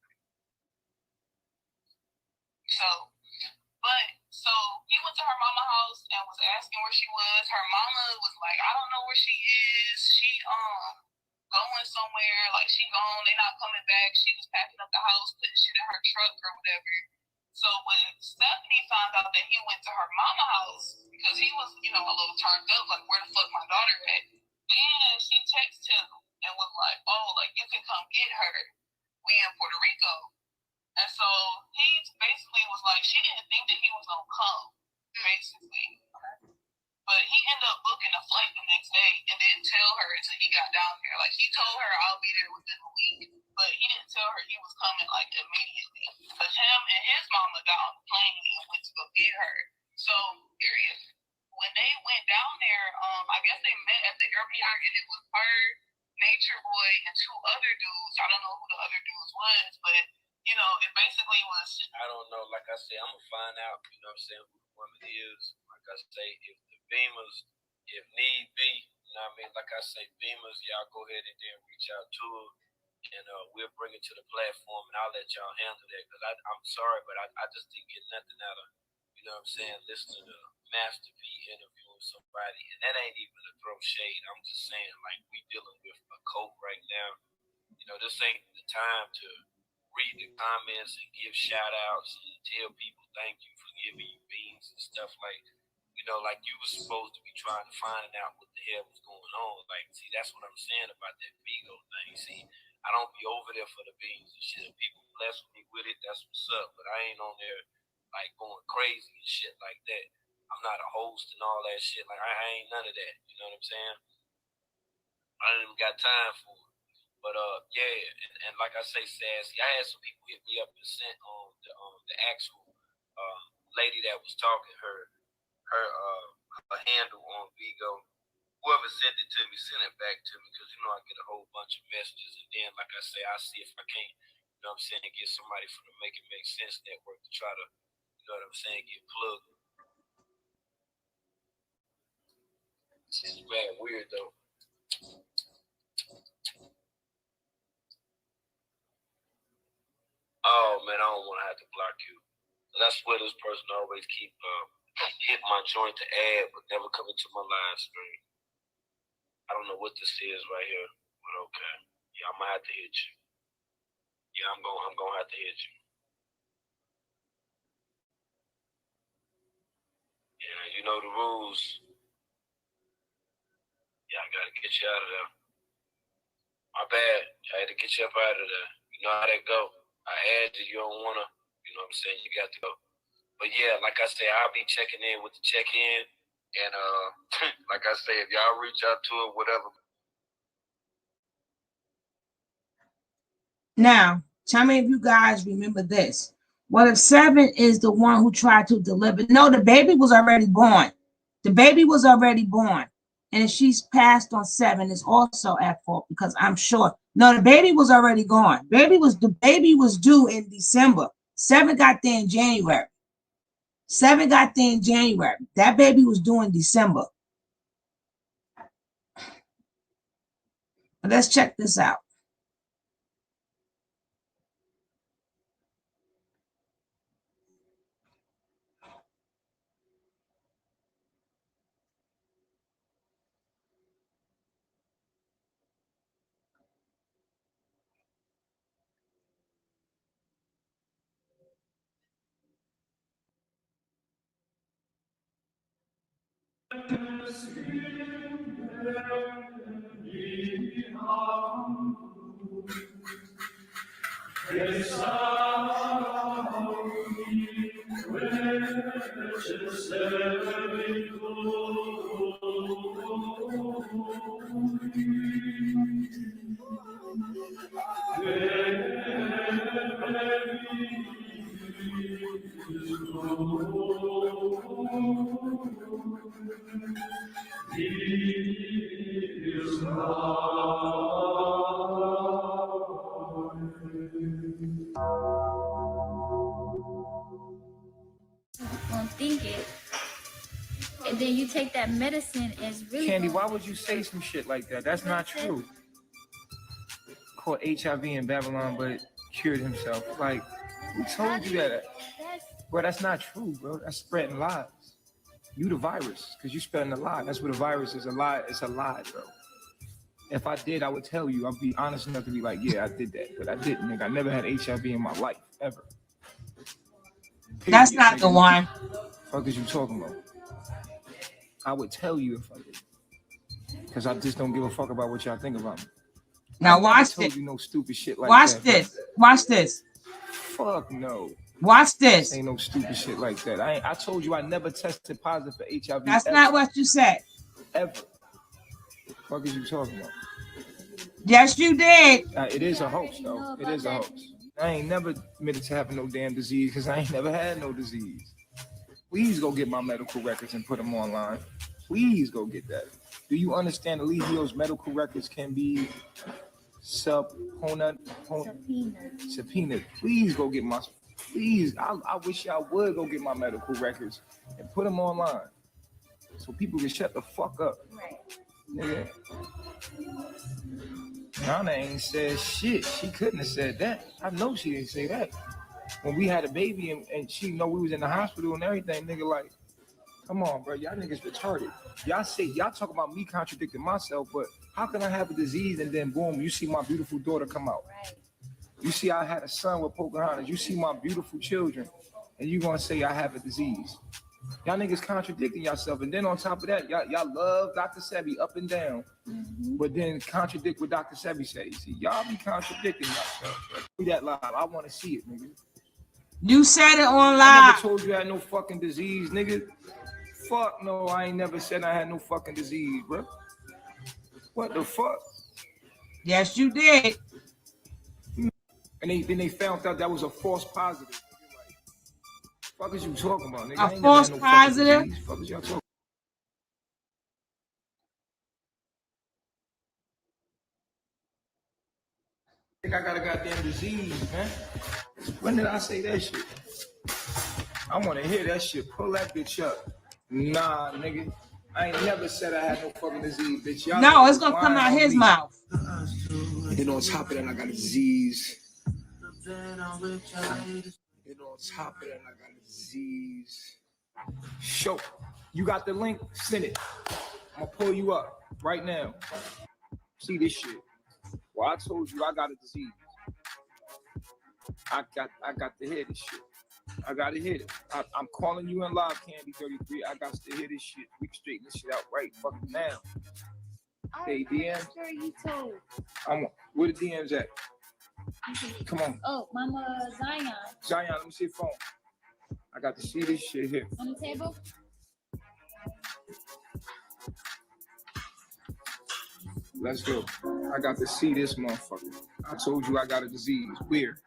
So he went to her mama house and was asking where she was. Her mama was like, I don't know where she is. She going somewhere, like she gone, they not coming back. She was packing up the house, putting shit in her truck or whatever. So when Stephanie found out that he went to her mama house, because he was, a little turned up, like, where the fuck my daughter at? Then she texted him and was like, oh, like, you can come get her. We in Puerto Rico. And so he basically was like, she didn't think that he was gonna come, basically. But he ended up booking a flight the next day and didn't tell her until he got down here. Like, he told her I'll be there within a week, but he didn't tell her he was coming, like, immediately. But him and his mama got on the plane and went to go get her. So, period. When they went down there, I guess they met at the airport, and it was her, Nature Boy, and 2 other dudes. I don't know who the other dudes was, but, it basically was... I don't know. Like I said, I'm going to find out, who the woman is. Like I say, if the Beamers, if need be, like I say, Beamers, y'all go ahead and then reach out to her, and we'll bring it to the platform, and I'll let y'all handle that, because I'm sorry, but I just didn't get nothing out of, listening to Master P interviewing somebody, and that ain't even to throw shade. I'm just saying, like, we dealing with a cult right now. This ain't the time to read the comments and give shout outs and tell people thank you for giving you beans and stuff like you was supposed to be trying to find out what the hell was going on. Like, see, that's what I'm saying about that Vigo thing. See, I don't be over there for the beans and shit. If people bless me with it, that's what's up. But I ain't on there like going crazy and shit like that. I'm not a host and all that shit. Like, I ain't none of that. You know what I'm saying? I ain't even got time for it. But yeah, and like I say, Sassy, I had some people hit me up and sent the actual lady that was talking her handle on Vigo. Whoever sent it to me, send it back to me, because I get a whole bunch of messages, and then like I say, I see if I can't, get somebody from the Make It Make Sense network to try to, get plugged. It's bad weird though. Oh man, I don't want to have to block you. That's where this person always keep hit my joint to ad, but never come into my live stream. I don't know what this is right here, but okay. Yeah, I'm gonna have to hit you. Yeah, I'm gonna have to hit you. Yeah, you know the rules. Yeah, I gotta get you out of there. My bad. I had to get you up out of there. You know how that go. I add you don't wanna, you know what I'm saying? You got to go. But yeah, like I say, I'll be checking in with the check-in. And like I say, if y'all reach out to it, whatever. Now, tell me if you guys remember this. What if 7 is the one who tried to deliver? No, the baby was already born. The baby was already born. And if she's passed on 7, it's also at fault because I'm sure. No, the baby was already gone. The baby was due in December. 7 got there in January. 7 got there in January. That baby was due in December. Let's check this out. Won't think it, and then you take that medicine as really. Candy, why would you say some shit like that? That's not true. Caught HIV in Babylon, but cured himself. Like, who told you that? Bro, that's not true, bro. That's spreading lies. You the virus, because you spreading a lie. That's what a virus is. A lie. It's a lie, bro. If I did, I would tell you. I'd be honest enough to be like, yeah, I did that. But I didn't, nigga. I never had HIV in my life, ever. Period, that's not the one. Fuck is you talking about? I would tell you if I did. Because I just don't give a fuck about what y'all think about me. Now watch this. You no stupid shit like watch that. This. Watch this. Fuck no. Watch this. Ain't no stupid shit like that. I told you I never tested positive for HIV. That's not what you said. Ever. Fuck is you talking about? Yes, you did. It is a hoax, though. It is a hoax. I ain't never admitted to having no damn disease because I ain't never had no disease. Please go get my medical records and put them online. Please go get that. Do you understand Eligio's medical records can be subpoenaed? Please go get my. Please, I wish y'all would go get my medical records and put them online so people can shut the fuck up. Right. Nigga. Nana ain't said shit. She couldn't have said that. I know she didn't say that. When we had a baby and she know we was in the hospital and everything, nigga, like, come on, bro. Y'all niggas retarded. Y'all talk about me contradicting myself, but how can I have a disease and then boom, you see my beautiful daughter come out? Right. You see I had a son with Pocahontas. You see my beautiful children, and you gonna say I have a disease. Y'all niggas contradicting yourself. And then on top of that, y'all love Dr. Sebi up and down, but then contradict what Dr. Sebi says. See, y'all be contradicting yourself. Bro. That live. I want to see it, nigga. You said it on live. I never told you I had no fucking disease, nigga. Fuck no, I ain't never said I had no fucking disease, bro. What the fuck? Yes, you did. And then they found out that was a false positive. Fuck is you talking about, nigga? A false positive? Fuck is y'all talking? I think I got a goddamn disease, man. When did I say that shit? I want to hear that shit. Pull that bitch up. Nah, nigga. I ain't never said I had no fucking disease, bitch. Y'all no, it's gonna come out his mouth. And then on top of that, I got a disease. And on top of that, I got a disease. Show. You got the link? Send it. I'm gonna pull you up right now. See this shit. Well, I told you I got a disease. I got to hear this shit. I gotta hit it. I'm calling you in live, Candy 33. I got to hear this shit. We can straighten this shit out right fucking now. Hey, DM. Sure you told. Where the DM's at? Come on. Oh, Mama Zion. Zion, let me see your phone. I got to see this shit here. On the table? Let's go. I got to see this motherfucker. I told you I got a disease. Weird.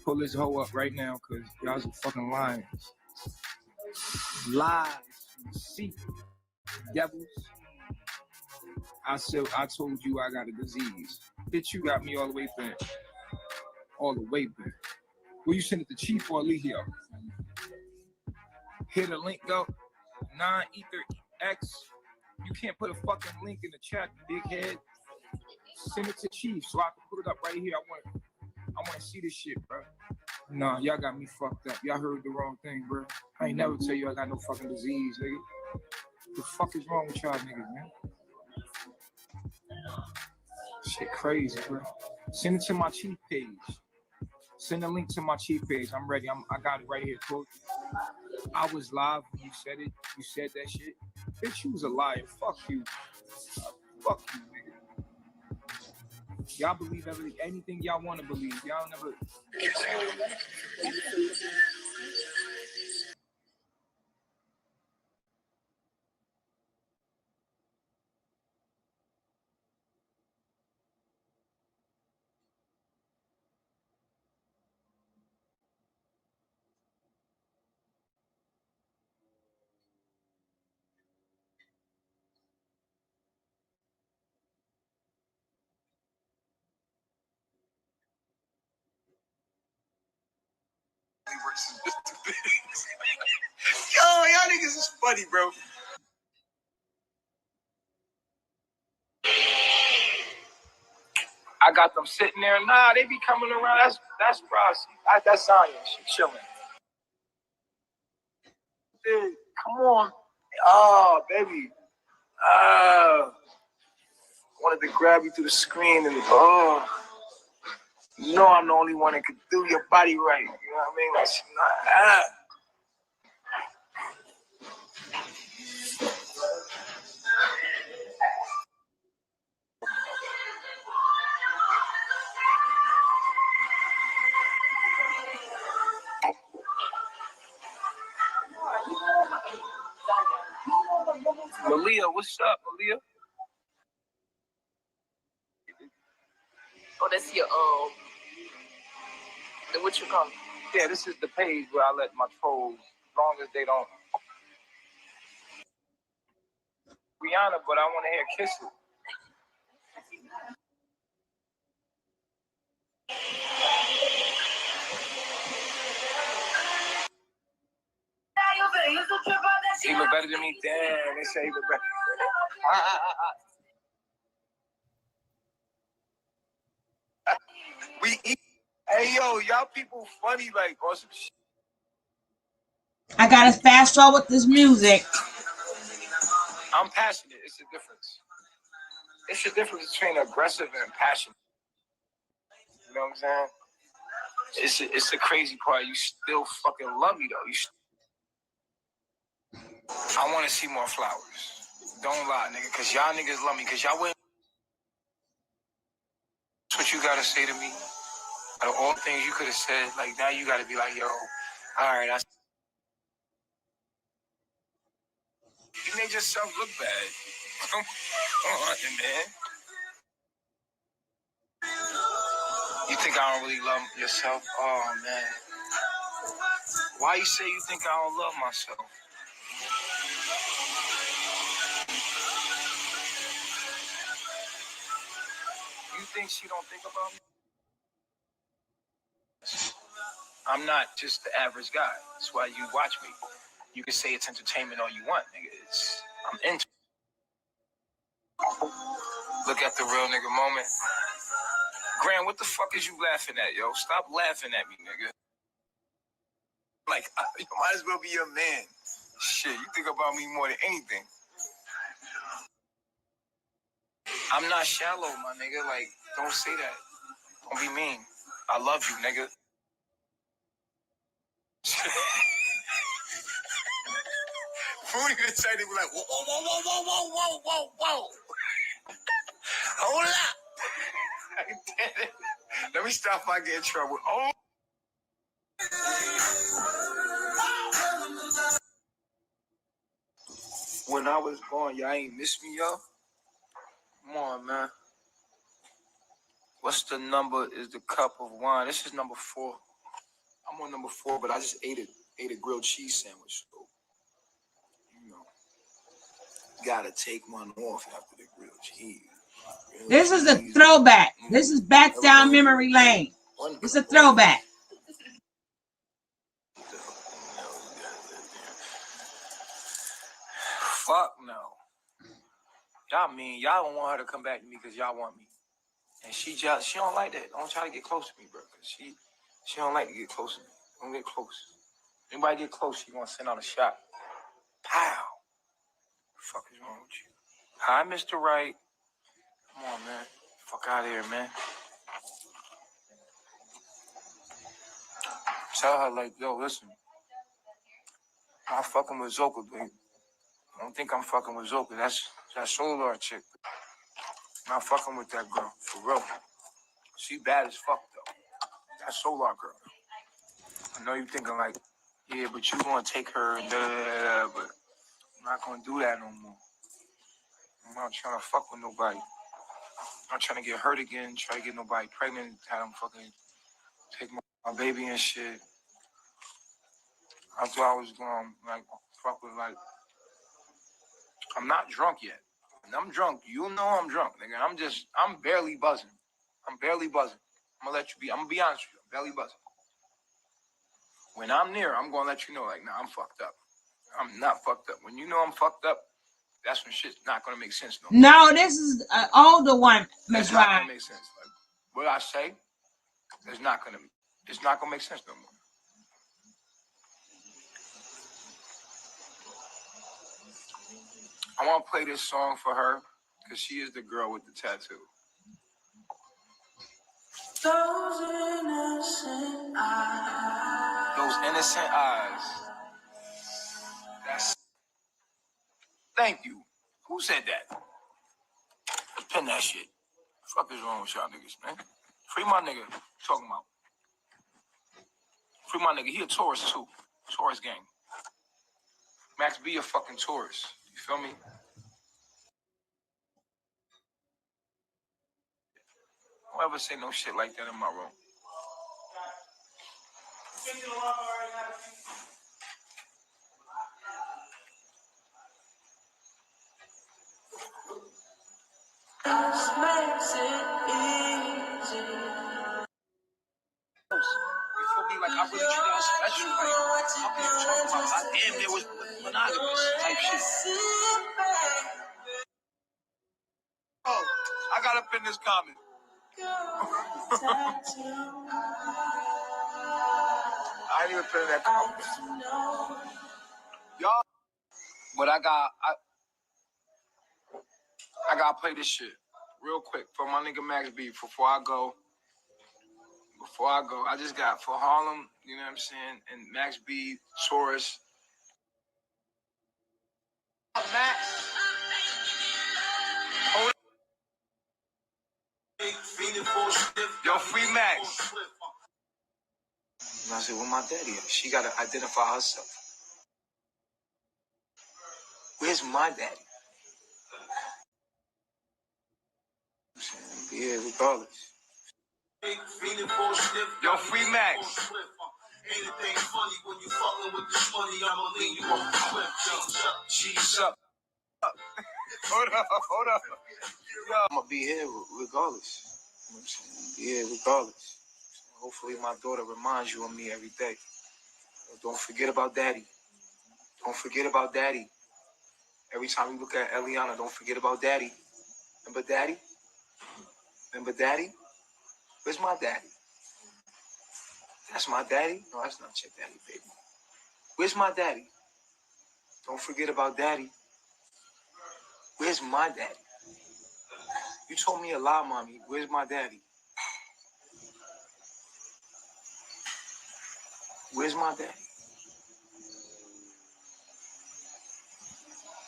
Pull this hoe up right now, because y'all some fucking lions. Lies. Secret. Devils. I told you I got a disease. Bitch, you got me all the way back. All the way back. Will you send it to Chief or Leo? Hit a link though. Non-Ether-X. You can't put a fucking link in the chat, big head. Send it to Chief so I can put it up right here. I want to see this shit, bro. Nah, y'all got me fucked up. Y'all heard the wrong thing, bro. I ain't never tell you I got no fucking disease, nigga. The fuck is wrong with y'all niggas, man? Shit crazy, bro. Send it to my Chief page. Send a link to my Chief page. I'm ready. I got it right here, coach. I was live when you said it. You said that shit. Bitch, you was a liar. Fuck you. Fuck you, nigga. Y'all believe anything y'all want to believe. Y'all never. Yo, y'all niggas is funny, bro. I got them sitting there. Nah, they be coming around. That's Rossi. That's Zion. She chilling. Dude, come on. Oh, baby. Wanted to grab you through the screen and you know I'm the only one that could do your body right. You know what I mean? That's not Malia, what's up, Malia? Oh, that's your what you call it? Yeah, this is the page where I let my trolls, as long as they don't Rihanna, but I want to hear Kiss It. He look better than me. Damn, they say he look better. We eat. Hey, yo, y'all people funny like on some shit. I gotta fast forward this music. I'm passionate. It's a difference. It's a difference between aggressive and passionate. You know what I'm saying? It's the crazy part. You still fucking love me though. I want to see more flowers. Don't lie, nigga, because y'all niggas love me. Because y'all wouldn't. That's what you got to say to me. Out of all things you could have said, like, now you got to be like, yo, all right. You made yourself look bad. Come on, man. You think I don't really love yourself? Oh, man. Why you say you think I don't love myself? You think she don't think about me? I'm not just the average guy. That's why you watch me. You can say it's entertainment all you want, nigga. I'm into it. Look at the real nigga moment. Grant, what the fuck is you laughing at, yo? Stop laughing at me, nigga. Like, you might as well be your man. Shit, you think about me more than anything. I'm not shallow, my nigga. Like, don't say that. Don't be mean. I love you, nigga. Fruity the type to be like, whoa, whoa, whoa, whoa, whoa, whoa, whoa, whoa. Hold up. Let me stop if I get in trouble. Oh. When I was born, y'all ain't miss me, yo. Come on, man. What's the number? Is the cup of wine? This is number 4. I'm on number 4, but I just ate a grilled cheese sandwich. So, you know, gotta take one off after the grilled cheese. This is a throwback. This is back down memory lane. It's a throwback. Fuck no. Y'all mean y'all don't want her to come back to me because y'all want me. And she don't like that. Don't try to get close to me, bro. Cause she don't like to get close to me. Don't get close. Anybody get close, she gonna send out a shot. Pow. The fuck is wrong with you? Hi, Mr. Right. Come on, man. Fuck out of here, man. Tell her like, yo, listen. I'm fucking with Zoka, baby. Don't think I'm fucking with Zoka. That's that Solar chick. I'm not fucking with that girl, for real. She bad as fuck, though. That Solar girl. I know you thinking like, yeah, but you gonna take her and da-da-da-da, but I'm not gonna do that no more. I'm not trying to fuck with nobody. I'm not trying to get hurt again, try to get nobody pregnant, have them fucking take my baby and shit. I thought I was gonna like fuck with like, I'm not drunk yet. When I'm drunk, you know I'm drunk, nigga. I'm barely buzzing. I'm barely buzzing. I'm gonna be honest with you, I'm barely buzzing. When I'm near, I'm gonna let you know, like, nah, I'm fucked up. I'm not fucked up. When you know I'm fucked up, that's when shit's not gonna make sense no more. No, this is an older one, Ms. It's not Ryan. gonna make sense. Like, what I say, it's not gonna make sense no more. I want to play this song for her because she is the girl with the tattoo. Those innocent eyes. Thank you. Who said that? Pin that shit. Fuck is wrong with y'all niggas, man? Free my nigga. Talking about. Free my nigga. He a tourist too. Tourist gang. Max be a fucking tourist. You feel me? Don't ever say no shit like that in my room. This makes it easy. You feel me? Like, I really treat her special. Like, I'm talking about, I damn near was monogamous type shit. Oh, I got up in this comment. I didn't even put in that comment. Y'all, but I gotta play this shit real quick for my nigga Max B before I go. I just got for Harlem, you know what I'm saying, and Max B, Taurus. Max. Yo, free Max. And I said, where my daddy at? She gotta identify herself. Where's my daddy? Yeah, regardless. Yo, free Max. Anything funny when you fucking with this money, I'ma lean you on the clip. Cheese up. Hold up. Yo, I'm gonna be here regardless. You know what I'm saying? Be here regardless. Hopefully my daughter reminds you of me every day. Don't forget about daddy. Don't forget about daddy. Every time you look at Eliana, don't forget about daddy. Remember daddy? Remember daddy? Where's my daddy? That's my daddy? No, that's not your daddy, baby. Where's my daddy? Don't forget about daddy. Where's my daddy? You told me a lie, mommy. Where's my daddy? Where's my daddy?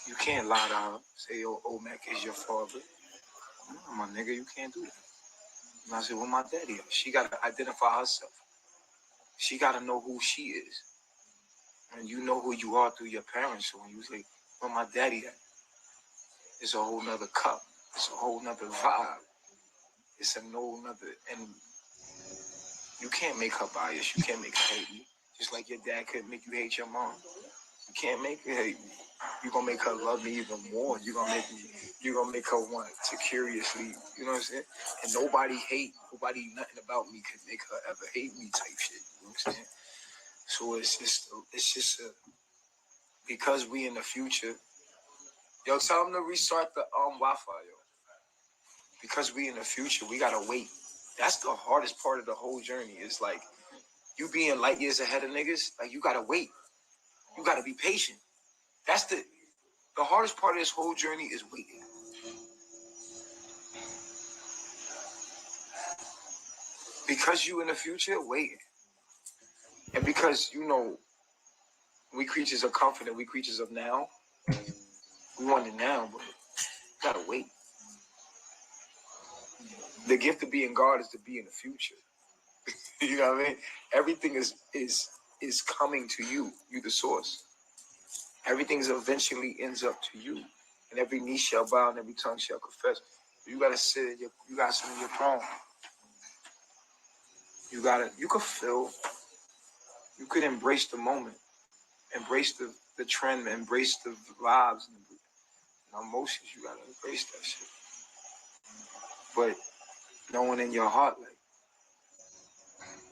You can't lie to her. Say, oh, Mac is your father. No, my nigga, you can't do that. And I said, well, my daddy is. She got to identify herself. She got to know who she is. And you know who you are through your parents. So when you say, well, my daddy, it's a whole nother cup. It's a whole nother vibe. It's a whole nother, and you can't make her biased. You can't make her hate you. Just like your dad couldn't make you hate your mom. You can't make her hate me. You're gonna make her love me even more. You're gonna make her want to curiously, you know what I'm saying? And nobody, nothing about me could make her ever hate me type shit. You know what I'm saying? So it's just because we in the future. Yo, tell them to restart the Wi-Fi, yo. Because we in the future, we gotta wait. That's the hardest part of the whole journey. Is like you being light years ahead of niggas. Like you gotta wait. You gotta be patient. That's the hardest part of this whole journey is waiting. Because you in the future, waiting. And because, you know, we creatures of comfort and we creatures of now. We want it now, but you gotta wait. The gift of being God is to be in the future. You know what I mean? Everything is coming to you. You the source. Everything eventually ends up to you. And every knee shall bow and every tongue shall confess. You gotta sit in your throne. You could feel, you could embrace the moment, embrace the trend, embrace the vibes and emotions. You gotta embrace that shit. But knowing in your heart,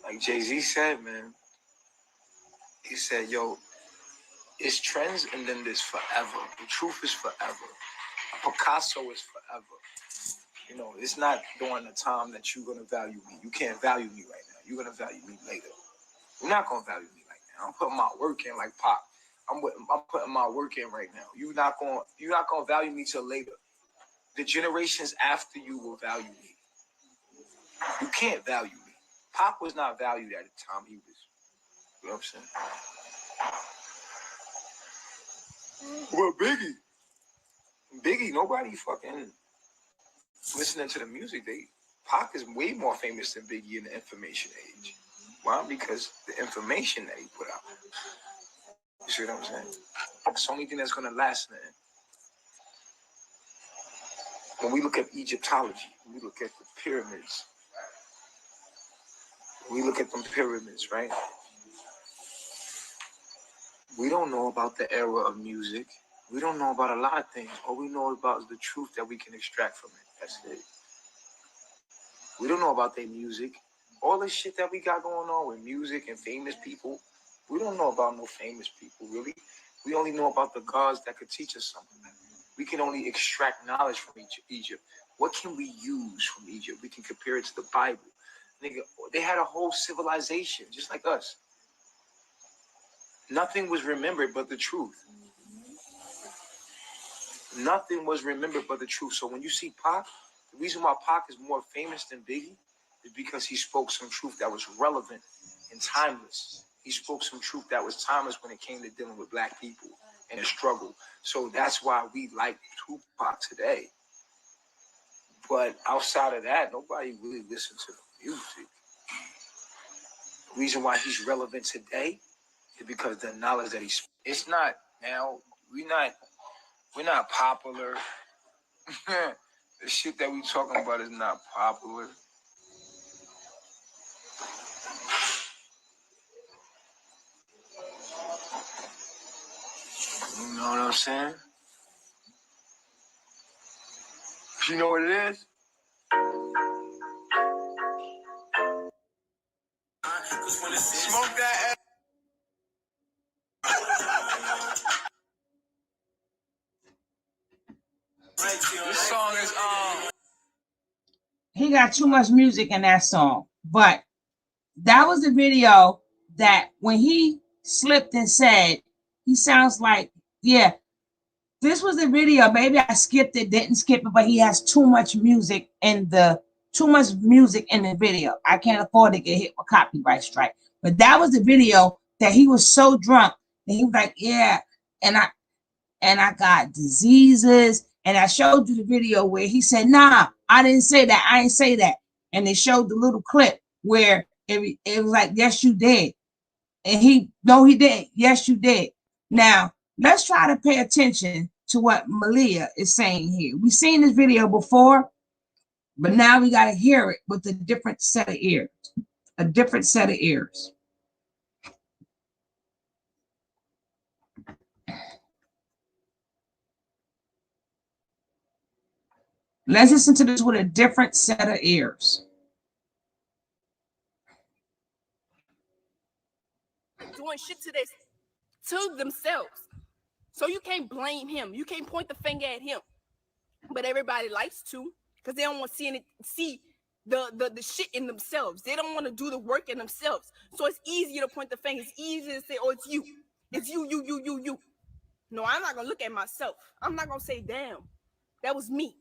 like Jay-Z said, man, he said, yo, it's trends and then there's forever. The truth is forever. Picasso is forever. You know, it's not during the time that you're gonna value me. You can't value me right now. You're gonna value me later. You're not gonna value me right now. I'm putting my work in like Pop. I'm putting my work in right now. You're not gonna value me till later. The generations after you will value me. You can't value me. Pop was not valued at the time he was. You know what I'm saying? Well, Biggie, nobody fucking listening to the music. Pac is way more famous than Biggie in the information age. Why? Because the information that he put out. You see what I'm saying? It's the only thing that's gonna last, man. When we look at Egyptology, we look at the pyramids. We look at them pyramids, right? We don't know about the era of music. We don't know about a lot of things. All we know about is the truth that we can extract from it. That's it. We don't know about their music. All this shit that we got going on with music and famous people, we don't know about no famous people, really. We only know about the gods that could teach us something. We can only extract knowledge from Egypt. What can we use from Egypt? We can compare it to the Bible. Nigga, they had a whole civilization, just like us. Nothing was remembered but the truth. Nothing was remembered but the truth. So when you see Pac, the reason why Pac is more famous than Biggie is because he spoke some truth that was relevant and timeless. He spoke some truth that was timeless when it came to dealing with black people and the struggle. So that's why we like Tupac today. But outside of that, nobody really listens to the music. The reason why he's relevant today is because the knowledge that it's not now, we're not popular. The shit that we talking about is not popular. You know what I'm saying? You know what it is? Smoke that. This song is He got too much music in that song, but that was the video that when he slipped and said, he sounds like, yeah, this was the video. Maybe I skipped it, didn't skip it, but he has too much music in the video. I can't afford to get hit with copyright strike. But that was the video that he was so drunk and he was like, yeah, and I got diseases. And I showed you the video where he said, nah, I didn't say that. I didn't say that. And they showed the little clip where it was like, yes, you did. And no, he didn't. Yes, you did. Now, let's try to pay attention to what Malia is saying here. We've seen this video before, but now we got to hear it with a different set of ears. A different set of ears. Let's listen to this with a different set of ears. Doing shit to themselves. So you can't blame him. You can't point the finger at him. But everybody likes to, because they don't want to see the shit in themselves. They don't want to do the work in themselves. So it's easier to point the finger. It's easier to say, oh, it's you. It's you. No, I'm not going to look at myself. I'm not going to say, damn, that was me.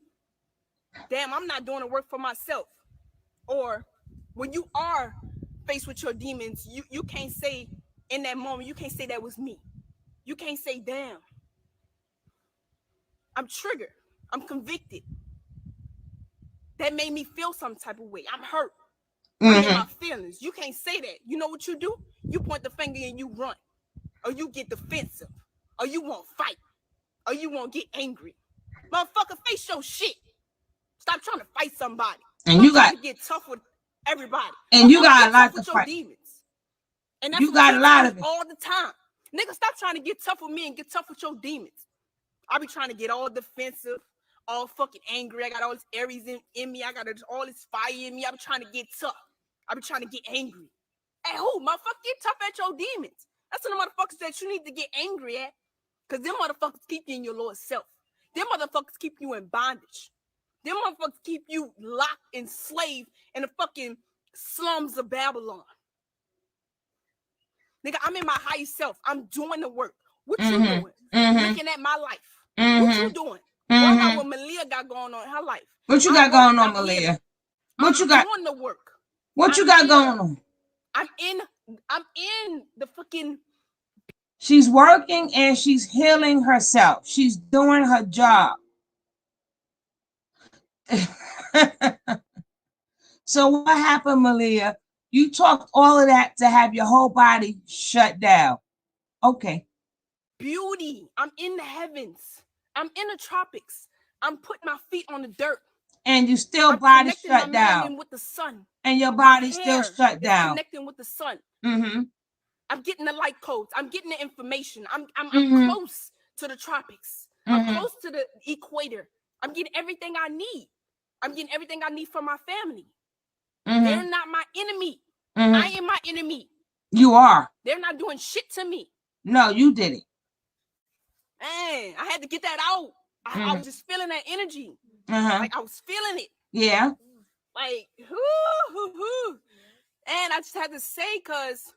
Damn, I'm not doing the work for myself. Or when you are faced with your demons, you can't say in that moment, you can't say that was me. You can't say, damn, I'm triggered. I'm convicted. That made me feel some type of way. I'm hurt. I'm in my feelings. You can't say that. You know what you do? You point the finger and you run. Or you get defensive. Or you won't fight. Or you won't get angry. Motherfucker, face your shit. Stop trying to fight somebody. And you got to get tough with everybody. And you got a lot to fight. Demons. And that's you got a lot of it all the time. Nigga, stop trying to get tough with me and get tough with your demons. I be trying to get all defensive, all fucking angry. I got all this Aries in me. I got all this fire in me. I be trying to get tough. I be trying to get angry. Hey, who? Motherfucker, get tough at your demons. That's the motherfuckers that you need to get angry at. Because them motherfuckers keep you in your lower self. Them motherfuckers keep you in bondage. Them motherfuckers keep you locked, enslaved in the fucking slums of Babylon. Nigga, I'm in my higher self. I'm doing the work. What you doing? Looking at my life. What you doing? What about what Malia got going on in her life? What you got going on, Malia? What you got? Doing the work. What you got going on? I'm in the fucking. She's working and she's healing herself. She's doing her job. So what happened, Malia? You talked all of that to have your whole body shut down. Okay. Beauty. I'm in the heavens. I'm in the tropics. I'm putting my feet on the dirt. And you still body shut down. With the sun. And your body still shut down. Connecting with the sun. I'm getting the light codes. I'm getting the information. I'm close to the tropics. I'm close to the equator. I'm getting everything I need. I'm getting everything I need for my family. They're not my enemy. I am my enemy. You are. They're not doing shit to me. No, you did it. Man, I had to get that out. I was just feeling that energy. Like I was feeling it. Yeah. Like, and I just had to say, because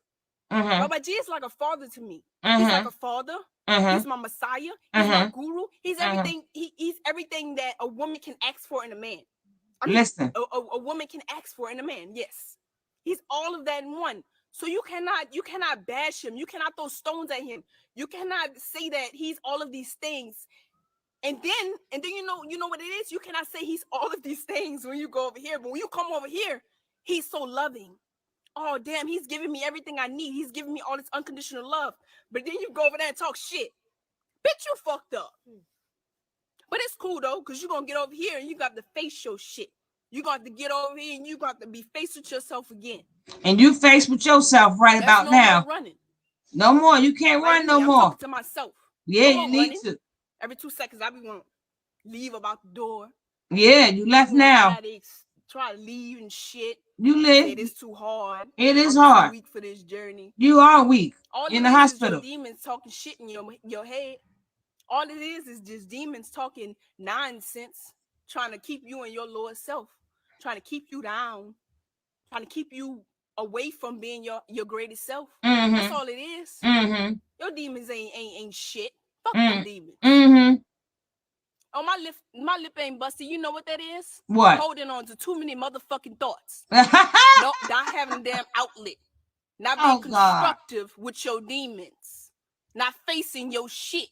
Baba G is like a father to me. He's like a father. He's my Messiah. He's my guru. He's everything. He's everything that a woman can ask for in a man. Listen. A woman can ask for in a man. Yes. He's all of that in one. So you cannot bash him. You cannot throw stones at him. You cannot say that he's all of these things. And then you know what it is? You cannot say he's all of these things when you go over here. But when you come over here, he's so loving. Oh, damn, he's giving me everything I need. He's giving me all this unconditional love. But then you go over there and talk shit. Bitch, you fucked up. But it's cool, though, because you're going to get over here and you got to face your shit. You're going to have to get over here and you got to be faced with yourself again. And you faced with yourself right about now. Running. No more. You can't run no more. I'm talking to myself. Yeah, you need to. Every 2 seconds, I be want to leave about the door. Yeah, you left now. Try to leave and shit. You live. It is too hard. It is hard. Too weak for this journey. You are weak. All in the hospital. Demons talking shit in your head. All it is just demons talking nonsense, trying to keep you in your lower self, trying to keep you down, trying to keep you away from being your greatest self. Mm-hmm. That's all it is. Mm-hmm. Your demons ain't shit. Fuck Mm. them demons. Mm-hmm. Oh, my lip ain't busted. You know what that is? What? Holding on to too many motherfucking thoughts. Oh, No, not having a damn outlet. Not being constructive with your demons. Not facing your shit.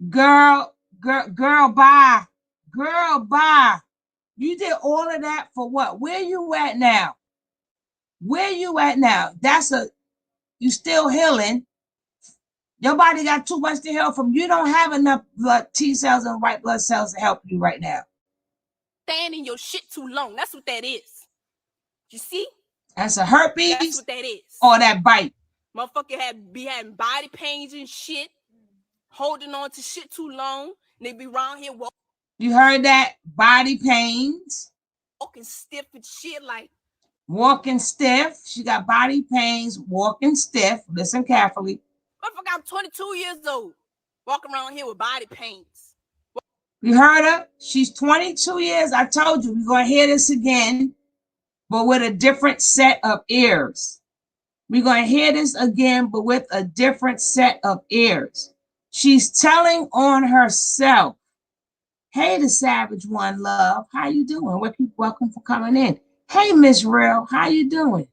Girl, bye. Girl, bye. You did all of that for what? Where you at now? Where you at now? You still healing. Your body got too much to heal from. You don't have enough blood T cells and white blood cells to help you right now. Standing your shit too long. That's what that is. You see? That's a herpes. That's what that is. Or that bite. Motherfucker be having body pains and shit. Holding on to shit too long. And they be around here walking. You heard that? Body pains. Walking stiff and shit like. Walking stiff. She got body pains, walking stiff. Listen carefully. Motherfucker, I'm 22 years old. Walking around here with body pains. You heard her? She's 22 years. I told you, we're going to hear this again, but with a different set of ears. We're going to hear this again, but with a different set of ears. She's telling on herself. Hey, the Savage One, love. How you doing? Welcome for coming in. Hey, Miss Real. How you doing?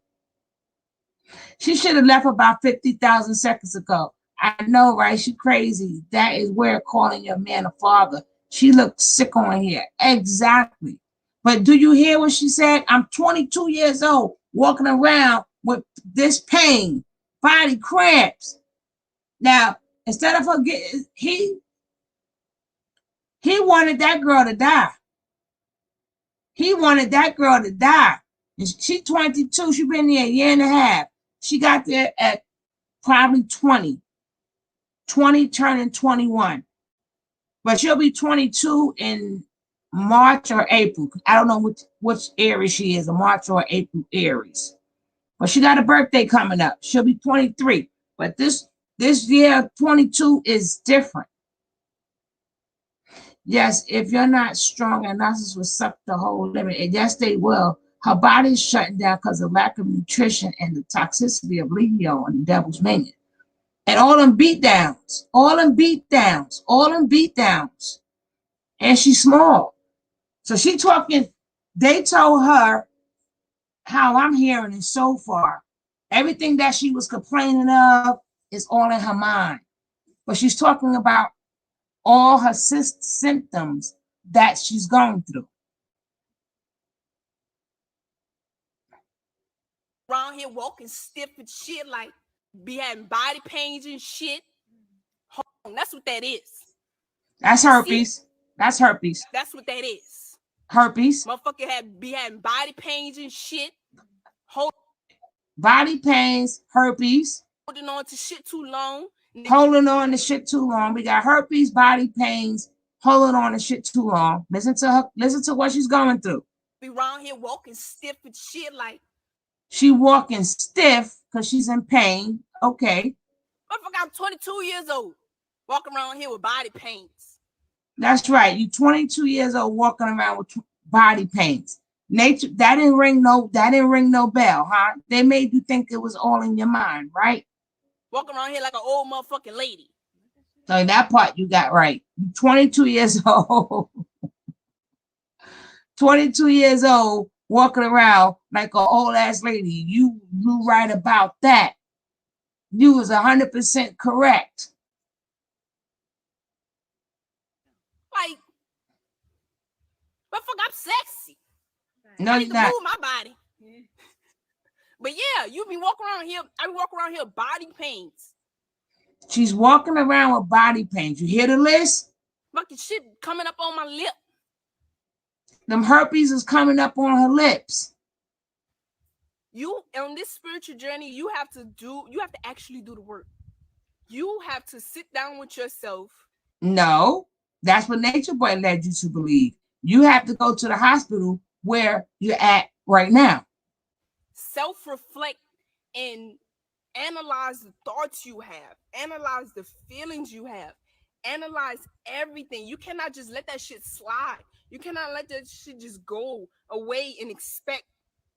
She should have left about 50,000 seconds ago. I know, right? She crazy. That is where calling your man a father. She looked sick on here. Exactly. But do you hear what she said? I'm 22 years old, walking around with this pain, body cramps. Now, instead of her getting, he wanted that girl to die. He wanted that girl to die. And she's 22. She's been there a year and a half. She got there at probably 20 turning 21. But she'll be 22 in March or April. I don't know which Aries she is, a March or April Aries. But she got a birthday coming up. She'll be 23. But this year, 22 is different. Yes, if you're not strong, a narcissist will suck the whole limit. And yes, they will. Her body's shutting down because of lack of nutrition and the toxicity of Leo and the devil's minion. And all them beatdowns. And she's small. So she talking, they told her how I'm hearing it so far. Everything that she was complaining of is all in her mind. But she's talking about all her symptoms that she's going through. Around here walking stiff and shit, like be having body pains and shit. That's what that is. That's herpes. That's herpes. That's what that is. Herpes. Motherfucker be having body pains and shit. Body pains, herpes. Holding on to shit too long. We got herpes, body pains, holding on to shit too long. Listen to her. Listen to what she's going through. Be around here walking stiff and shit like. She walking stiff because she's in pain. Okay. Motherfucker, I'm 22 years old. Walking around here with body pains. That's right. You 22 years old walking around with body pains. Nature, that didn't ring no bell, huh? They made you think it was all in your mind, right? Walking around here like an old motherfucking lady. So that part you got right. You're 22 years old. 22 years old, walking around like an old ass lady. You right about that. You was 100% correct. Like, motherfucker, I'm sexy. No, I need you're to not. move my body. But yeah, you be walking around here. I be walking around here with body pains. She's walking around with body pains. You hear the list? Fucking shit coming up on my lip. Them herpes is coming up on her lips. You on this spiritual journey, you have to actually do the work. You have to sit down with yourself. No, that's what Nature Boy led you to believe. You have to go to the hospital where you're at right now. Self-reflect and analyze the thoughts you have. Analyze the feelings you have. Analyze everything. You cannot just let that shit slide. You cannot let that shit just go away and expect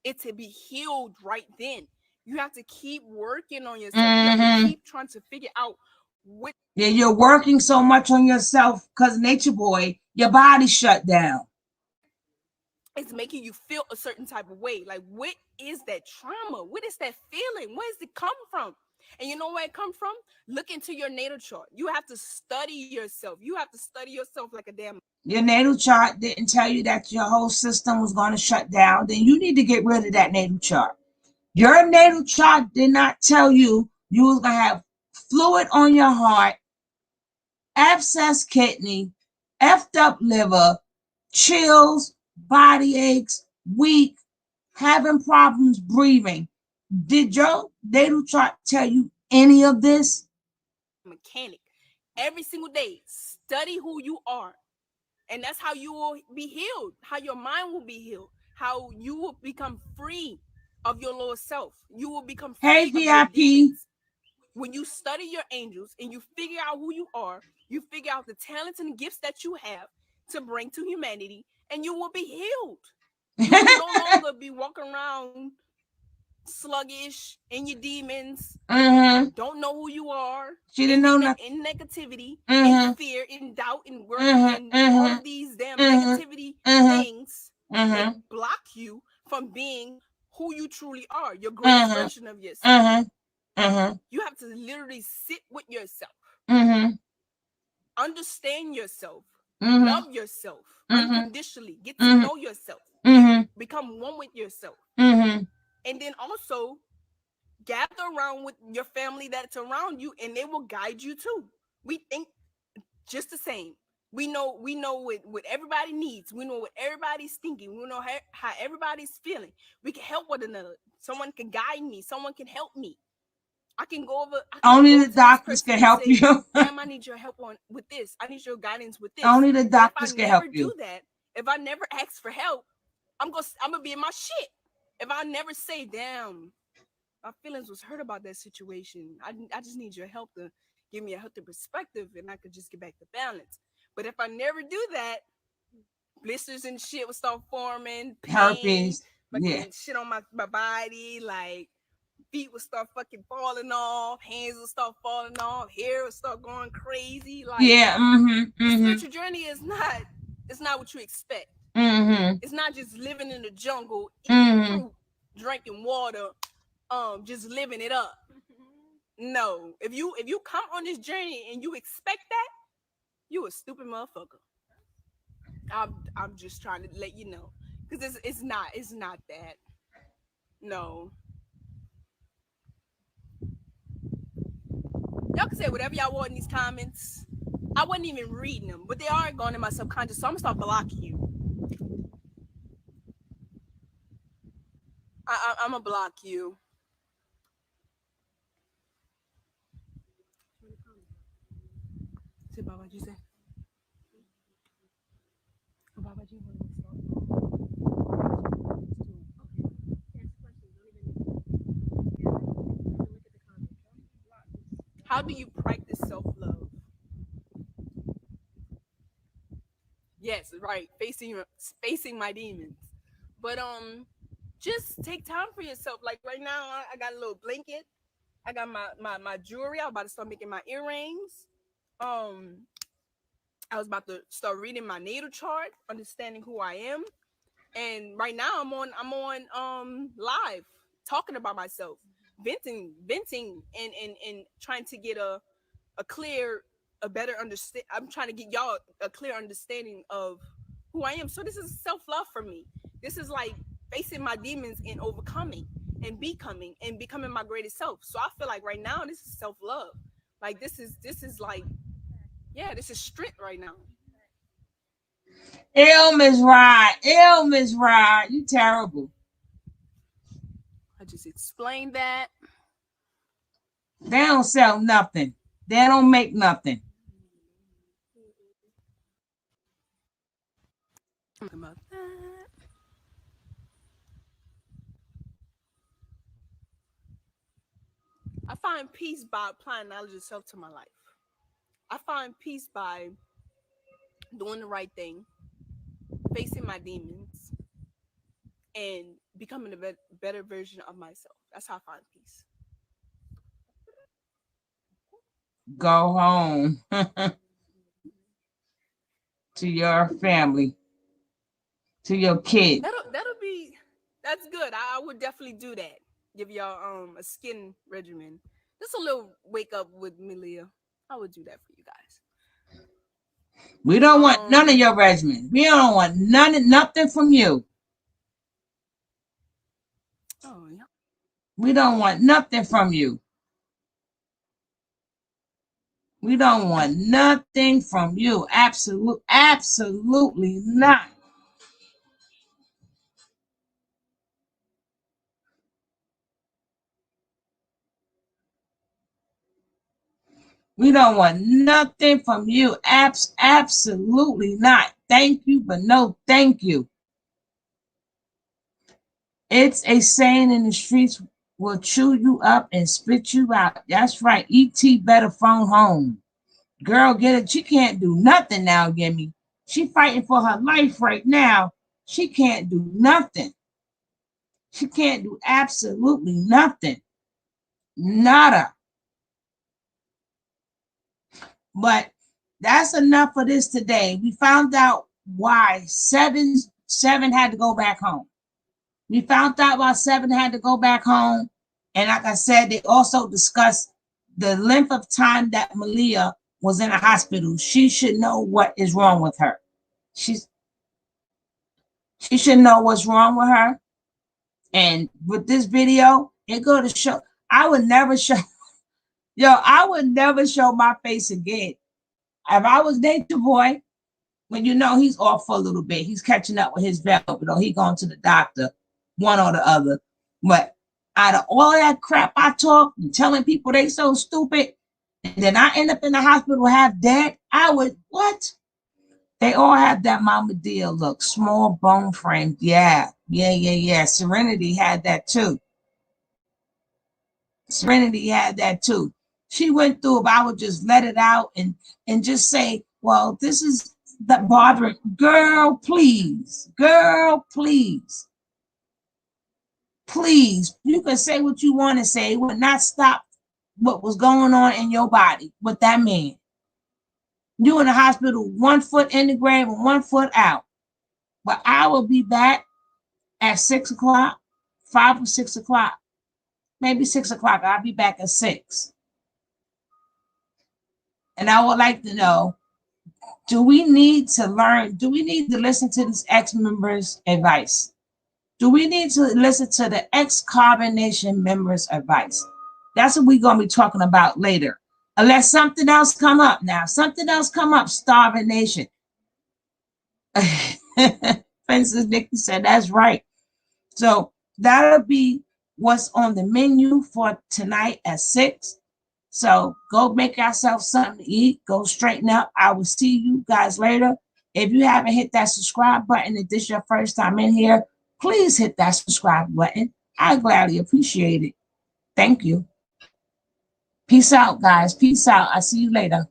it to be healed right then. You have to keep working on yourself. You have to keep trying to figure out what. Yeah, you're working so much on yourself because Nature Boy, your body shut down. It's making you feel a certain type of way. Like, what is that trauma? What is that feeling? Where does it come from? And you know where it comes from? Look into your natal chart. You have to study yourself. You have to study yourself like a damn. Your natal chart didn't tell you that your whole system was going to shut down. Then you need to get rid of that natal chart. Your natal chart did not tell you you was going to have fluid on your heart, abscess kidney, effed up liver, chills, body aches, weak, having problems breathing. Did your natal chart tell you any of this? Mechanic. Every single day, study who you are. And that's how you will be healed, how your mind will be healed, how you will become free of your lower self. You will become free of your demons. When you study your angels and you figure out who you are, you figure out the talents and gifts that you have to bring to humanity, and you will be healed. You will no longer be walking around sluggish in your demons, don't know who you are, she didn't know nothing. In negativity, in fear, in doubt, in worry, and all of these damn negativity things that block you from being who you truly are, your greatest version of yourself. You have to literally sit with yourself, understand yourself, love yourself unconditionally, get to know yourself, become one with yourself, and then also gather around with your family that's around you, and they will guide you too. We think just the same. We know what everybody needs. We know what everybody's thinking. We know how everybody's feeling. We can help one another. Someone can guide me. Someone can help me. I can go over. Only the doctors can help you. Damn, I need your help with this. I need your guidance with this. Only the doctors can help you. If I never do that, if I never ask for help, I'm gonna be in my shit. If I never say, damn, my feelings was hurt about that situation. I just need your help to give me a healthy perspective, and I could just get back to balance. But if I never do that, blisters and shit will start forming, pain, herpes, shit on my body, like feet will start fucking falling off, hands will start falling off, hair will start going crazy. Like, the spiritual journey is not, it's not what you expect. It's not just living in the jungle, eating fruit, drinking water, just living it up. No, if you come on this journey and you expect that, you a stupid motherfucker. I'm just trying to let you know, because it's not that. No. Y'all can say whatever y'all want in these comments. I wasn't even reading them, but they are going in my subconscious, so I'm gonna start blocking you. I'm gonna block you. Say Babaji, say. Babaji, how do you practice self-love? Yes, right. Facing my demons. But just take time for yourself. Like right now, I got a little blanket. I got my jewelry. I'm about to start making my earrings. I was about to start reading my natal chart, understanding who I am. And right now I'm on live talking about myself, venting and trying to get a better understand. I'm trying to get y'all a clear understanding of who I am. So this is self-love for me. This is like facing my demons and overcoming and becoming my greatest self. So I feel like right now this is self-love. Like this is like, yeah, this is strength right now. Miss Rod. You terrible. I just explained that. They don't sell nothing. They don't make nothing. About that. I find peace by applying knowledge of self to my life. I find peace by doing the right thing, facing my demons, and becoming a better version of myself. That's how I find peace. Go home to your family, to your kid. That's good. I would definitely do that. Give y'all a skin regimen. Just a little wake up with Malia. I would do that for you guys. We don't want none of your regimen. We don't want nothing from you. Oh yeah. We don't want nothing from you. We don't want nothing from you. Absolutely not. We don't want nothing from you. Absolutely not. Thank you, but no thank you. It's a saying in the streets, will chew you up and spit you out. That's right. E.T. better phone home. Girl, get it. She can't do nothing now, Gimme. She fighting for her life right now. She can't do nothing. She can't do absolutely nothing. Nada. But that's enough for this today. We found out why seven had to go back home. We found out why 7 had to go back home. And like I said, they also discussed the length of time that Malia was in a hospital. She should know what is wrong with her. She should know what's wrong with her. And with this video, it go to show, I would never show my face again. If I was Nature Boy, when he's off for a little bit, he's catching up with his vet, he going to the doctor, one or the other. But out of all that crap I talk and telling people they so stupid, and then I end up in the hospital half dead, I would, what? They all have that Mama Dia look, small bone frame. Yeah. Serenity had that too. She went through, but I would just let it out and just say, well, this is the bothering. Girl, please. Please. You can say what you want to say. It would not stop what was going on in your body with that man. You in the hospital, 1 foot in the grave and 1 foot out. But I will be back at 6 o'clock, 5 or 6 o'clock, maybe 6 o'clock. I'll be back at 6. And I would like to know, do we need to listen to these ex-members' advice? Do we need to listen to the ex-Carbonation members' advice? That's what we're going to be talking about later. Unless something else come up now. Starving Nation. Princess Nikki said, that's right. So that'll be what's on the menu for tonight at 6. So go make yourself something to eat. Go straighten up. I will see you guys later. If you haven't hit that subscribe button, if this is your first time in here, please hit that subscribe button. I gladly appreciate it. Thank you. Peace out, guys. Peace out. I'll see you later.